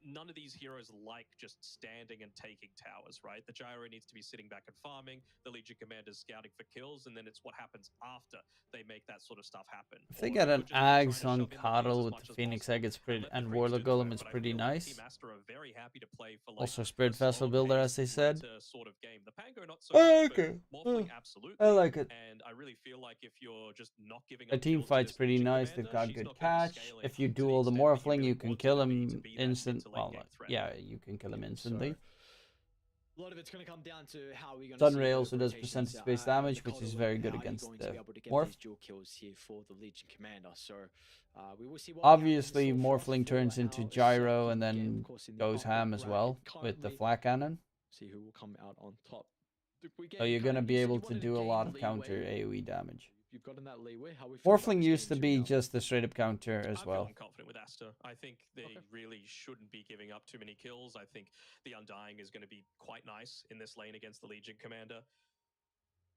none of these heroes like just standing and taking towers, right? The gyro needs to be sitting back and farming. The Legion commander's scouting for kills, and then it's what happens after they make that sort of stuff happen. If they Or get they an could just be trying Ags to on shove in the lanes Coddle as with much the as Phoenix possible Egg, it's pretty, let the and creeps Warlock do the work. Golem is But I pretty feel like nice. Team Aster are very happy to play for like Also, Spirit a slower Vessel Builder, as they paced, said. lighter sort of game. The Pango not so Oh, much, okay. but Morphling Oh, absolutely. I like it. And I really feel like if you're just not giving The up team kills to fight's this pretty Legion nice. commander, They've got she's good not gonna be catch. scaling If you to the duel the extent that you Morphling, really you can want kill her to be him that mid instant. to late Well, game threat. yeah, you can kill him instantly. A lot of it's going to come down to how we're going to Sunray also does percentage-based damage, which is very good against the Morph. dual kills here for the Legion commander. So we will see what Obviously, happens. So for us, Morphling for turns our into second Gyro game, and then of course, in the goes upper ham as well bracket with the currently, flat cannon. see who will come out on top. So you're going to be able to do a lot of counter AoE damage. You've gotten that leeway. How we feel about Morphling this used to game be 2 now? just a straight up counter as I'm well. feeling confident with Aster. I think they really shouldn't be giving up too many kills. I think the Undying is going to be quite nice in this lane against the Legion commander.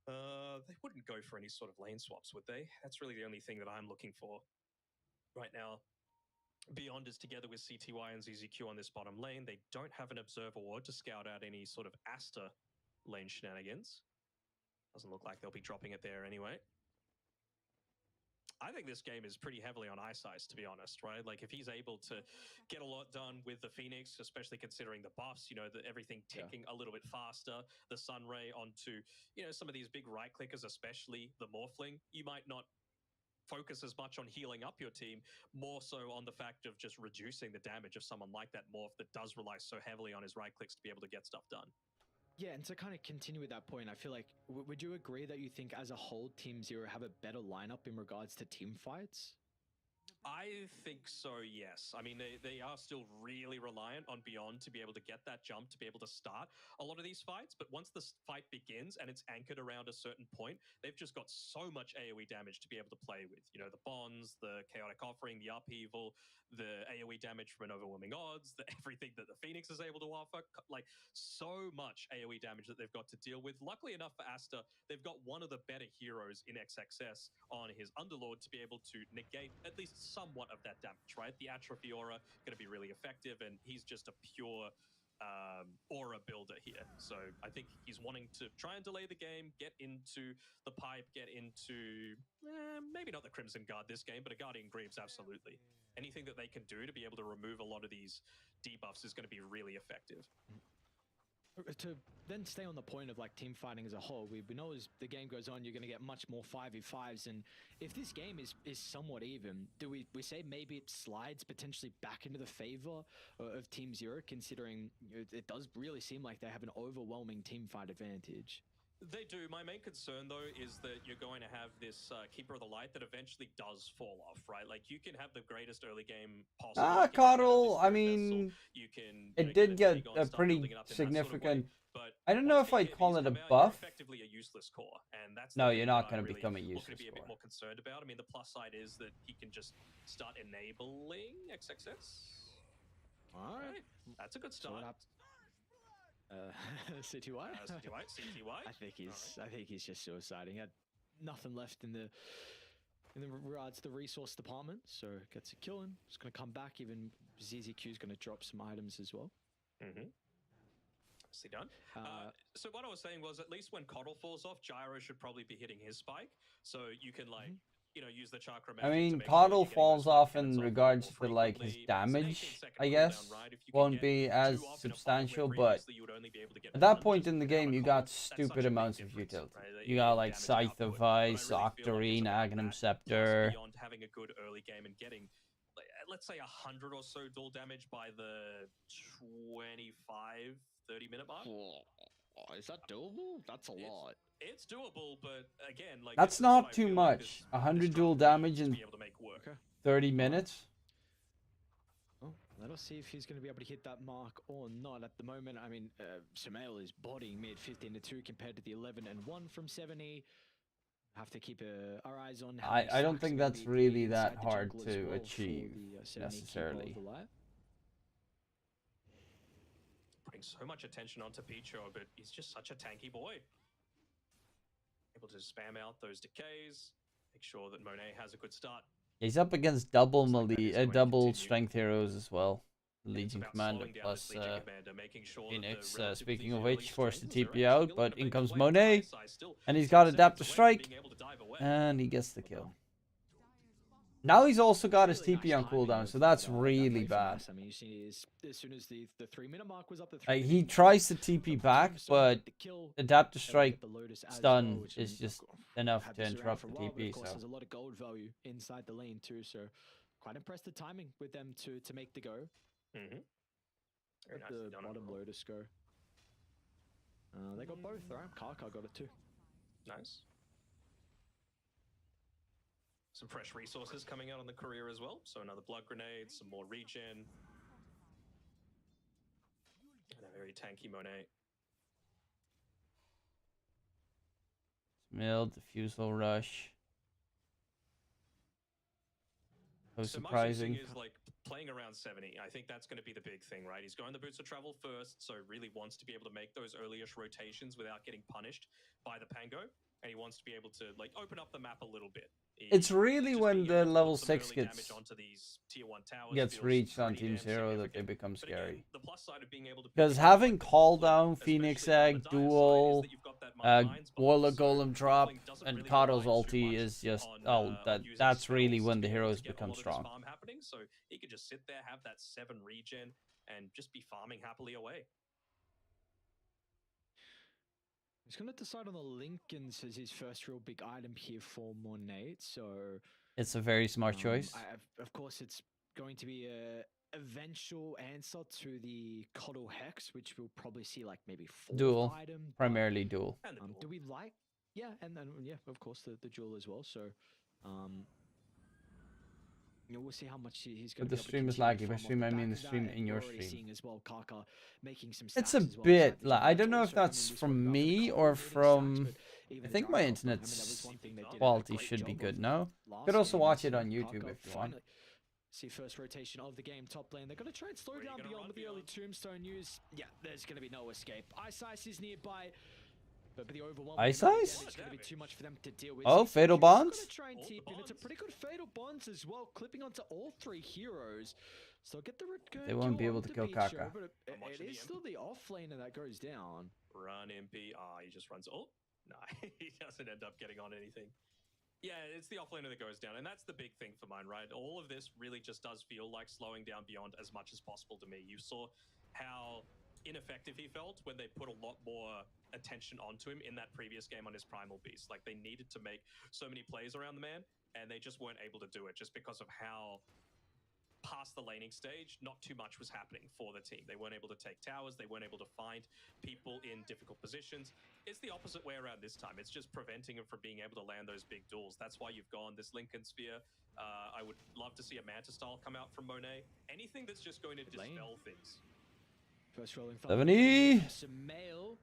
They wouldn't go for any sort of lane swaps, would they? That's really the only thing that I'm looking for right now. Beyond is together with CTY and ZZQ on this bottom lane. They don't have an Observer Ward to scout out any sort of Aster lane shenanigans. Doesn't look like they'll be dropping it there anyway. I think this game is pretty heavily on Ice Ice, to be honest, right? Like, if he's able to get a lot done with the Phoenix, especially considering the buffs, you know, everything ticking a little bit faster, the Sunray onto, you know, some of these big right clickers, especially the Morphling, you might not focus as much on healing up your team, more so on the fact of just reducing the damage of someone like that Morph that does rely so heavily on his right clicks to be able to get stuff done. Yeah, and to kind of continue with that point, I feel like, would you agree that you think as a whole, Team Zero have a better lineup in regards to team fights? I think so, yes. I mean, they are still really reliant on Beyond to be able to get that jump, to be able to start a lot of these fights. But once the fight begins and it's anchored around a certain point, they've just got so much AoE damage to be able to play with. You know, the Bonds, the Chaotic Offering, the Upheaval, the AoE damage from an Overwhelming Odds, everything that the Phoenix is able to offer. Like, so much AoE damage that they've got to deal with. Luckily enough for Aster, they've got one of the better heroes in XXS on his Underlord to be able to negate at least somewhat of that damage, right? The Atrophy Aura going to be really effective, and he's just a pure aura builder here. So I think he's wanting to try and delay the game, get into the pipe, get into maybe not the Crimson Guard this game, but a Guardian Greaves, absolutely. Anything that they can do to be able to remove a lot of these debuffs is going to be really effective. To then stay on the point of like team fighting as a whole, we know as the game goes on, you're going to get much more 5v5s, and if this game is somewhat even, do we say maybe it slides potentially back into the favor of Team Zero, considering it does really seem like they have an overwhelming team fight advantage? They do. My main concern, though, is that you're going to have this Keeper of the Light that eventually does fall off, right? Like, you can have the greatest early game possible. Coddle, I mean, you can, it did get a pretty significant... I don't know if I'd call it a buff. Effectively a useless core, and that's no, you're not going to become a useless core. A bit core. more concerned about. I mean, the plus side is that he can just start enabling XXS. All right, that's a good start. CTY? CTY? I think he's just suiciding. He had nothing left in the regards to the resource department, so gets a kill in. Just gonna come back. Even ZZQ is gonna drop some items as well. Nicely done. So what I was saying was, at least when Coddle falls off, Gyro should probably be hitting his spike, so you can like. You know, use the chakra magic. I mean, Coddle falls off in regards to like his damage, I guess, won't be as substantial, but at that point in the game, you got stupid amounts of utility. You got like Scythe of Ice, Octarine, Agnum Scepter. Beyond having a good early game and getting, let's say, 100 or so dual damage by the 25-30 minute mark. Is that doable? That's a lot. It's doable, but again, like that's not too much. 100 dual damage in 30 minutes. Well, let us see if he's going to be able to hit that mark or not. At the moment, I mean, Sumail is bodying mid 15-2 compared to the 11-1 from 70. Have to keep our eyes on. I don't think that's really that hard to achieve necessarily. Putting so much attention onto Picho, but he's just such a tanky boy. Able to spam out those decays, make sure that Monet has a good start. He's up against double strength heroes as well. Legion about Commander slowing down plus this Legion Commander, making sure that Phoenix. the relatively Speaking of early which, forced to strains are TP actually out, a but little in bit comes away. Monet, ISI still and he's 6 got seconds Adapt to away from Strike, being able to dive away. and he gets the kill. Now he's also got his Really nice TP on timing cooldown, of so that's that really play from bad. us. I mean, you see, as soon as the 3-minute mark was up, the Like, 3-minute he mark, tries to the TP back, tombstone but get the kill, Adapt to able to Strike get the Lotus as stun well, which, is of just course, enough had to this around interrupt for the a while, but TP, of course, so. there's a lot of gold value inside the lane too. So, quite impressed the timing with them to make the go. Mm-hmm. Very Let nicely the done bottom overall. Lotus go. They got both, right? Kaka got it too. Nice. Some fresh resources coming out on the career as well. So another blood grenade, some more regen. And a very tanky Monet. Mill, Diffusal Rush. So So my choosing surprising. is like playing around 70. I think that's going to be the big thing, right? He's going the boots of travel first, so really wants to be able to make those earlyish rotations without getting punished by the Pango, and he wants to be able to like open up the map a little bit. It's really Just when being the able to level put some 6 early gets damage onto these tier 1 towers gets feels reached on pretty Team damn Zero that they significant. become But again, scary. the plus side of being able to pick Because it up having quite call quickly, down, Phoenix especially on the Egg, dire side, is Duel, that you've got that Mine Mines buff, Warlock so Golem drop, Waffling doesn't and really Kado's rely too ulti much is just on using that's really spells when to the be able heroes to get a become lot of this strong. farm happening, so he could just sit there, have that 7 regen, and just be farming happily away. He's going to decide on the Lincolns as his first real big item here for Monet. So, It's a very smart choice. of course, it's going to be a eventual answer to the Coddle Hex, which we'll probably see like maybe fourth Duel, item. but, primarily duel. And the duel. do we like? Yeah, and then yeah, of course the jewel as well. So, we'll see how much he's going But to the be able to stream is continue laggy. By from off stream, the I mean back the of that, stream and in we're your already stream. seeing as well Kaka making some It's stacks a as well bit inside the like, jungle. I don't know That's if also, that's we spoke from about the me Coddle or needing stacks, from. but even I the think Dry my Rock, internet's that was one thing they did a quality great should be job good of now. last Could also game, watch and it on so YouTube Kaka if you want. finally see first rotation of the game top lane. They're going to try and slow Where are you down gonna beyond run with the early beyond? tombstone use. Yeah, there's going to be no escape. Ice is nearby. But the overwhelming Ice amount of Ice? damage is going to be too much for them to deal with. Oh, So Fatal Q's Bonds? gonna try and All the TP, and it's a bonds. pretty good Fatal Bonds as well, clipping onto all 3 heroes. So get the They won't be able to kill Bicho, Kaka. but I'm it watching is the still the off laner that goes down. Run MP. He just runs. Oh, no, he doesn't end up getting on anything. Yeah, it's the offlaner that goes down, and that's the big thing for mine, right? All of this really just does feel like slowing down Beyond as much as possible to me. You saw how ineffective he felt when they put a lot more attention onto him in that previous game on his Primal Beast. Like, they needed to make so many plays around the man, and they just weren't able to do it just because of how past the laning stage, not too much was happening for the team. They weren't able to take towers. They weren't able to find people in difficult positions. It's the opposite way around this time. It's just preventing him from being able to land those big duels. That's why you've gone this Lincoln Sphere. I would love to see a Manta style come out from Monet. Anything that's just going to dispel things. First rolling 70. Sumail.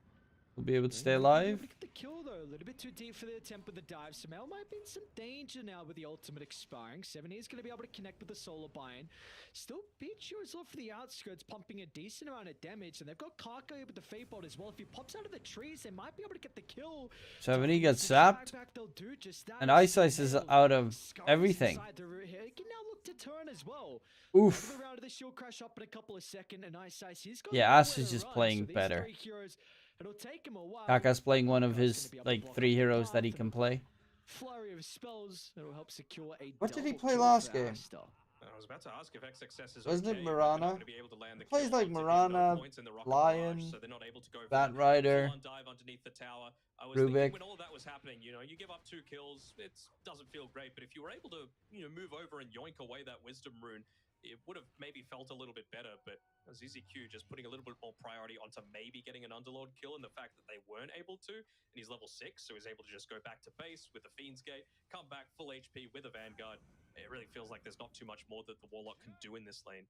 We'll be able to stay Able alive. to get the kill though, a little bit too deep for the attempt with the dive. Sumail might be in some danger now with the ultimate expiring. 70 is going to be able to connect with the solar bind. Still, Bicho is off for the outskirts, pumping a decent amount of damage, and they've got Kaka here with the Fate Bolt as well. If he pops out of the trees, they might be able to get the kill. 70 gets To drag sapped. back, they'll do just that. And Ice Ice is Sumail out of scurries everything. inside the route here. He can now look to turn as well. Oof. Another round of the shield crash up in a couple of seconds, and Ice he's got Yeah, nowhere Aster's to just run, playing so these better. 3 heroes, it'll take him a while. Kaka's playing one of Kaka's his gonna be able to like block 3 up the heroes that he path, can and play. flurry of spells that will help secure a What did he double play kill last for game? Aster. I was about to ask if XXS is Wasn't it okay, but they're not Mirana? gonna be able to land the Plays kill like onto him, Mirana, no points in the rocket Lion, barrage, so they're not able to go for Bat that Rider, full-on dive underneath the tower. I was Rubik. thinking when all that was happening, you give up 2 kills, it doesn't feel great, but if you were able to, move over and yoink away that wisdom rune, it would have maybe felt a little bit better, but ZZQ just putting a little bit more priority onto maybe getting an Underlord kill, and the fact that they weren't able to, and he's level 6, so he's able to just go back to base with the Fiend's Gate, come back full HP with a Vanguard. It really feels like there's not too much more that the Warlock can do in this lane.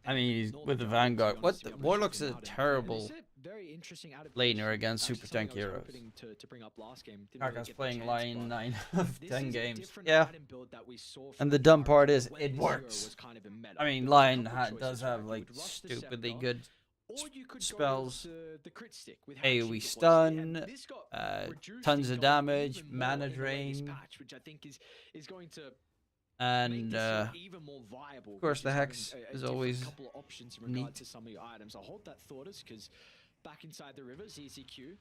I mean, he's Northern with the Dragon, to be Vanguard. honest, What to the be able to Warlock's check a him out, and terrible it's a very interesting laner against Actually, super something tank I was heroes. hoping to bring up last game. Didn't really Kaka's get the playing chance, Lion but 9 of this 10 is a games. different Yeah. item build that we saw And from the dumb part Kaka is, when it this hero works. was kind of a meta. I mean, There was a Lion couple choices, does have right? You like would rush the stupidly scepter, good or you could spells. go with the crit stick with how AoE cheap it was. stun, And this got reduced tons in of gold damage, even more mana in the latest drain. patch, which I think is going to And even more viable. of course, the just having hex a is different always couple of options in regard neat. to some of your items. I'll hold that thought because back inside the river, ZZQ,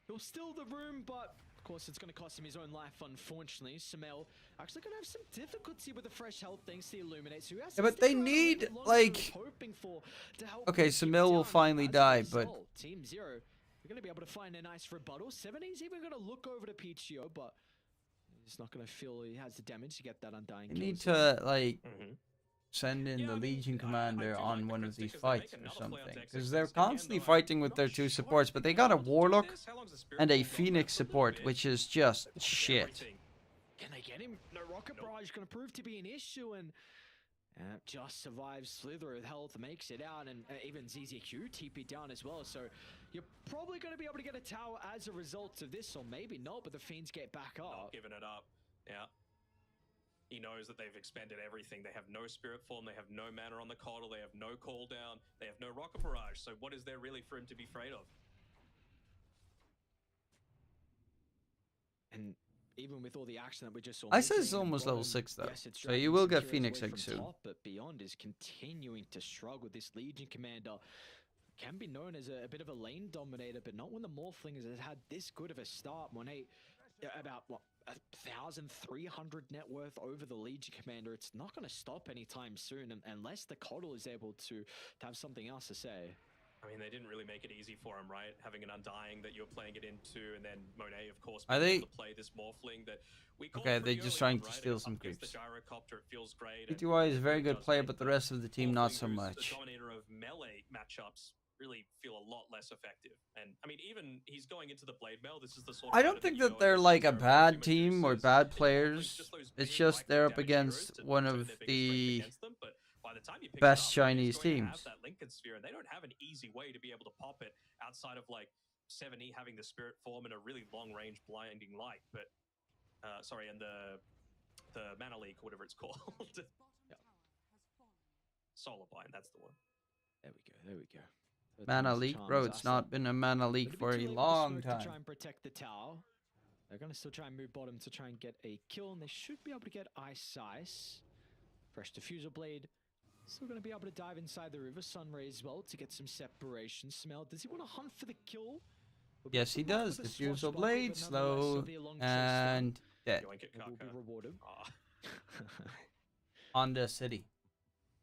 he'll steal the room, but of course it's going to cost him his own life, unfortunately. Samel actually going to have some difficulty with the fresh health thanks to the Illuminates, who has to Yeah, but stick they around a need, little bit longer, like... hoping for to help Okay, keep it Samil will down. finally As a die, but... result, Team Zero, they're going to be able to find a nice rebuttal. 70's even going to look over to PGO, but he's not going to feel he has the damage to get that undying You kill. need So to, like, Mhm. send in Yeah, the I mean, Legion I Commander do on like the one crit of these stickers. They make fights or another play on something. Dex Because they're 6. Again, constantly though, fighting I'm with not their two sure supports, if but they've they been got a able to do Warlock this. How long's the Spirit and a Bomb gone Phoenix now? For a little support, bit. which is just They've shit. everything. can they get him? No rocket barrage going to prove to be an issue, and just survives Slither with health, makes it out, and even ZZQ TP down as well. So you're probably going to be able to get a tower as a result of this, or maybe not, but the Fiends get back Not up. giving it up. Yeah. He knows that they've expended everything. They have no Spirit Form. They have no mana on the coddle. They have no cooldown. They have no rocket barrage. So what is there really for him to be afraid of? And even with all the action that we just saw, I said it's mid lane and almost level bottom, 6 though, yes, it's so you dragging will some get heroes Phoenix away Egg from soon. top, but Beyond is continuing to struggle. This Legion Commander can be known as a bit of a lane dominator, but not when the Morphling has had this good of a start. Monet, about what, 1,300 net worth over the Legion Commander. It's not going to stop anytime soon, unless the Coddle is able to have something else to say. I mean, they didn't really make it easy for him, right? Having an Undying that you're playing it into, and then Monet, of course, Are being they- able to play this Morphling that we called Okay, pretty they're just early trying on, to right? steal Up some against creeps. The gyrocopter, it feels great. and PTY is a very it good does player, make but the rest of the team Morphling, not so who's much. The dominator of melee matchups really feel a lot less effective. And I mean, even he's going into the Blade Mail. This is the sort of I don't fighter think you that go they're against like a with bad Medusa's, team or and bad Morphling's players. just those It's big just they're up lightning damage heroes against to one turn of their biggest strength the against them, but by the time you pick best it up, Chinese he's going to teams. have that Lincoln Sphere, and they don't have an easy way to be able to pop it outside of like 70 having the Spirit Form and a really long range blinding light. But sorry, and the Mana Leak, whatever it's called, Solar Bind, that's the one. There we go. There we go. So Mana Thomas leak, charms bro. It's Aster. not been a mana leak Little for bit a too late with the long smoke to time. try and protect the tower. They're going to still try and move bottom to try and get a kill, and they should be able to get Ice. Fresh Diffuser Blade. Still going to be able to dive inside the river. Sunray as well to get some separation. Smell. Does he want to hunt for the kill? Will be Yes, he able to lock does. with a Diffusal swashbuckle, blade, but nonetheless, slow, he'll be along to stun, and dead. Yoink it, and will be Kaka. rewarded. Ah. Honda City.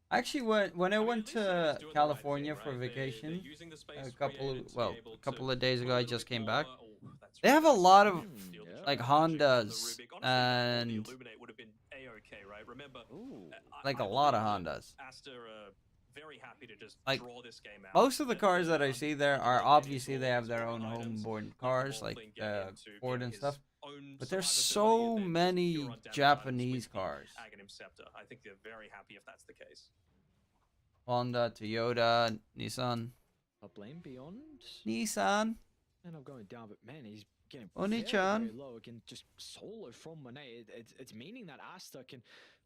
Actually, when I mean, went at least you guys to doing the right California thing, for right? vacation, They're using the space a couple created to be well, able a couple to of days put ago, a I little just bit came more- back. oh, that's They have a really lot nice. of Field of like Trash Magic on the Hondas Rubik. Honestly, and the Illuminate would have been a-okay, right? Remember, Ooh. like I a lot of believe that Hondas. Aster very happy to just Like, draw this game out. Most of the But cars that I see there are unlike obviously any they have their sort own of items, homeborn like the cars, like Morphling getting into Ford getting and his stuff. own But there's survivability so and then many pure on damage items Japanese with the cars. Aghanim Scepter. I think they're very happy if that's the case. Honda, Toyota, Nissan. Up lane Beyond. Nissan. And I'm going down, but man, he's getting Oni-chan. very low. Again, just solo from Monet. It's meaning that Aster can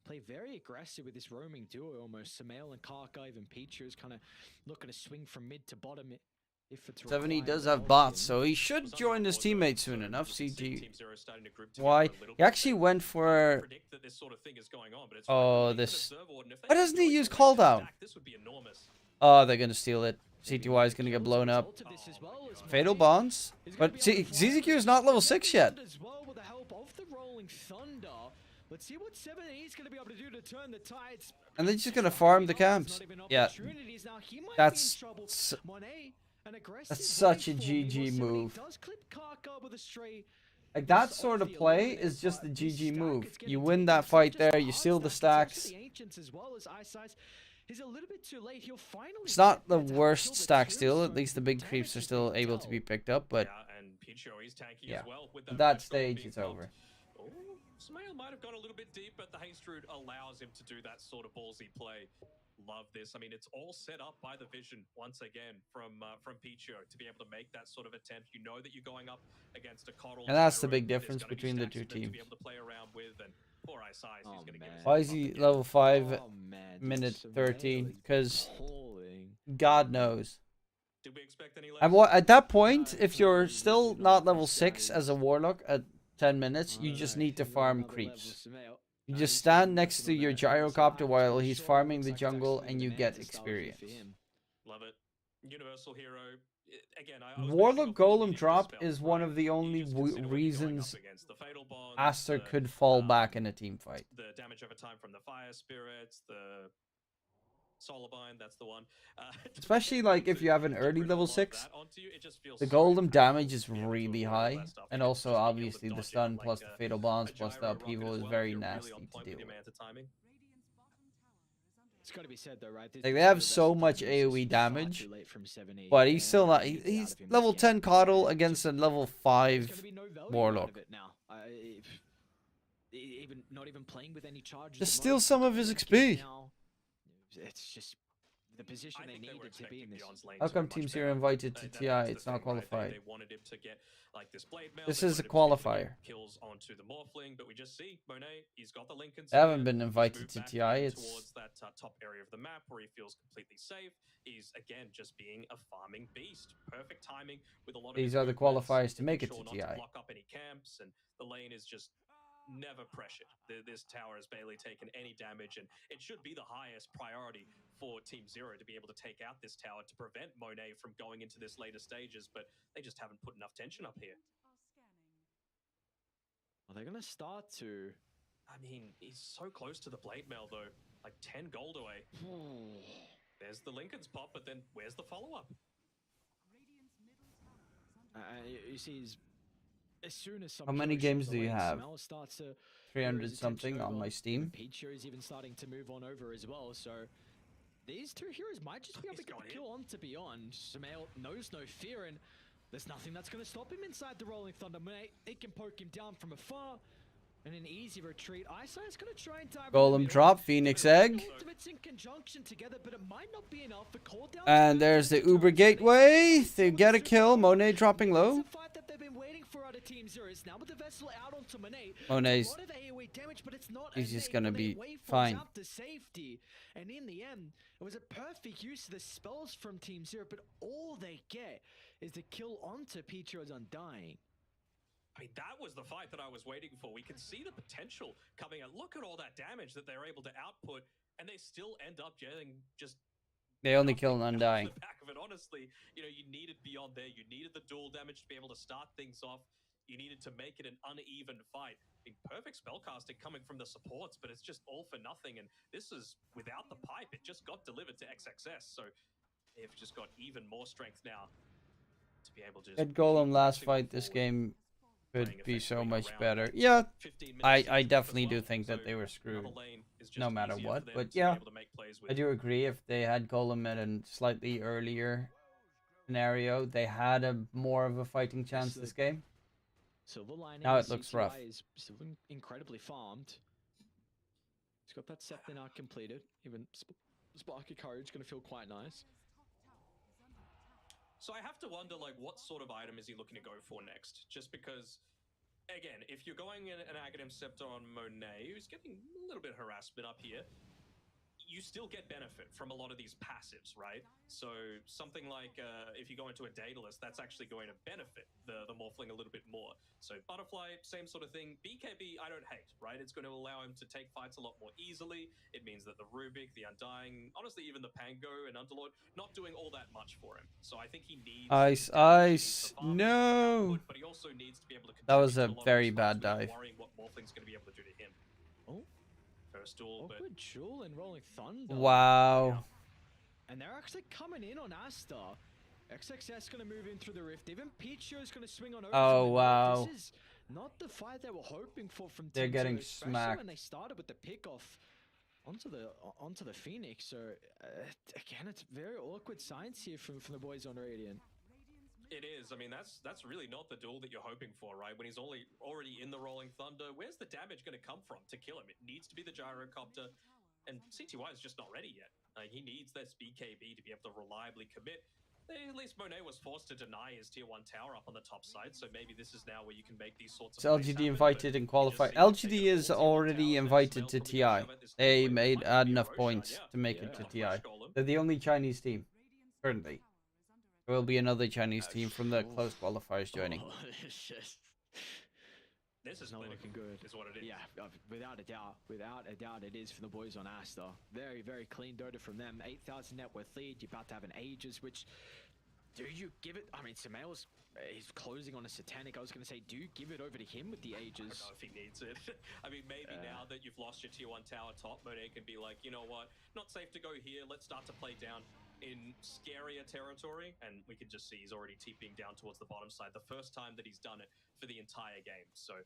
play very aggressive with this roaming duo almost. Samael and Kaka, even Pichu is kind of looking to swing from mid to bottom if it's 70 required does to have help bots, him. so he should Was join under his the board, though, teammates soon so enough. we can see CG. Team Zero starting to group Why? together a little He bit. actually They went can't for. predict that this sort of thing is going on, but it's Oh, fine. this- Even Observer Warden, if they Why had doesn't he choice use to make call this down? stack, this would be enormous. Oh, they're gonna steal it. Maybe CTY is one gonna kill get as a blown up. result of this as well as Fatal Monet bonds. is gonna But be able to fly ZZQ is with not level the 6 yet. as well with the help of the Rolling Thunder. Let's see what 70 is going to be able to do to turn the tides. And they're just gonna farm the Not camps. even Yeah. opportunities now. He might That's be in trouble. s- Monet, an aggressive that's such a wave form. GG Well, 70 move. does clip Kaka with a stray Like that just sort off of the play Illuminate, is just but the this GG stack move. is getting You win taken. that It's not fight just there, the you hard seal the stack, it's also stacks. the Ancients as well as Eyesight. He's a little bit too late. He'll finally It's not get the there to worst kill the stack two, still. At so least the big damage creeps are is still being able to be dealt. picked up, but Yeah, and Picho is tanky yeah. as well. With At that that Flash Storm stage, being it's popped. over. Oh, Smail might have gone a little bit deep, but the Haste Root allows him to do that sort of ballsy play. Love this. I mean, it's all set up by the vision once again from Picho to be able to make that sort of attempt. You know that you're going up against a coddle. And that's the gyro, big there's difference gonna be between the stacks two of them to teams. be able to play around with, and poor Ice Eyes, Oh, he's going to get man. himself Why is up he again. level 5 Oh, man, just minute Samael 13? is Because balling. God knows. Did we expect any less? And what at that point, No, if you're no, still you do not not. level This 6 guy as a is- warlock at 10 minutes, I you don't just know, need to he's on farm another level, creeps. Samael. You He's just stand been next working to on your that almost gyrocopter survived while for he's sure. farming Looks the like it's jungle actually and the you get Manta style here for experience. him. Love it. Universal hero. Again, I was Warlock mentioning before, Golem needing drop dispels, is one right? of the only You just consider what you're going reasons up against. The Fatal Bonds, Aster the, could fall um, back in a team fight. the damage over time from the Fire Spirits, the Solarbind, that's the one. To Especially get like them if you have an to early rip a level lot of 6. that onto you, it just feels The so golem impactful damage is to be able to really avoid all high. that stuff. And Even also just being able to obviously the dodge it, stun like plus the fatal a bonds plus the gyro rocket upheaval as is well, very if you're nasty really on to point deal with your with. Manta timing. It's got to be said though, right? Like they This have sort of so vessel much timing is AoE just far damage, too late from 7E, but he's still and not. everything needs it out He's of him this level game. 10 Coddle It's against just- a level There's 5 going to be no value out Warlock. of it now. Even not even playing with any charges. Just at the steal moment. some of his Link is XP. now- It's just the position I they think they were needed to be in expecting this. Beyond's lane How to come be much Team Zero better. invited to That's TI? the It's not thing, right? qualified. They wanted him to get like this blade mail. This they is a wanted him to be able to qualifier. get kills onto the Morphling, but we just see Monet. He's got the Lincoln. They haven't Spear, been he's invited moved to back TI. in It's towards that top area of the map where he feels completely safe. He's again just being a farming beast. Perfect timing with a lot of These his are the movements, qualifiers to making make it sure to not TI. block up any camps, and the lane is just never pressured. This tower has barely taken any damage, and it should be the highest priority for Team Zero to be able to take out this tower to prevent Monet from going into this later stages, but they just haven't put enough tension up here. Well, they're going to start to. I mean, he's so close to the blade mail though, like 10 gold away. There's the Lincoln's pop, but then where's the follow-up? You see, as soon as some How many killer shot games the do you lane, have? Smell starts to 300 his something attention on my over. Steam. Pichu is even starting to move on over as well. So these two heroes might just be able to He's get going the kill on to Beyond. Sumail knows no fear, and there's nothing that's going to stop him inside the Rolling Thunder. It can poke him down from afar. And an easy retreat. Eyesight is going to try and dive Golem drop, Phoenix Egg. Ultimates in conjunction together, but it might not be enough for cooldowns. And there's the Uber Gateway. They get a kill. Monet dropping low. It's a fight that they've been waiting for out of Team Zero. It's now with the vessel out onto Monet. Monet's. A lot of AoE damage, but it's not He's just innate. gonna Monet be way falls fine. out to safety. And in the end, it was a perfect use of the spells from Team Zero, but all they get is the kill onto Pichu's Undying. I mean, that was the fight that I was waiting for. We can see the potential coming out. Look at all that damage that they're able to output, and they still end up getting just. They only kill an nothing Undying. off the back of it. Honestly, you needed beyond there. You needed the dual damage to be able to start things off. You needed to make it an uneven fight. I mean, perfect spellcasting coming from the supports, but it's just all for nothing. And this is without the pipe. It just got delivered to XXS, so they've just got even more strength now to be able to. Ed Golem last pressing fight this forward. game could Playing be so effectively much around better. that Yeah, 15 minutes I as definitely do well. think that So they were screwed. another lane is just No matter easier what, for them but to be yeah, able to make plays with. I do agree. If they had Golem at a slightly earlier scenario, they had a more of a fighting chance this game. Silver lining. Now it looks rough. Is still incredibly farmed. He's got that Septon arc completed. Even Sparky Courage going to feel quite nice. So I have to wonder, like, what sort of item is he looking to go for next? Just because, again, if you're going in an Aghanim Scepter on Monet, who's getting a little bit of harassment up here, you still get benefit from a lot of these passives, right? So something like if you go into a Daedalus, that's actually going to benefit the Morphling a little bit more. So Butterfly, same sort of thing. BKB, I don't hate, right? It's going to allow him to take fights a lot more easily. It means that the Rubik, the Undying, honestly, even the Pango and Underlord, not doing all that much for him. So I think he needs Ice, damage, he needs ice. the farming No. output, but he also needs to be able to That was contribute a to lot of very these fights bad without dive. worrying what Morphling's going to be able to do to him. Oh, First duel, but awkward Jewel and Rolling Thunder. Wow. And they're actually coming in on Aster. XXS going to move in through the rift. Even Pichu is going to swing on over. Oh, from the wow. north. This is not the fight they were hoping for from They're Team getting Zero, especially smacked. when they started with the pickoff onto the Phoenix. So again, it's very awkward signs here from the boys on Radiant. it is. I mean, that's really not the duel that you're hoping for, right? When he's already in the Rolling Thunder, where's the damage going to come from to kill him? It needs to be the Gyrocopter, and CTY is just not ready yet. He needs this BKB to be able to reliably commit. At least Monet was forced to deny his tier 1 tower up on the top side, so maybe this is now where you can make these sorts of It's plays LGD happen, invited but and you just qualified. see them LGD taking is all tier 1 already towers, invited Smell to probably gonna TI. shove at this They point, but it made might add be enough Roshan, points yeah. to make it Yeah. to The TI. Flash Golem. They're the only Chinese team currently. There will be another Chinese team from the Oof. close qualifiers joining. Oh, it's just This is It's not clinical, looking good. is what it is. Yeah, without a doubt, it is for the boys on Aster. Very, very clean Dota from them. 8,000 net worth lead. You're about to have an Aegis, which do you give it? I mean, Samael's he's closing on a Satanic. I was going to say, do you give it over to him with the I Aegis? don't know if he needs it. I mean, maybe now that you've lost your tier 1 tower top, Monet can be like, you know what, not safe to go here. Let's start to play down in scarier territory. And we can just see he's already TPing down towards the bottom side. The first time that he's done it for the entire game. So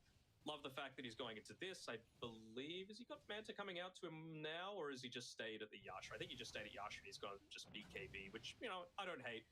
love the fact that he's going into this. I believe, has he got Manta coming out to him now, or has he just stayed at the Yasha? I think he just stayed at Yasha and he's going to just BKB, which, you know, I don't hate.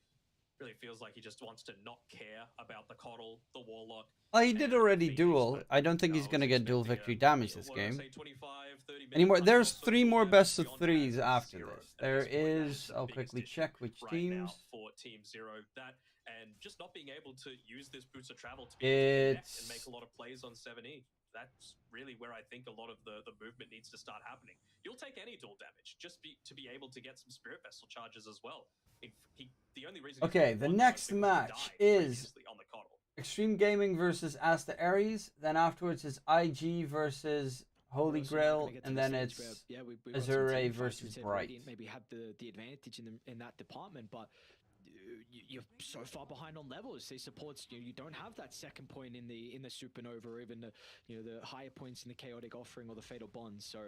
Really feels like he just wants to not care about the Coddle, the Warlock. Well, he did and already Phoenix, duel. but I don't think I he's was gonna get dual expecting victory damage this what did I game say, 25, 30 anymore. minutes. There's Also 3 more full best of damage 3s beyond after zero this. at There this point. That is. the I'll biggest quickly issue check which right teams. now for Team Zero. That and just not being able to use this boots of travel to be able to connect and make a lot of plays on 7E. That's really where I think a lot of the movement needs to start happening. You'll take any dual damage just to be able to get some Spirit Vessel charges as well. The only reason Okay, the next match is on the Coddle. Extreme Gaming versus Aster Aries. Then afterwards is IG versus Holy We're also now gonna Grail, get to and the then stage where, it's yeah, we've got some Azure team fights versus which said Bright. Radiant maybe have the advantage in that department, but you're so far behind on levels. These supports, you don't have that second point in the Supernova, or even the higher points in the Chaotic Offering or the Fatal Bonds. So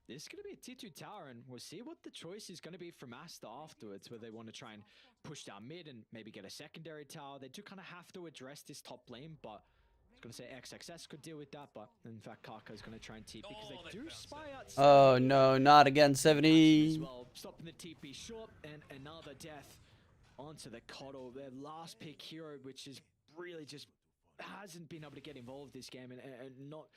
this is going to be a tier 2 tower, and we'll see what the choice is going to be from Aster afterwards, where they want to try and push down mid and maybe get a secondary tower. They do kind of have to address this top lane, but I was going to say XXS could deal with that, but in fact Kaka is going to try and TP because they do spy out. Oh no, not again, as 70. well, stopping the TP short, and another death onto the Coddle, their last pick hero, which is really just hasn't been able to get involved this game, and not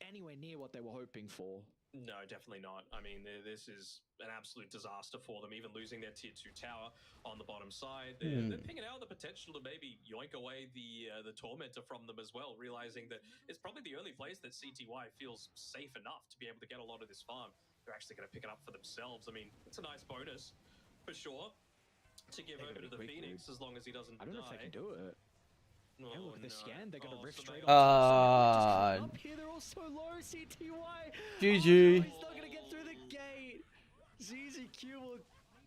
anywhere near what they were hoping for. No, definitely not. I mean, this is an absolute disaster for them, even losing their tier 2 tower on the bottom side. They're picking out the potential to maybe yoink away the Tormentor from them as well, realizing that it's probably the only place that CTY feels safe enough to be able to get a lot of this farm. They're actually going to pick it up for themselves. I mean, it's a nice bonus, for sure, to give over to the Phoenix as long as he doesn't die. I don't know if they can do it. Oh, Yeah, look at the scan. They're going to rift straight Uh, up here. They're all so low. CTY. GG. Oh, no, he's not going to get through the gate. ZZQ will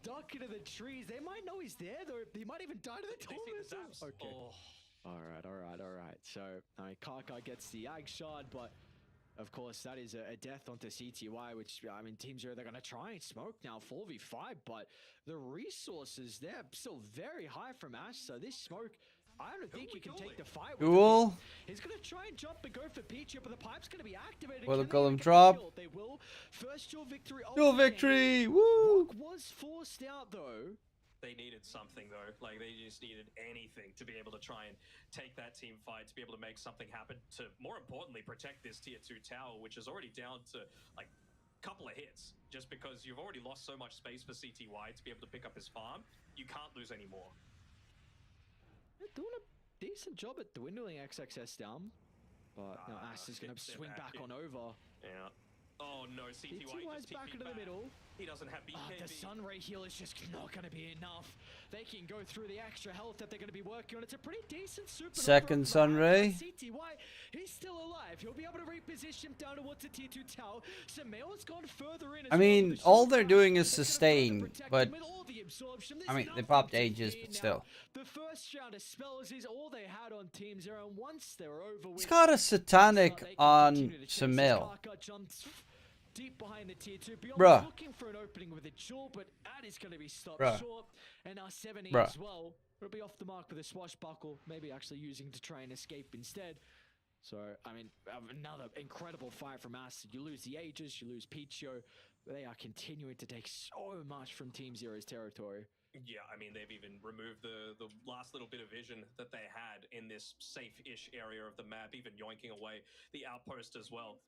duck into the trees. They might know he's there, though. He might even die to the They see the torment. zaps. Okay. Oh. All right. So, I mean, Kaka gets the Ag Shard, but of course, that is a death onto CTY, which, I mean, Team Zero, they're going to try and smoke now, 4v5, but the resources, they're still very high from Ash, so this smoke, I don't think you can take the fight with Duel. him. He's going to try and jump and go for Peach, but the pipe's going to be activated. Will Can the they golem even get the drop? kill? They will. First dual victory. Dual victory! Woo! Rock was forced out, though. They needed something, though. Like, they just needed anything to be able to try and take that team fight, to be able to make something happen, to, more importantly, protect this tier 2 tower, which is already down to, like, a couple of hits. Just because you've already lost so much space for CTY to be able to pick up his farm, you can't lose any more. They're doing a decent job at dwindling XXS down. But now Aster's going to swing back on over. Yeah. Oh no, CTY CTY's just back TP'd into the middle. He doesn't have BKB. The Sunray heal is just not going to be enough. They can go through the extra health that they're going to be working on. It's a pretty decent super. Second Sunray. CTY, he's still alive. He'll be able to reposition him down towards the tier 2 tower. Samael's gone further in. I mean, all they're doing is sustain, but I mean, they popped Aegis, but still. The first round of spells is all they had on Team Zero, and once they're over with, He's got a Satanic on Samael. Deep behind the tier 2, Beyond Bruh. looking for an opening with a jewel, but that is going to be stopped Bruh. short. And now 70 Bruh. as well. It'll be off the mark with a swashbuckle, maybe actually using to try and escape instead. So, I mean, another incredible fight from us. You lose the Aegis, you lose Picho. They are continuing to take so much from Team Zero's territory. Yeah, I mean, they've even removed the last little bit of vision that they had in this safe-ish area of the map, even yoinking away the outpost as well.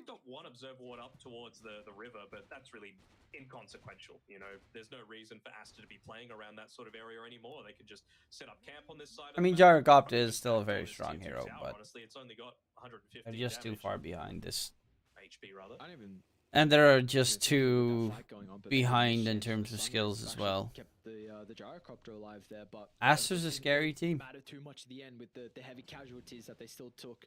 Got one observer ward up towards the river, but that's really inconsequential. You know, there's no reason for Aster to be playing around that sort of area anymore. They could just set up camp on this side. I mean, of the map. Gyrocopter is still a very This strong tier hero, 2 tower, but honestly, it's only got 150 they're just too damage. far behind this. HP, rather. I don't even... And they're just too fight going on, but behind they in managed terms to- of Sunrays skills as actually well. Kept the gyrocopter alive there, but Aster's a it scary didn't team. matter too much at the end with the heavy casualties that they still took.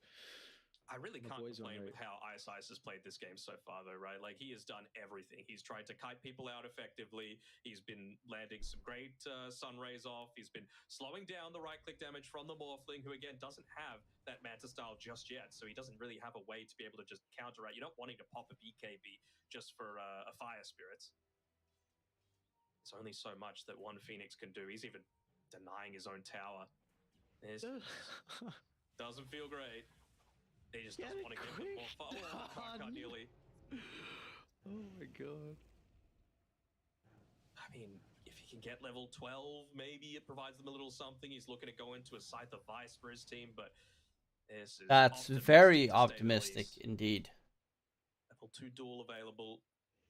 I really The can't boys on complain the- with how Ice has played this game so far, though, right? Like, he has done everything. He's tried to kite people out effectively. He's been landing some great sun rays off. He's been slowing down the right-click damage from the Morphling, who, again, doesn't have that Manta style just yet. So he doesn't really have a way to be able to just counteract. You're not wanting to pop a BKB just for a Fire Spirit. There's only so much that one Phoenix can do. He's even denying his own tower. It doesn't feel great. He just doesn't want to give them more fun. Oh, Barca nearly. Oh my god. I mean, if he can get level 12, maybe it provides them a little something. He's looking to go into a Scythe of Vice for his team, but this is That's optimistic, very to say the optimistic least. indeed. Level 2 duel available.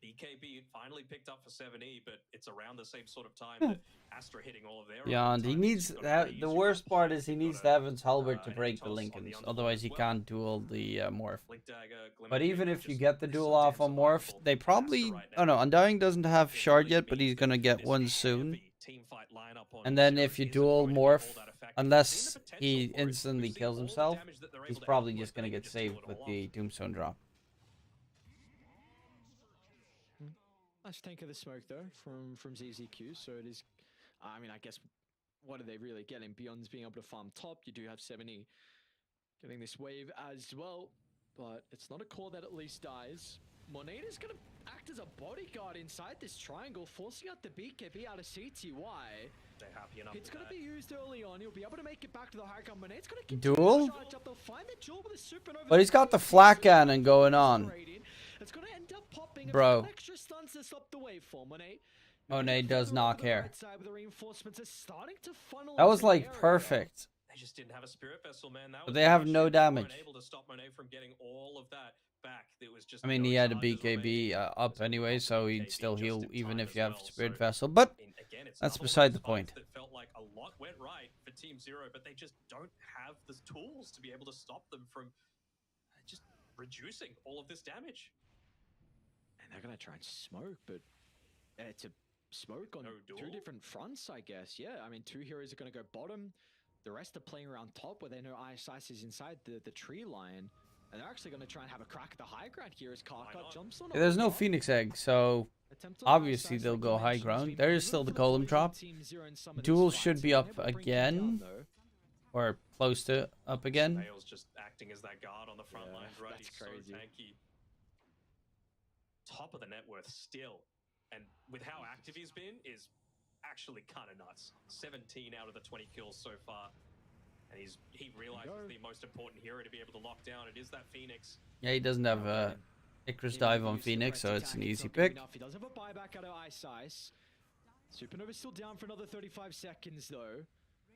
BKB finally picked up for 7E, but it's around the same sort of time that Aster hitting all of their Beyond, he overtime. needs You've got that. Raze, The you've worst got part Shit, is he you've needs got to have his halberd to an break the Atos on Lincolns. the underlord Otherwise, as he well. can't duel the Morph. Blink Dagger, Glimmer But even King, if you just get the so duel damn off on Morph, survivable they with probably. Aster right Oh no, now. Undying doesn't have It shard really yet, but means he's that gonna get this one soon. heavy team fight lineup on And then Zero if you isn't duel going to be Morph, all that effective. We've seen unless the potential he for it. We've instantly seen kills all the himself, damage that they're he's able to probably output, just but gonna they can get just deal saved it with all the off. Doomstone drop. Nice tank of the smoke though from ZZQ. So it is. I mean, I guess what are they really getting? Beyond's being able to farm top. You do have 70 getting this wave as well, but it's not a core that at least dies. Monade is going to act as a bodyguard inside this triangle, forcing out the BKB out of CTY. They're happy enough It's with going to that. be used early on. He'll be able to make it back to the high ground. Monade's going to Duel? charge up. They'll find the duel with a supernova. But he's got the flat cannon going on. It's going to end up popping. Bro. Extra stuns to stop the wave for Monet. Monet does not care. The reinforcements are starting to funnel That was into like the area. perfect. They just didn't have a spirit vessel, man. That But was they the have issue. no They weren't damage. able to stop Monet from getting all of that back. There was just I mean, no he had a charges BKB remaining. up There's a anyway, lot of so he'd BKB still just heal in even time if as you have well, Spirit so, Vessel. But I mean, again, it's that's another one of beside those the point. fights that felt like a lot went right for Team Zero, but they just don't have the tools to be able to stop them from just reducing all of this damage. And they're going to try and smoke, but it's a smoke on No two duel? different fronts, I guess. Yeah, I mean, two heroes are going to go bottom. The rest are playing around top where they know Ice is inside the tree line. And they're actually going to try and have a crack at the high ground here as Karka not? jumps on. Yeah, there's no over. Phoenix Egg, so Attempt on obviously Ice, they'll like go you high mentioned, has ground. been There is moving still the for the Golem boys drop. on Team Zero in some of these Duel fights. should be They've up been able to bring them down, again. though. Or close to up again. Snail's just acting as that guard on the front Yeah, lines, right? that's He's crazy. so tanky. Top of the net worth still. And with how active he's been, is actually kind of nuts. 17 out of the 20 kills so far. And he realizes go. the most important hero to be able to lock down. It is that Phoenix. Yeah, he doesn't have Icarus Even dive if he on uses the Phoenix, so correct it's an attack, easy not gonna be pick. enough. He does have a buyback out of Ice. Supernova's still down for another 35 seconds though.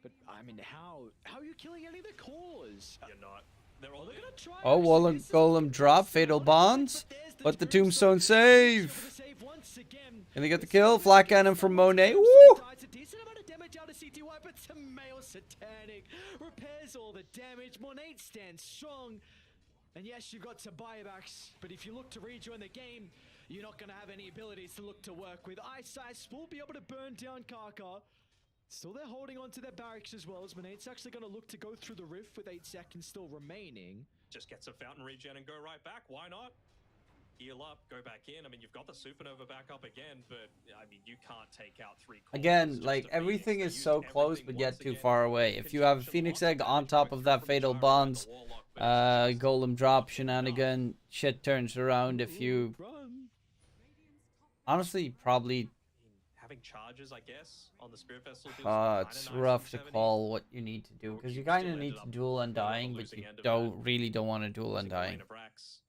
But I mean, how are you killing any of the cores? You're not. They're all They're in. gonna try Oh, actually, Golem, this is Golem drop, it's Fatal not Bonds, there's but the Tombstone save. Save once again. Can they get the This kill? is Flat gonna cannon get from someone to Monet. Tombstone Woo! dies a decent amount of damage out of CTY, but Samael Satanic repairs all the damage. Monet stands strong. And yes, you've got some buybacks, but if you look to rejoin the game, you're not going to have any abilities to look to work with. Ice will be able to burn down Karka. Still, they're holding on to their barracks as well, as Monate's actually going to look to go through the rift with 8 seconds still remaining. Just get some fountain regen and go right back. Why not? Heal up, go back in. I mean, you've got the supernova back up again, but I mean, you can't take out 3 cores Again, just like to Phoenix. everything They is used so close, everything but yet once too again. far away. If you have Conjunction, Phoenix lots of Egg on damage top going of through that from Fatal Gyro and Bonds, the Warlock, but it's just Golem drop not enough. shenanigan, shit turns around. If you Run. honestly probably, Having charges, I guess, on the Spirit Vessel. feels kinda it's nice rough from to 70. call what you need to do because you Still kind of ended need to up duel really on the Undying, but losing you end of that. really don't want to duel Losing the Undying. lane of Rax,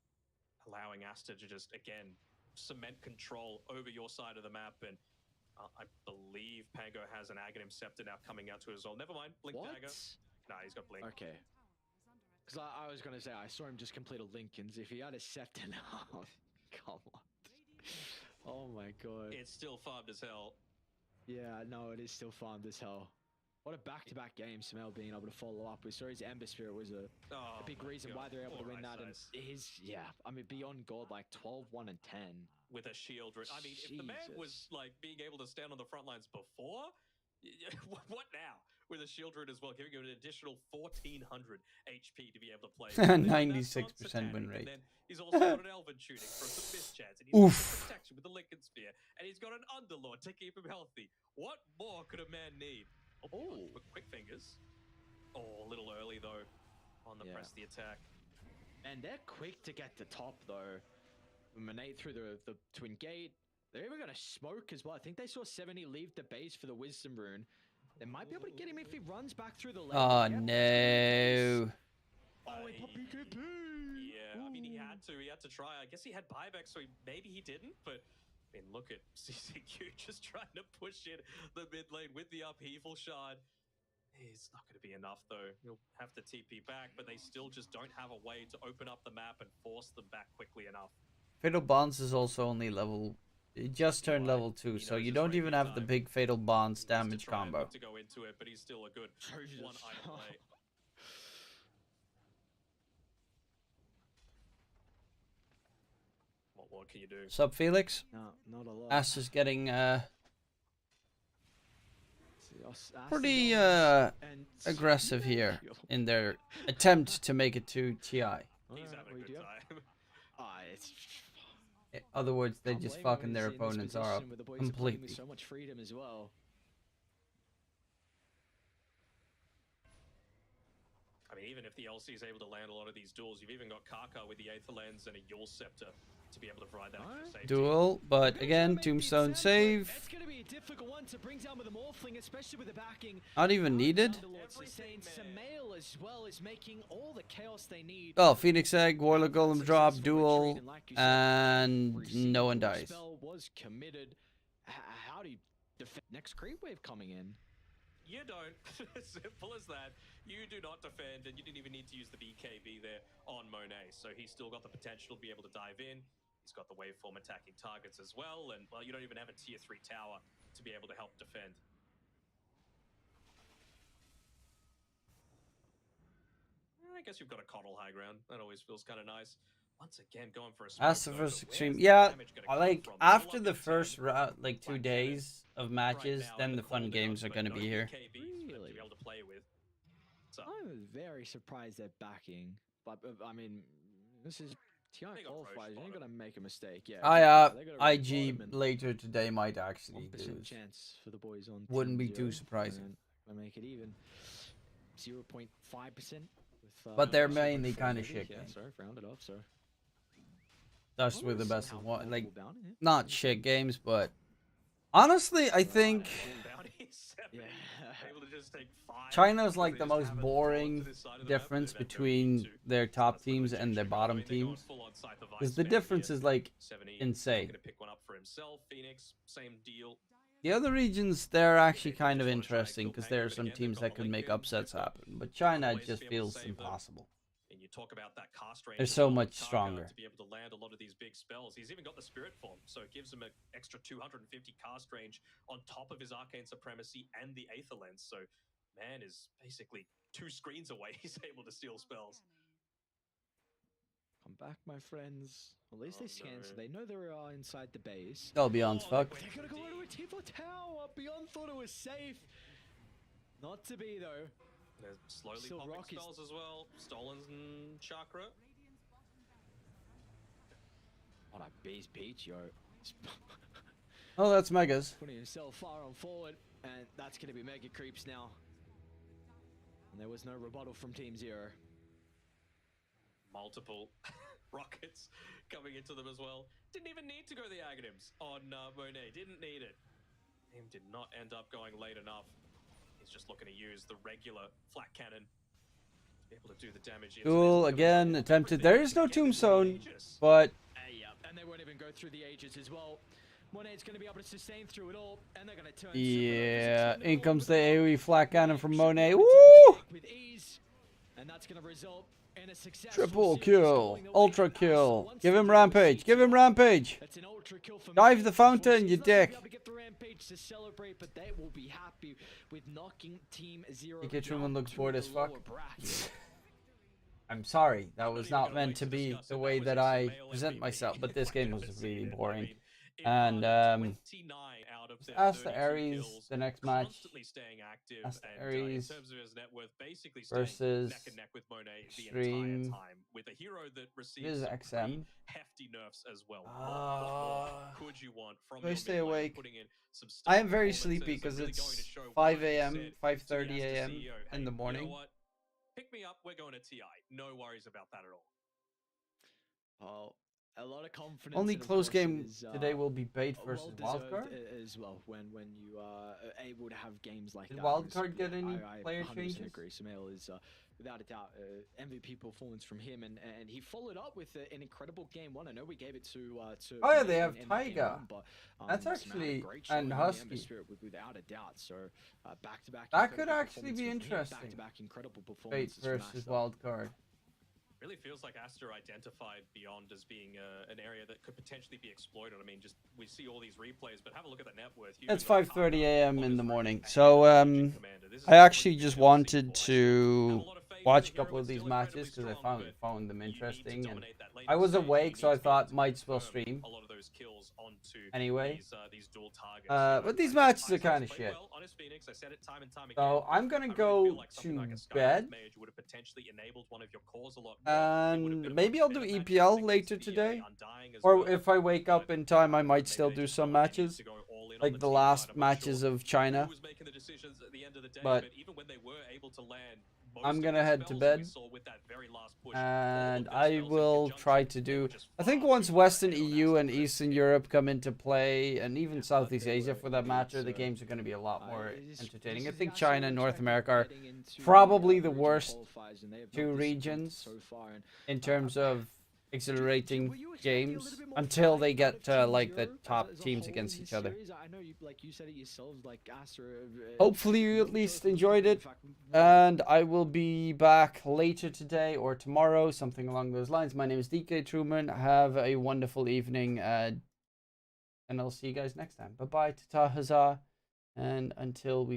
allowing Aster to just, again, cement control over your side of the map. And I believe Pango has an Aghanim Scepter now coming out to his own. Never mind, Blink What? Dagger. Nah, he's got Blink. Okay. Because I was going to say, I saw him just complete a Lincoln's. If he had a Scepter now, come on. Oh my god. It's still farmed as hell. Yeah, no, it is still farmed as hell. What a back-to-back game, Samel being able to follow up with. Sorry, his Ember Spirit was a Oh big my reason God. why they're able to Poor win that. And Ice. his, yeah, I mean, beyond God, like 12, 1, and 10. With a shield. I mean, if the man was Jesus. like being able to stand on the front lines before, what now? with a shield rune as well, giving him an additional 1400 HP to be able to play. 96% win rate. And then he's also got an Elven Tunic for some mischance, and he's got Oof. some protection with the Lincoln Spear, and he's got an Underlord to keep him healthy. What more could a man need? Oh, quick fingers. Oh, a little early though on the press the attack. And they're quick to get to top though. Monet through the twin gate. They're even gonna smoke as well. I think they saw 70 leave the base for the Wisdom Rune. They might be able to get him if he runs back through the lane. Oh, Yep, no. Oh, he popped PKP. Yeah, I mean, he had to try. I guess he had buyback, so maybe he didn't, but I mean, look at CCQ just trying to push in the mid lane with the upheaval shard. It's not going to be enough, though. You'll have to TP back, but they still just don't have a way to open up the map and force them back quickly enough. Fatal Bonds is also only level... It just turned level 2, so you don't even have the big Fatal Bonds damage combo. To go into it, but he's still a good one item play. What can you do? Sup, Felix? No, not a lot. Aster's getting pretty and aggressive here in their attempt to make it to TI. He's having a good time. It's In other words, they're can't just blame him fucking when their he's in this opponents are up position with the boys are playing completely. with so much freedom as well. I mean, even if the LC is able to land a lot of these duels, you've even got Kaka with the Aether Lens and a Yule Scepter to be able to provide that extra safety. Duel, but again, Tombstone save. It's going to be a difficult one to bring down with the Morphling, especially with the backing. Not even needed. Samael as well is making all the chaos they need. Oh, Phoenix Egg, Warlock Golem drop, Successful duel, retreat, and like you said, and received no one the dies. Spell was committed. How do you defend next creep wave coming in? You don't. Simple as that. You do not defend, and you didn't even need to use the BKB there on Monet. So he's still got the potential to be able to dive in. He's got the waveform attacking targets as well, and well, you don't even have a tier 3 tower to be able to help defend. I guess you've got a coddle high ground. That always feels kind of nice. Once again, going for a smoke That's the though, first but extreme. where's the Yeah, damage gonna I come like from? after Pull up the your first team. like 2 Black days of right matches, now then in the fun corner games does, are but gonna no be here. BKB for them to Really? be able to play with. So I'm very surprised they're backing, but I mean, this is TI They got Roche qualifiers. You ain't bottom. gonna make a mistake. Yeah. I they gotta IG bottom and later today might actually 1% lose. chance for the boys on. Wouldn't Team be too Zero, surprising. and make it even. 0.5%. With, But they're Super mainly Free kinda Lady. shit Yeah, games. sorry, rounded off. So. That's I with the wanna best see of how one. Like, Full Bounty is. not shit games, but honestly, I think bounty 70, Yeah. able to just take 5 China's because like they the just most haven't gone boring to this side of the map, difference they've had no between need to. their So top that's the teams and their rejection, but I bottom mean, they're going teams. full on Scythe of Because Ice the Sphere difference here. is like 70 insane. Gonna pick one up for himself. Phoenix, same deal. The other regions, they're actually They kind of just wanna try and interesting kill because Penguin, there are but some again, they've teams got that the could make Lincoln, upsets they've got happen. But China always just be able to feels save them. impossible. And you talk about that cast range. They're as so well, much Kaka stronger. to be able to land a lot of these big spells. He's even got the Spirit Form, so it gives him an extra 250 cast range on top of his Arcane Supremacy and the Aether Lens. So, man is basically 2 screens away. He's able to steal spells. Come back, my friends. At least Oh, they scan, so no. they know they are inside the base. Oh, Beyond's Oh, fucked. They're gonna go into a Tifa tower. Beyond thought it was safe. Not to be though. They're slowly Still popping Rock is- spells as well. Stolen's and Chakra. What a base peach, yo. He's Oh, that's Megas. putting himself far on forward, and that's gonna be mega creeps now. And there was no rebuttal from Team Zero. Multiple rockets coming into them as well. Didn't even need to go the Aghanims on Monet. Didn't need it. Him did not end up going late enough. He's just looking to use the regular flat cannon to be able to do the damage. into Duel this. again attempted. There is no Get into the tombstone, Aegis. but Yeah, and they won't even go through the ages as well. Monet's going to be able to sustain through it all, and they're going to turn. yeah, super in Nova comes the with AoE flat cannon from Monet. Super Woo! with ease, and that's going to result in a successful Triple series kill, going the way ultra of Aster. kill. Once Give him again, rampage. Give him CTR. rampage. That's an ultra kill for Dive Monet. the fountain, Unfortunately, you he's not gonna dick. be able to get the rampage to celebrate, but they will be happy with knocking Team Zero. The kitchen down one looks to bored the as fuck. lower bracket. I'm sorry, that was even not gonna meant wait to be discuss the it. way was that his I male present MVP. myself, but this game was Never seen really it. I boring. mean, And, garnered 29 out of their Aster 32 Aries, kills, the next match. constantly staying active, Aster and Aries in terms of his net worth, basically staying versus neck and neck with Monet the Extreme. entire time, with a hero that It receives is some XM. pretty hefty nerfs as well. What more could you want from do I your stay mid lane, awake? putting in some I star am very performances sleepy and because really it's going to show 5 what you a.m., said to the 5:30 Aster a.m. CEO, in hey, the morning. You know what? Pick me up, we're going to TI. No worries about that at all. Well, a lot of confidence. Only and of close course it game is, today will be Bait well versus deserved Wildcard. as well when you are able to have games like Did that. Wildcard get any I player 100% changes? agree. Sumail is without a doubt MVP performance from him, and he followed up with an incredible game one. I know we gave it to Oh yeah, they Monet have in game Taiga. one, but That's Sumail had a actually great showing and in Husky. the Atmosphere without a doubt. So back to back. That could actually be interesting. Back to back incredible Bait performances from versus Aster. Wildcard. Really feels like Aster identified Beyond as being an area that could potentially be exploited. I mean, just we see all these replays, but have a look at the net worth. It's 5:30 a.m. in the morning, so I actually just wanted to watch a couple of these matches because I found them interesting, and I was awake, so I thought might as well stream. Anyway, but these matches are kind of shit. So I'm gonna go to bed, and maybe I'll do EPL later today, or if I wake up in time, I might still do some matches, like the last matches of China. But I'm gonna head to bed, and I will try to do. I think once Western EU and Eastern Europe come into play, and even Southeast Asia for that matter, the games are going to be a lot more entertaining. I think China and North America are probably the worst two regions in terms of exhilarating games until they get like the top teams against each other. I know you, like you said it yourselves, like Aster. Hopefully you at least enjoyed it, and I will be back later today or tomorrow, something along those lines. My name is DK Truman. Have a wonderful evening, and I'll see you guys next time. Bye bye, tata, huzzah, and until we